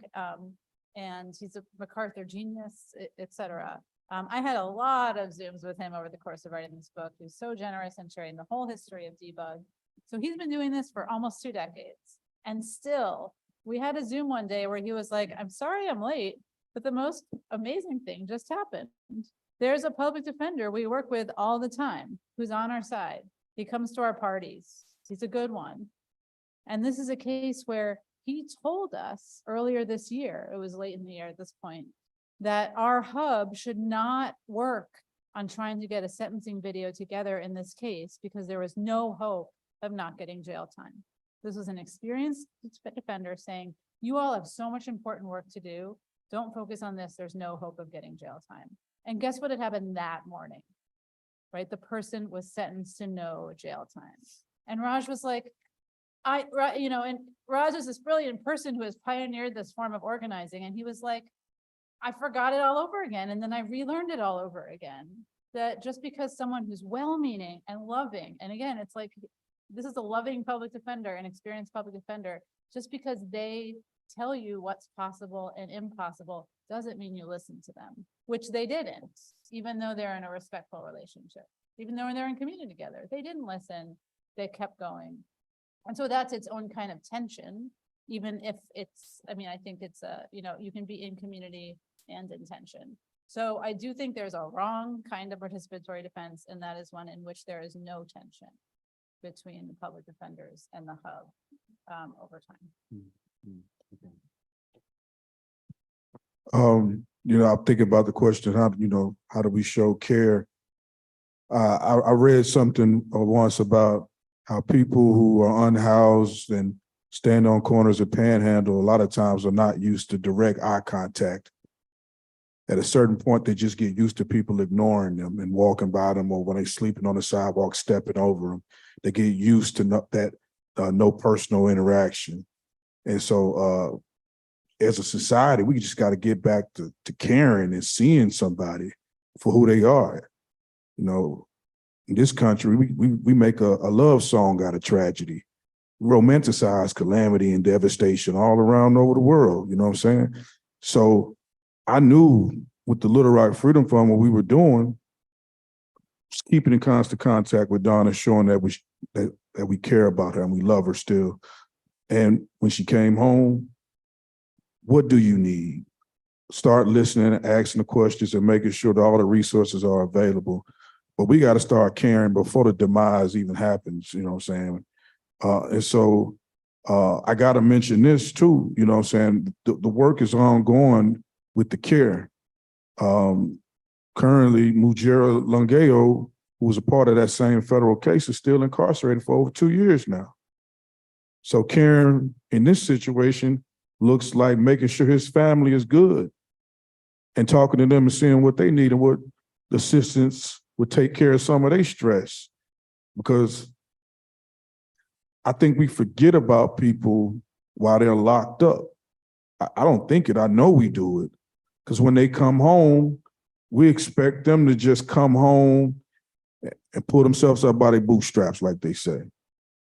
and he's a McCarter genius, et cetera. I had a lot of Zooms with him over the course of writing this book. He's so generous in sharing the whole history of debug. So he's been doing this for almost 2 decades. And still, we had a Zoom one day where he was like, I'm sorry I'm late, but the most amazing thing just happened. There's a public defender we work with all the time who's on our side. He comes to our parties. He's a good one. And this is a case where he told us earlier this year, it was late in the year at this point, that our hub should not work on trying to get a sentencing video together in this case because there was no hope of not getting jail time. This was an experienced defender saying, you all have so much important work to do. Don't focus on this. There's no hope of getting jail time. And guess what had happened that morning, right? The person was sentenced to no jail time. And Raj was like, and Raj is this brilliant person who has pioneered this form of organizing. And he was like, I forgot it all over again. And then I relearned it all over again. That just because someone who's well-meaning and loving, and again, it's like, this is a loving public defender, an experienced public defender, just because they tell you what's possible and impossible doesn't mean you listen to them, which they didn't, even though they're in a respectful relationship, even though they're in community together. They didn't listen, they kept going. And so that's its own kind of tension, even if it's, I mean, I think it's you can be in community and in tension. So I do think there's a wrong kind of participatory defense, and that is one in which there is no tension between the public defenders and the hub over time. I'm thinking about the question, how do we show care? I read something once about how people who are unhoused and stand on corners of Panhandle a lot of times are not used to direct eye contact. At a certain point, they just get used to people ignoring them and walking by them, or when they're sleeping on the sidewalk, stepping over them. They get used to no personal interaction. And so as a society, we just got to get back to caring and seeing somebody for who they are. In this country, we make a love song out of tragedy, romanticize calamity and devastation all around over the world. You know what I'm saying? So I knew with the Little Rock Freedom Fund, what we were doing, was keeping in constant contact with Donna, showing that we care about her and we love her still. And when she came home, what do you need? Start listening and asking the questions and making sure that all the resources are available. But we got to start caring before the demise even happens, you know what I'm saying? And so I got to mention this too, you know what I'm saying? The work is ongoing with the care. Currently, Mujera Lungeo, who was a part of that same federal case, is still incarcerated for over 2 years now. So caring in this situation looks like making sure his family is good and talking to them and seeing what they need and what assistance would take care of some of their stress. Because I think we forget about people while they're locked up. I don't think it, I know we do it. Because when they come home, we expect them to just come home and pull themselves up by their bootstraps, like they say.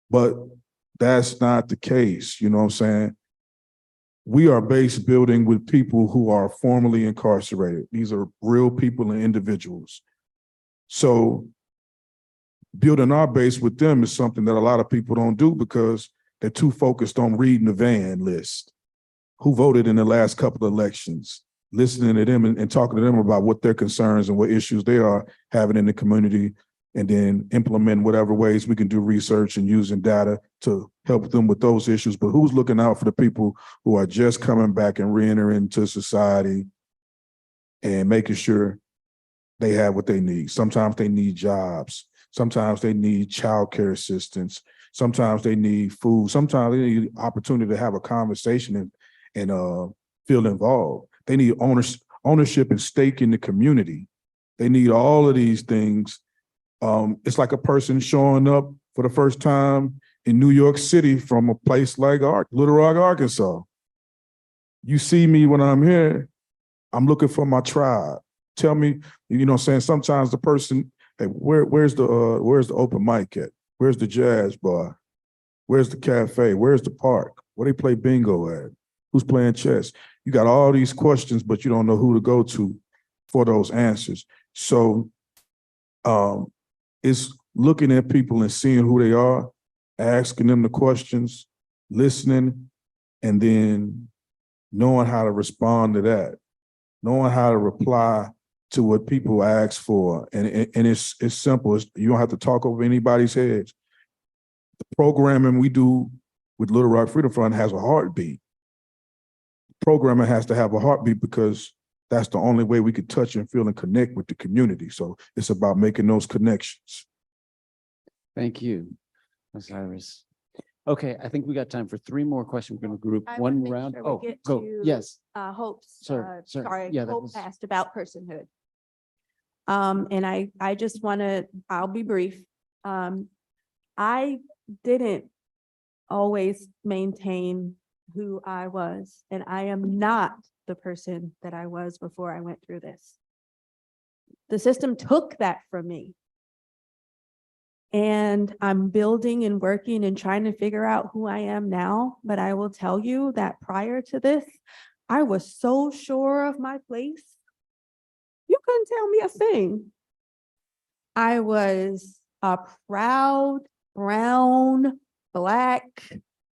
But that's not the case, you know what I'm saying? We are base building with people who are formerly incarcerated. These are real people and individuals. So building our base with them is something that a lot of people don't do because they're too focused on reading the van list. Who voted in the last couple of elections, listening to them and talking to them about what their concerns and what issues they are having in the community, and then implement whatever ways we can do research and using data to help them with those issues. But who's looking out for the people who are just coming back and reentering into society and making sure they have what they need? Sometimes they need jobs. Sometimes they need childcare assistance. Sometimes they need food. Sometimes they need opportunity to have a conversation and feel involved. They need ownership and stake in the community. They need all of these things. It's like a person showing up for the first time in New York City from a place like Little Rock, Arkansas. You see me when I'm here, I'm looking for my tribe. Tell me, you know what I'm saying? Sometimes the person, hey, where's the open mic at? Where's the jazz bar? Where's the cafe? Where's the park? Where they play bingo at? Who's playing chess? You got all these questions, but you don't know who to go to for those answers. So it's looking at people and seeing who they are, asking them the questions, listening, and then knowing how to respond to that, knowing how to reply to what people ask for. And it's simple. You don't have to talk over anybody's heads. The programming we do with Little Rock Freedom Front has a heartbeat. Programming has to have a heartbeat because that's the only way we can touch and feel and connect with the community. So it's about making those connections. Thank you, Osyrus. Okay, I think we got time for 3 more questions. We're going to group I one wanna make round. sure we Oh, get go. to, Yes. Hope's, Sorry. Yeah, that Hope was- asked about personhood. And I just I'll be brief. I didn't always maintain who I was, and I am not the person that I was before I went through this. The system took that from me. And I'm building and working and trying to figure out who I am now. But I will tell you that prior to this, I was so sure of my place. You couldn't tell me a thing. I was a proud, brown, black,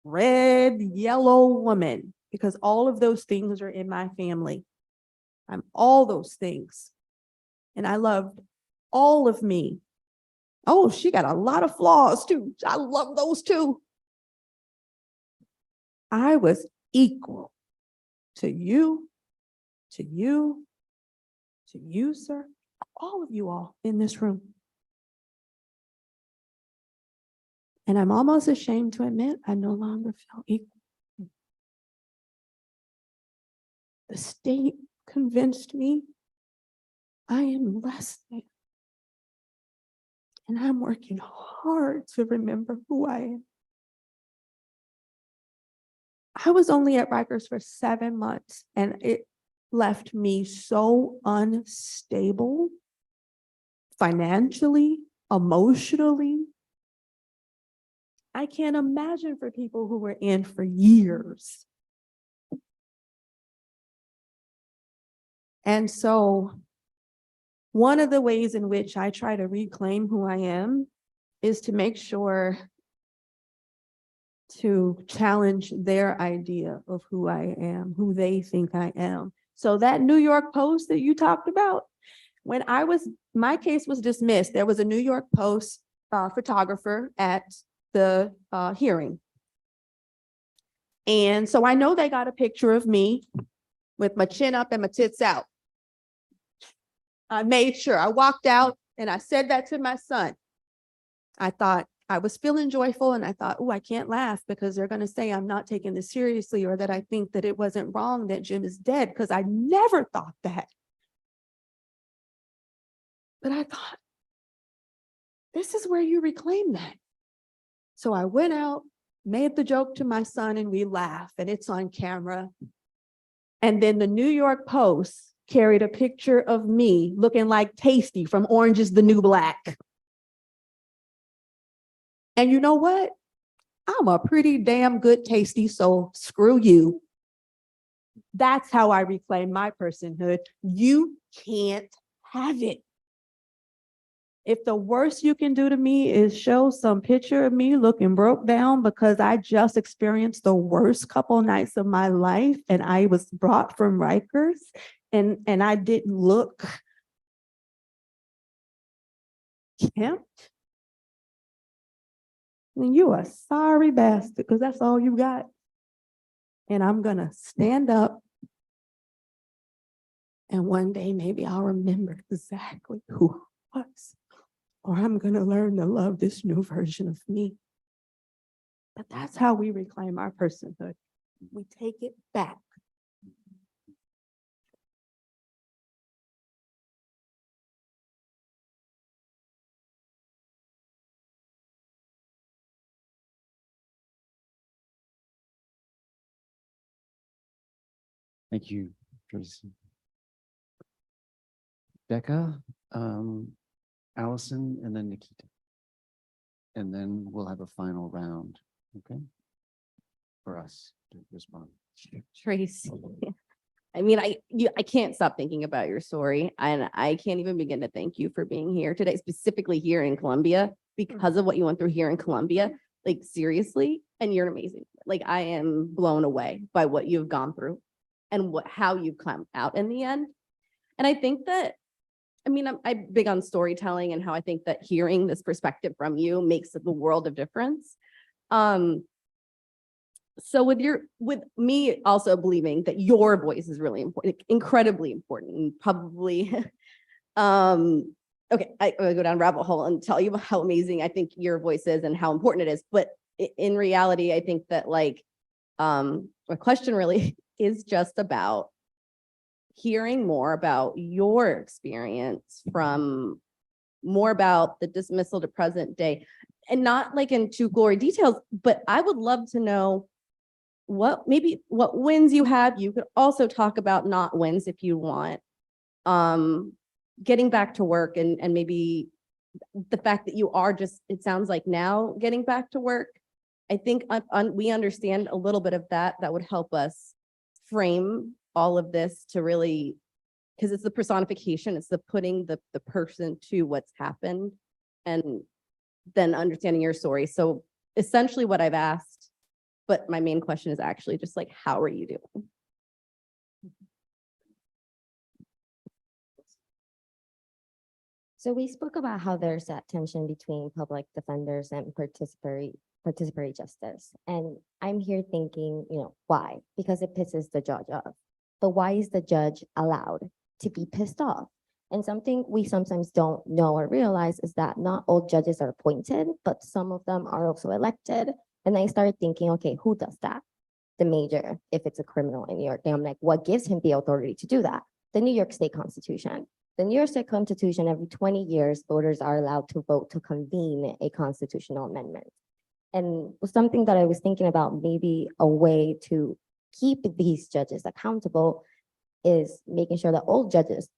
red, yellow woman, because all of those things are in my family. I'm all those things. And I loved all of me. Oh, she got a lot of flaws too. I love those too. I was equal to you, to you, to you, sir, all of you all in this room. And I'm almost ashamed to admit I no longer feel equal. The state convinced me I am less than. And I'm working hard to remember who I am. I was only at Rikers for 7 months, and it left me so unstable financially, emotionally. I can't imagine for people who were in for years. And so one of the ways in which I try to reclaim who I am is to make sure to challenge their idea of who I am, who they think I am. So that New York Post that you talked about, when my case was dismissed, there was a New York Post photographer at the hearing. And so I know they got a picture of me with my chin up and my tits out. I made sure. I walked out and I said that to my son. I thought I was feeling joyful and I thought, oh, I can't laugh because they're going to say I'm not taking this seriously or that I think that it wasn't wrong that Jim is dead, because I never thought that. But I thought, this is where you reclaim that. So I went out, made the joke to my son, and we laughed, and it's on camera. And then the New York Post carried a picture of me looking like Tasty from Orange is the New Black. And you know what? I'm a pretty damn good Tasty, so screw you. That's how I reclaim my personhood. You can't have it. If the worst you can do to me is show some picture of me looking broke down because I just experienced the worst couple nights of my life and I was brought from Rikers and I didn't look kempt, then you a sorry bastard because that's all you got. And I'm gonna stand up and one day maybe I'll remember exactly who I was. Or I'm gonna learn to love this new version of me. But that's how we reclaim our personhood. We take it back. Thank you, Tracy. Becca, Allison, and then Nikita. And then we'll have a final round, okay? For us to respond. Tracy. I mean, I can't stop thinking about your story, and I can't even begin to thank you for being here today, specifically here in Columbia, because of what you went through here in Columbia. Like, seriously, and you're amazing. Like, I am blown away by what you've gone through and how you've come out in the end. And I think that, I mean, I'm big on storytelling and how I think that hearing this perspective from you makes the world of difference. So with me also believing that your voice is really important, incredibly important, and probably, okay, I'm gonna go down a rabbit hole and tell you how amazing I think your voice is and how important it is. But in reality, I think that like, my question really is just about hearing more about your experience from more about the dismissal to present day, and not like in too gory details, but I would love to know what wins you had. You could also talk about not wins if you want. Getting back to work and maybe the fact that you are just, it sounds like now getting back to work. I think we understand a little bit of that would help us frame all of this to really, because it's the personification, it's the putting the person to what's happened and then understanding your story. So essentially what I've asked, but my main question is actually just like, how are you doing? So we spoke about how there's that tension between public defenders and participatory justice. And I'm here thinking, why? Because it pisses the judge off. But why is the judge allowed to be pissed off? And something we sometimes don't know or realize is that not all judges are appointed, but some of them are also elected. And I started thinking, okay, who does that? The major, if it's a criminal in New York. And I'm like, what gives him the authority to do that? The New York State Constitution. The New York State Constitution, every 20 years, voters are allowed to vote to convene a constitutional amendment. And something that I was thinking about, maybe a way to keep these judges accountable is making sure that all judges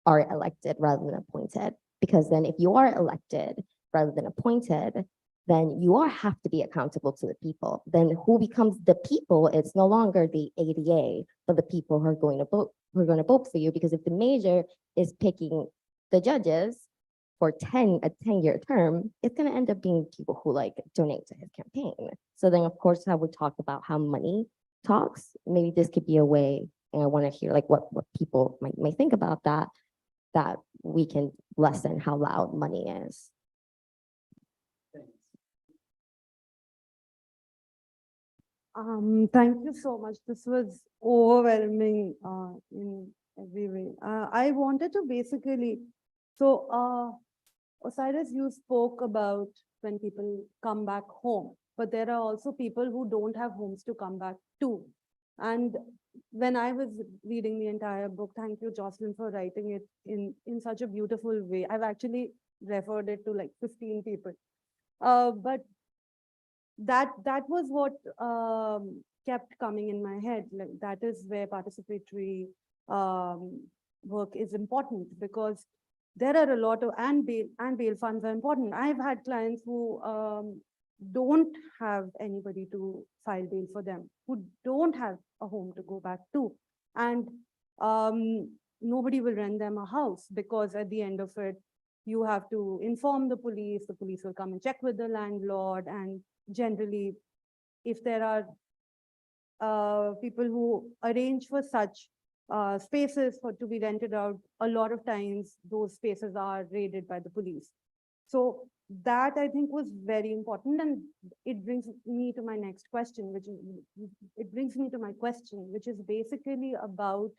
are elected rather than appointed. Because then if you are elected rather than appointed, then you have to be accountable to the people. Then who becomes the people? It's no longer the ADA, but the people who are going to vote for you. Because if the major is picking the judges for a 10-year term, it's going to end up being people who like donate to his campaign. So then of course I would talk about how money talks. Maybe this could be a way, and I want to hear like what people might think about that we can lessen how loud money is. Thank you so much. This was overwhelming in every way. I wanted to basically, Osyrus, you spoke about when people come back home, but there are also people who don't have homes to come back to. And when I was reading the entire book, thank you, Jocelyn, for writing it in such a beautiful way. I've actually referred it to like 15 people. But that was what kept coming in my head. Like, that is where participatory work is important, because there are a lot of, and bail funds are important. I've had clients who don't have anybody to file bail for them, who don't have a home to go back to. And nobody will rent them a house, because at the end of it, you have to inform the police will come and check with the landlord, and generally, if there are people who arrange for such spaces to be rented out, a lot of times those spaces are raided by the police. So that I think was very important, and it brings me to my next question, which is basically about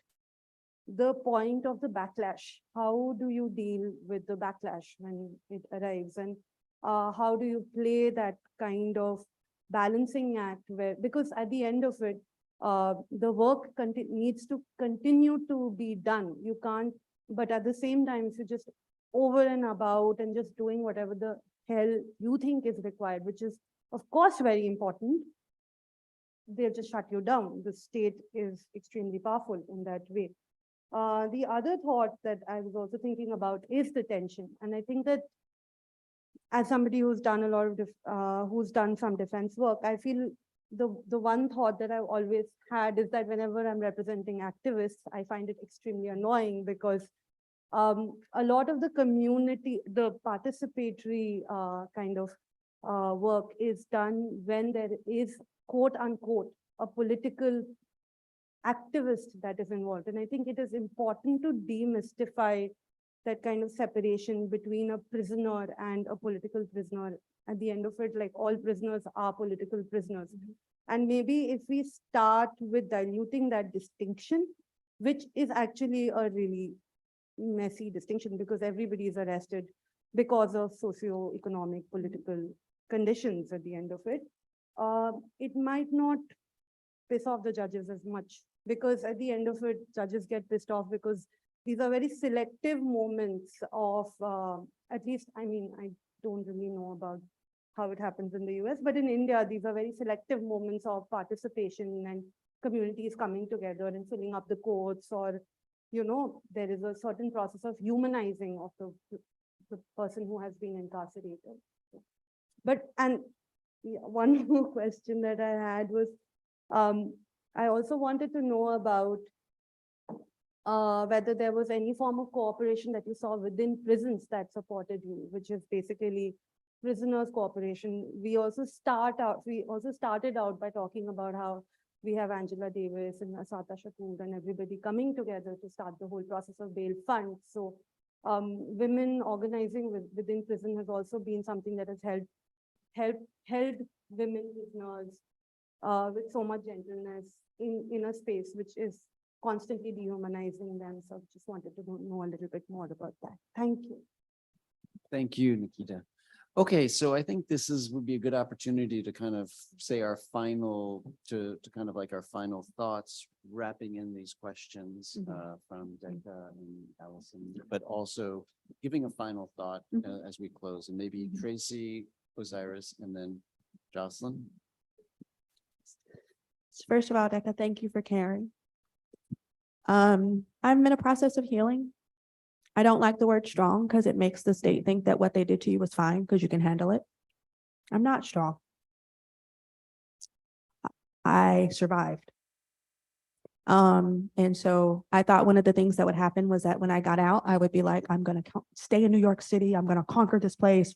the point of the backlash. How do you deal with the backlash when it arrives, and how do you play that kind of balancing act because at the end of it, the work needs to continue to be done. You can't, but at the same time, if you're just over and about and just doing whatever the hell you think is required, which is of course very important, they'll just shut you down. The state is extremely powerful in that way. The other thought that I was also thinking about is detention. And I think that as somebody who's done a lot of, who's done some defense work, I feel the one thought that I've always had is that whenever I'm representing activists, I find it extremely annoying because a lot of the community, the participatory kind of work is done when there is, quote unquote, a political activist that is involved. And I think it is important to demystify that kind of separation between a prisoner and a political prisoner. At the end of it, like all prisoners are political prisoners. And maybe if we start with diluting that distinction, which is actually a really messy distinction because everybody is arrested because of socio-economic political conditions at the end of it, it might not piss off the judges as much, because at the end of it, judges get pissed off because these are very selective moments of, at least, I mean, I don't really know about how it happens in the US, but in India, these are very selective moments of participation and communities coming together and filling up the courts, or, you know, there is a certain process of humanizing of the person who has been incarcerated. But, and yeah, one more question that I had was, I also wanted to know about whether there was any form of cooperation that you saw within prisons that supported you, which is basically prisoners' cooperation. We also started out by talking about how we have Angela Davis and Asata Shakur and everybody coming together to start the whole process of bail funds. So women organizing within prison has also been something that has held women prisoners with so much gentleness in a space which is constantly dehumanizing them. So just wanted to know a little bit more about that. Thank you. Thank you, Nikita. Okay, so I think this would be a good opportunity to kind of say our final, to kind of like our final thoughts, wrapping in these questions from Decca and Allison, but also giving a final thought as we close, and maybe Tracy, Osyrus, and then Jocelyn. First of all, Decca, thank you for caring. I'm in a process of healing. I don't like the word strong because it makes the state think that what they did to you was fine because you can handle it. I'm not strong. I survived. And so I thought one of the things that would happen was that when I got out, I would be like, I'm going to stay in New York City. I'm going to conquer this place.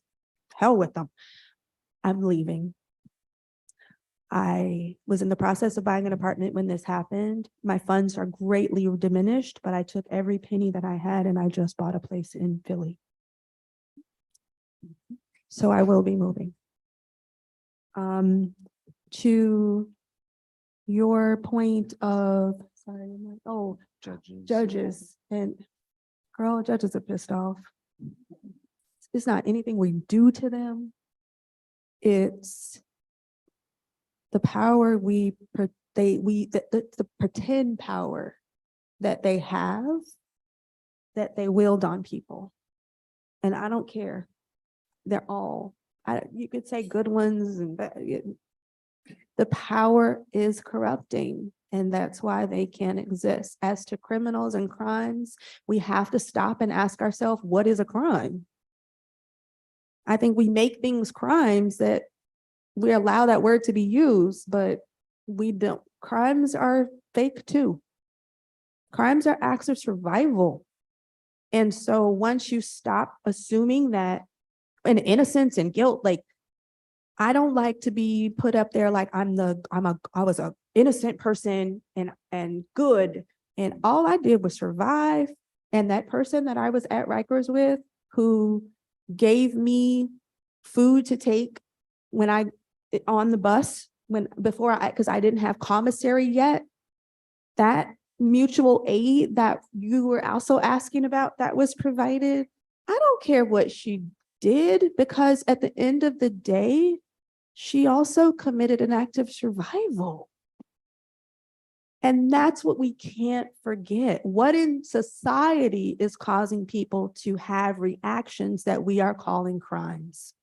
Hell with them. I'm leaving. I was in the process of buying an apartment when this happened. My funds are greatly diminished, but I took every penny that I had and I just bought a place in Philly. So I will be moving. To your point of, sorry, oh, judges, and girl, judges are pissed off. It's not anything we do to them. It's the power the pretend power that they have, that they wield on people. And I don't care. They're all, you could say good ones, and the power is corrupting, and that's why they can't exist. As to criminals and crimes, we have to stop and ask ourselves, what is a crime? I think we make things crimes that we allow that word to be used, but we don't. Crimes are fake too. Crimes are acts of survival. And so once you stop assuming that and innocence and guilt, like I don't like to be put up there like I was a innocent person and good. And all I did was survive. And that person that I was at Rikers with, who gave me food to take when on the bus, because I didn't have commissary yet, that mutual aid that you were also asking about that was provided, I don't care what she did, because at the end of the day, she also committed an act of survival. And that's what we can't forget. What in society is causing people to have reactions that we are calling crimes?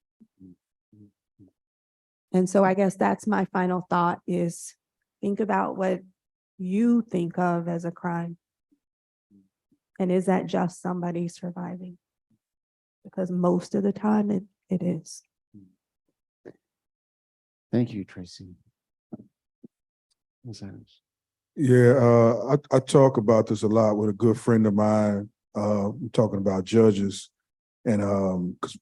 And so I guess that's my final thought is think about what you think of as a crime. And is that just somebody surviving? Because most of the time it is. Thank you, Tracy. Osiris. Yeah, I talk about this a lot with a good friend of mine, talking about judges. And 'cause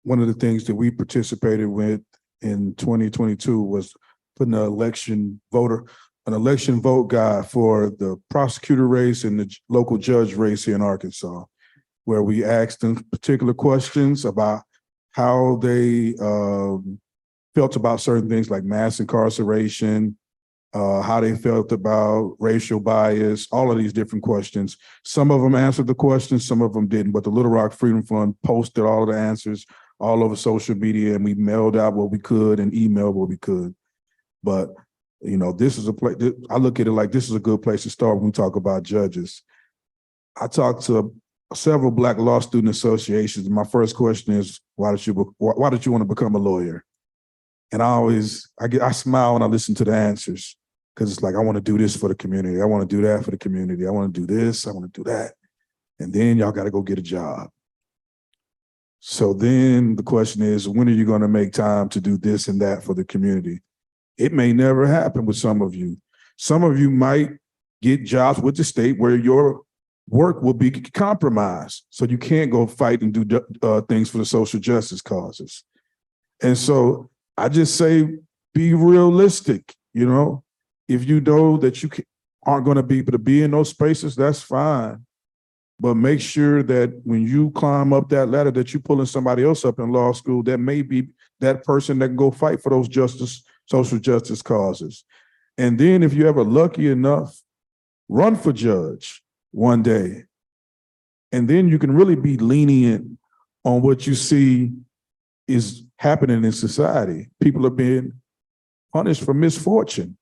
one of the things that we participated with in 2022 was putting an election vote guide for the prosecutor race and the local judge race here in Arkansas, where we asked them particular questions about how they felt about certain things like mass incarceration, how they felt about racial bias, all of these different questions. Some of them answered the questions, some of them didn't, but the Little Rock Freedom Fund posted all of the answers all over social media, and we mailed out what we could and emailed what we could. But, you know, this is a place, I look at it like this is a good place to start when we talk about judges. I talked to several Black law student associations, and my first question is, why did you want to become a lawyer? And I smile when I listen to the answers, because it's like, I want to do this for the community. I want to do that for the community. I want to do this. I want to do that. And then y'all got to go get a job. So then the question is, when are you going to make time to do this and that for the community? It may never happen with some of you. Some of you might get jobs with the state where your work will be compromised. So you can't go fight and do things for the social justice causes. And so I just say, be realistic. You know, if you know that you aren't going to be able to be in those spaces, that's fine. But make sure that when you climb up that ladder, that you're pulling somebody else up in law school that may be that person that can go fight for those social justice causes. And then if you're ever lucky enough, run for judge one day. And then you can really be lenient on what you see is happening in society. People are being punished for misfortune.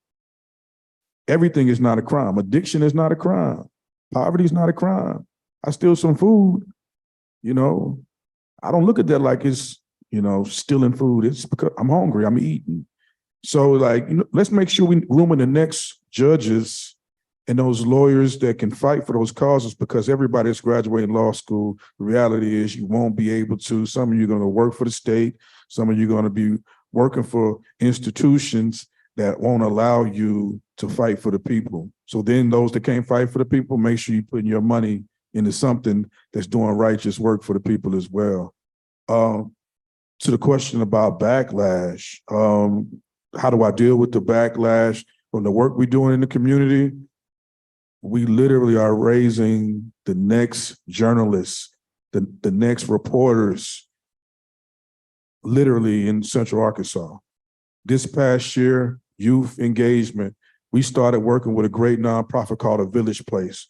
Everything is not a crime. Addiction is not a crime. Poverty is not a crime. I steal some food, you know, I don't look at that like it's, you know, stealing food. It's because I'm hungry, I'm eating. So like, you know, let's make sure we grooming the next judges and those lawyers that can fight for those causes, because everybody that's graduating law school, the reality is you won't be able to. Some of you are going to work for the state. Some of you are going to be working for institutions that won't allow you to fight for the people. So then those that can't fight for the people, make sure you put your money into something that's doing righteous work for the people as well. To the question about backlash, how do I deal with the backlash from the work we're doing in the community? We literally are raising the next journalists, the next reporters, literally in Central Arkansas. This past year, youth engagement, we started working with a great nonprofit called A Village Place,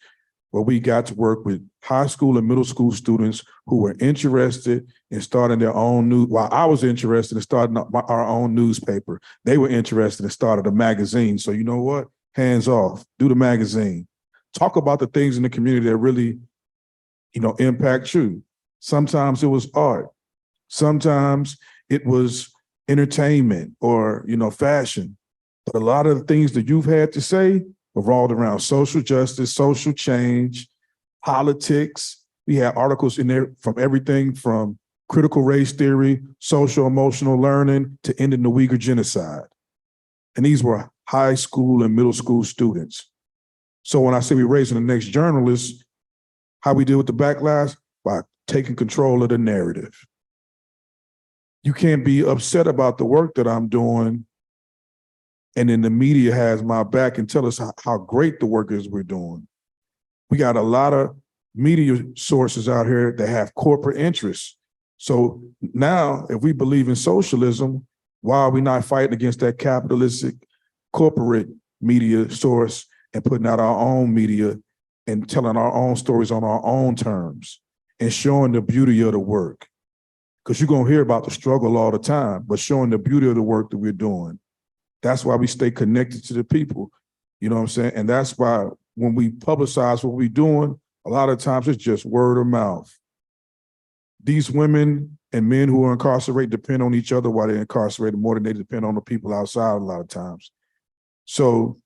where we got to work with high school and middle school students who were interested in starting their own news. While I was interested in starting our own newspaper, they were interested in starting a magazine. So you know what? Hands off, do the magazine. Talk about the things in the community that really, you know, impact you. Sometimes it was art. Sometimes it was entertainment or, you know, fashion. But a lot of the things that you've had to say revolved around social justice, social change, politics. We had articles in there from everything from critical race theory, social emotional learning, to ending the Uyghur genocide. And these were high school and middle school students. So when I say we're raising the next journalists, How we deal with the backlash? By taking control of the narrative. You can't be upset about the work that I'm doing and then the media has my back and tell us how great the work is we're doing. We got a lot of media sources out here that have corporate interests. So now, if we believe in socialism, why are we not fighting against that capitalistic corporate media source and putting out our own media and telling our own stories on our own terms and showing the beauty of the work? Because you're going to hear about the struggle all the time, but showing the beauty of the work that we're doing. That's why we stay connected to the people. You know what I'm saying? And that's why when we publicize what we're doing, a lot of times it's just word of mouth. These women and men who are incarcerated depend on each other while they're incarcerated more than they depend on the people outside a lot of times. So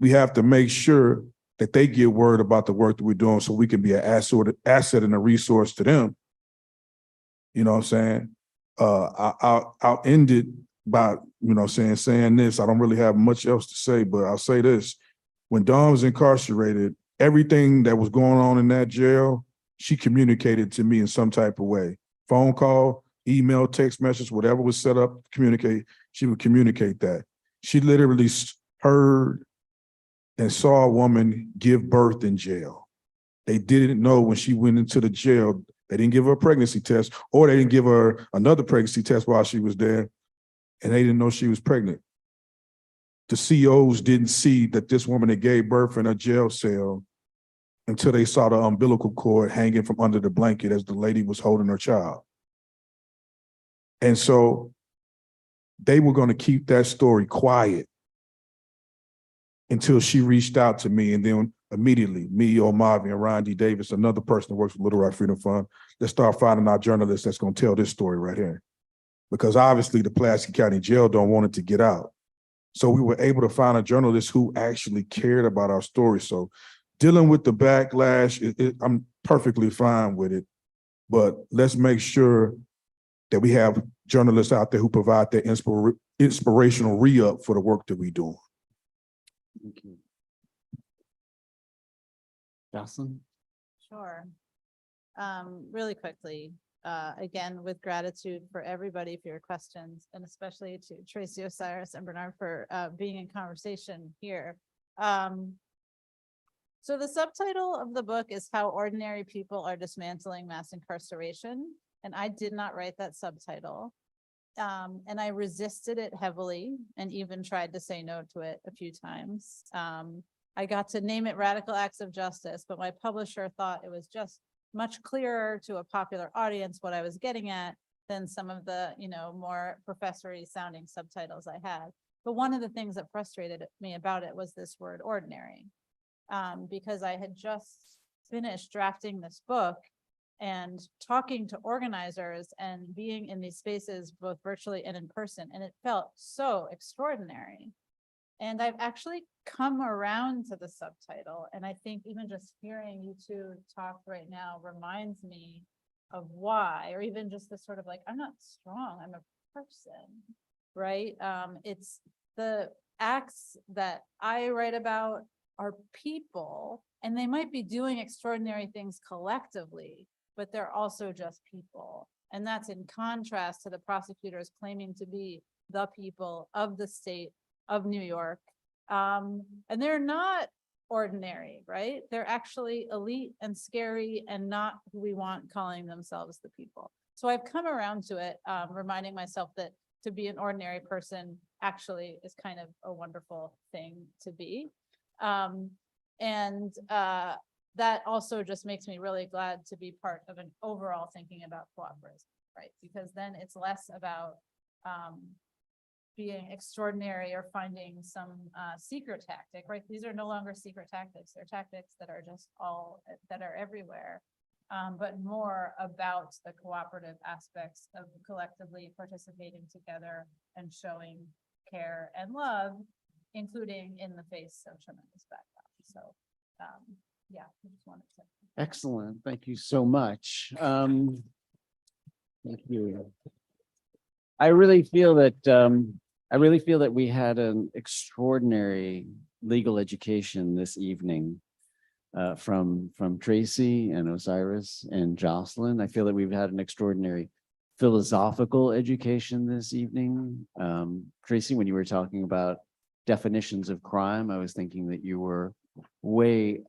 we have to make sure that they get word about the work that we're doing so we can be an asset and a resource to them. You know what I'm saying? I'll end it by, saying this. I don't really have much else to say, but I'll say this. When Dawn was incarcerated, everything that was going on in that jail, she communicated to me in some type of way. Phone call, email, text message, whatever was set up to communicate, she would communicate that. She literally heard and saw a woman give birth in jail. They didn't know when she went into the jail, they didn't give her a pregnancy test, or they didn't give her another pregnancy test while she was there, and they didn't know she was pregnant. The COs didn't see that this woman that gave birth in a jail cell until they saw the umbilical cord hanging from under the blanket as the lady was holding her child. And so they were going to keep that story quiet until she reached out to me. And then immediately, me, Omavi, and Ryan D. Davis, another person who works with Little Rock Freedom Fund, let's start finding our journalists that's going to tell this story right here. Because obviously the Pulaski County Jail don't want it to get out. So we were able to find a journalist who actually cared about our story. So dealing with the backlash, I'm perfectly fine with it. But let's make sure that we have journalists out there who provide that inspirational re-up for the work that we're doing. Thank you. Jocelyn? Sure. Really quickly, again, with gratitude for everybody for your questions, and especially to Tracy, Osyrus, and Bernard for being in conversation here. So the subtitle of the book is How Ordinary People Are Dismantling Mass Incarceration. And I did not write that subtitle. And I resisted it heavily and even tried to say no to it a few times. I got to name it Radical Acts of Justice, but my publisher thought it was just much clearer to a popular audience what I was getting at than some of the, more professory sounding subtitles I had. But one of the things that frustrated me about it was this word ordinary, because I had just finished drafting this book and talking to organizers and being in these spaces, both virtually and in person. And it felt so extraordinary. And I've actually come around to the subtitle. And I think even just hearing you two talk right now reminds me of why, or even just this sort of like, I'm not strong, I'm a person, right? It's the acts that I write about are people, and they might be doing extraordinary things collectively, but they're also just people. And that's in contrast to the prosecutors claiming to be the people of the state of New York. And they're not ordinary, right? They're actually elite and scary and not who we want calling themselves the people. So I've come around to it, reminding myself that to be an ordinary person actually is kind of a wonderful thing to be. That also just makes me really glad to be part of an overall thinking about coöperism, right? Because then it's less about being extraordinary or finding some secret tactic, right? These are no longer secret tactics. They're tactics that are just that are everywhere, but more about the cooperative aspects of collectively participating together and showing care and love, including in the face of tremendous backlash. So, yeah, I just wanted to. Excellent. Thank you so much. Thank you. I really feel that we had an extraordinary legal education this evening. from Tracy and Osyrus and Jocelyn. I feel that we've had an extraordinary philosophical education this evening. Tracy, when you were talking about definitions of crime, I was thinking that you were way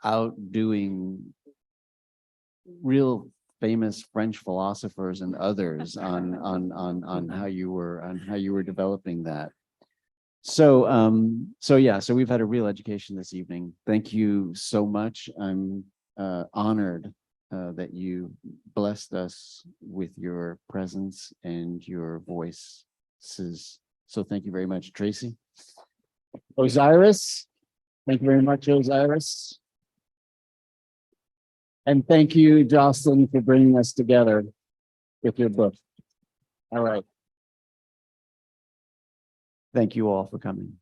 outdoing real famous French philosophers and others on how you were developing that. So so we've had a real education this evening. Thank you so much. I'm honored that you blessed us with your presence and your voices. So thank you very much, Tracy. Osyrus, thank you very much, Osyrus. And thank you, Jocelyn, for bringing us together with your book. All right. Thank you all for coming.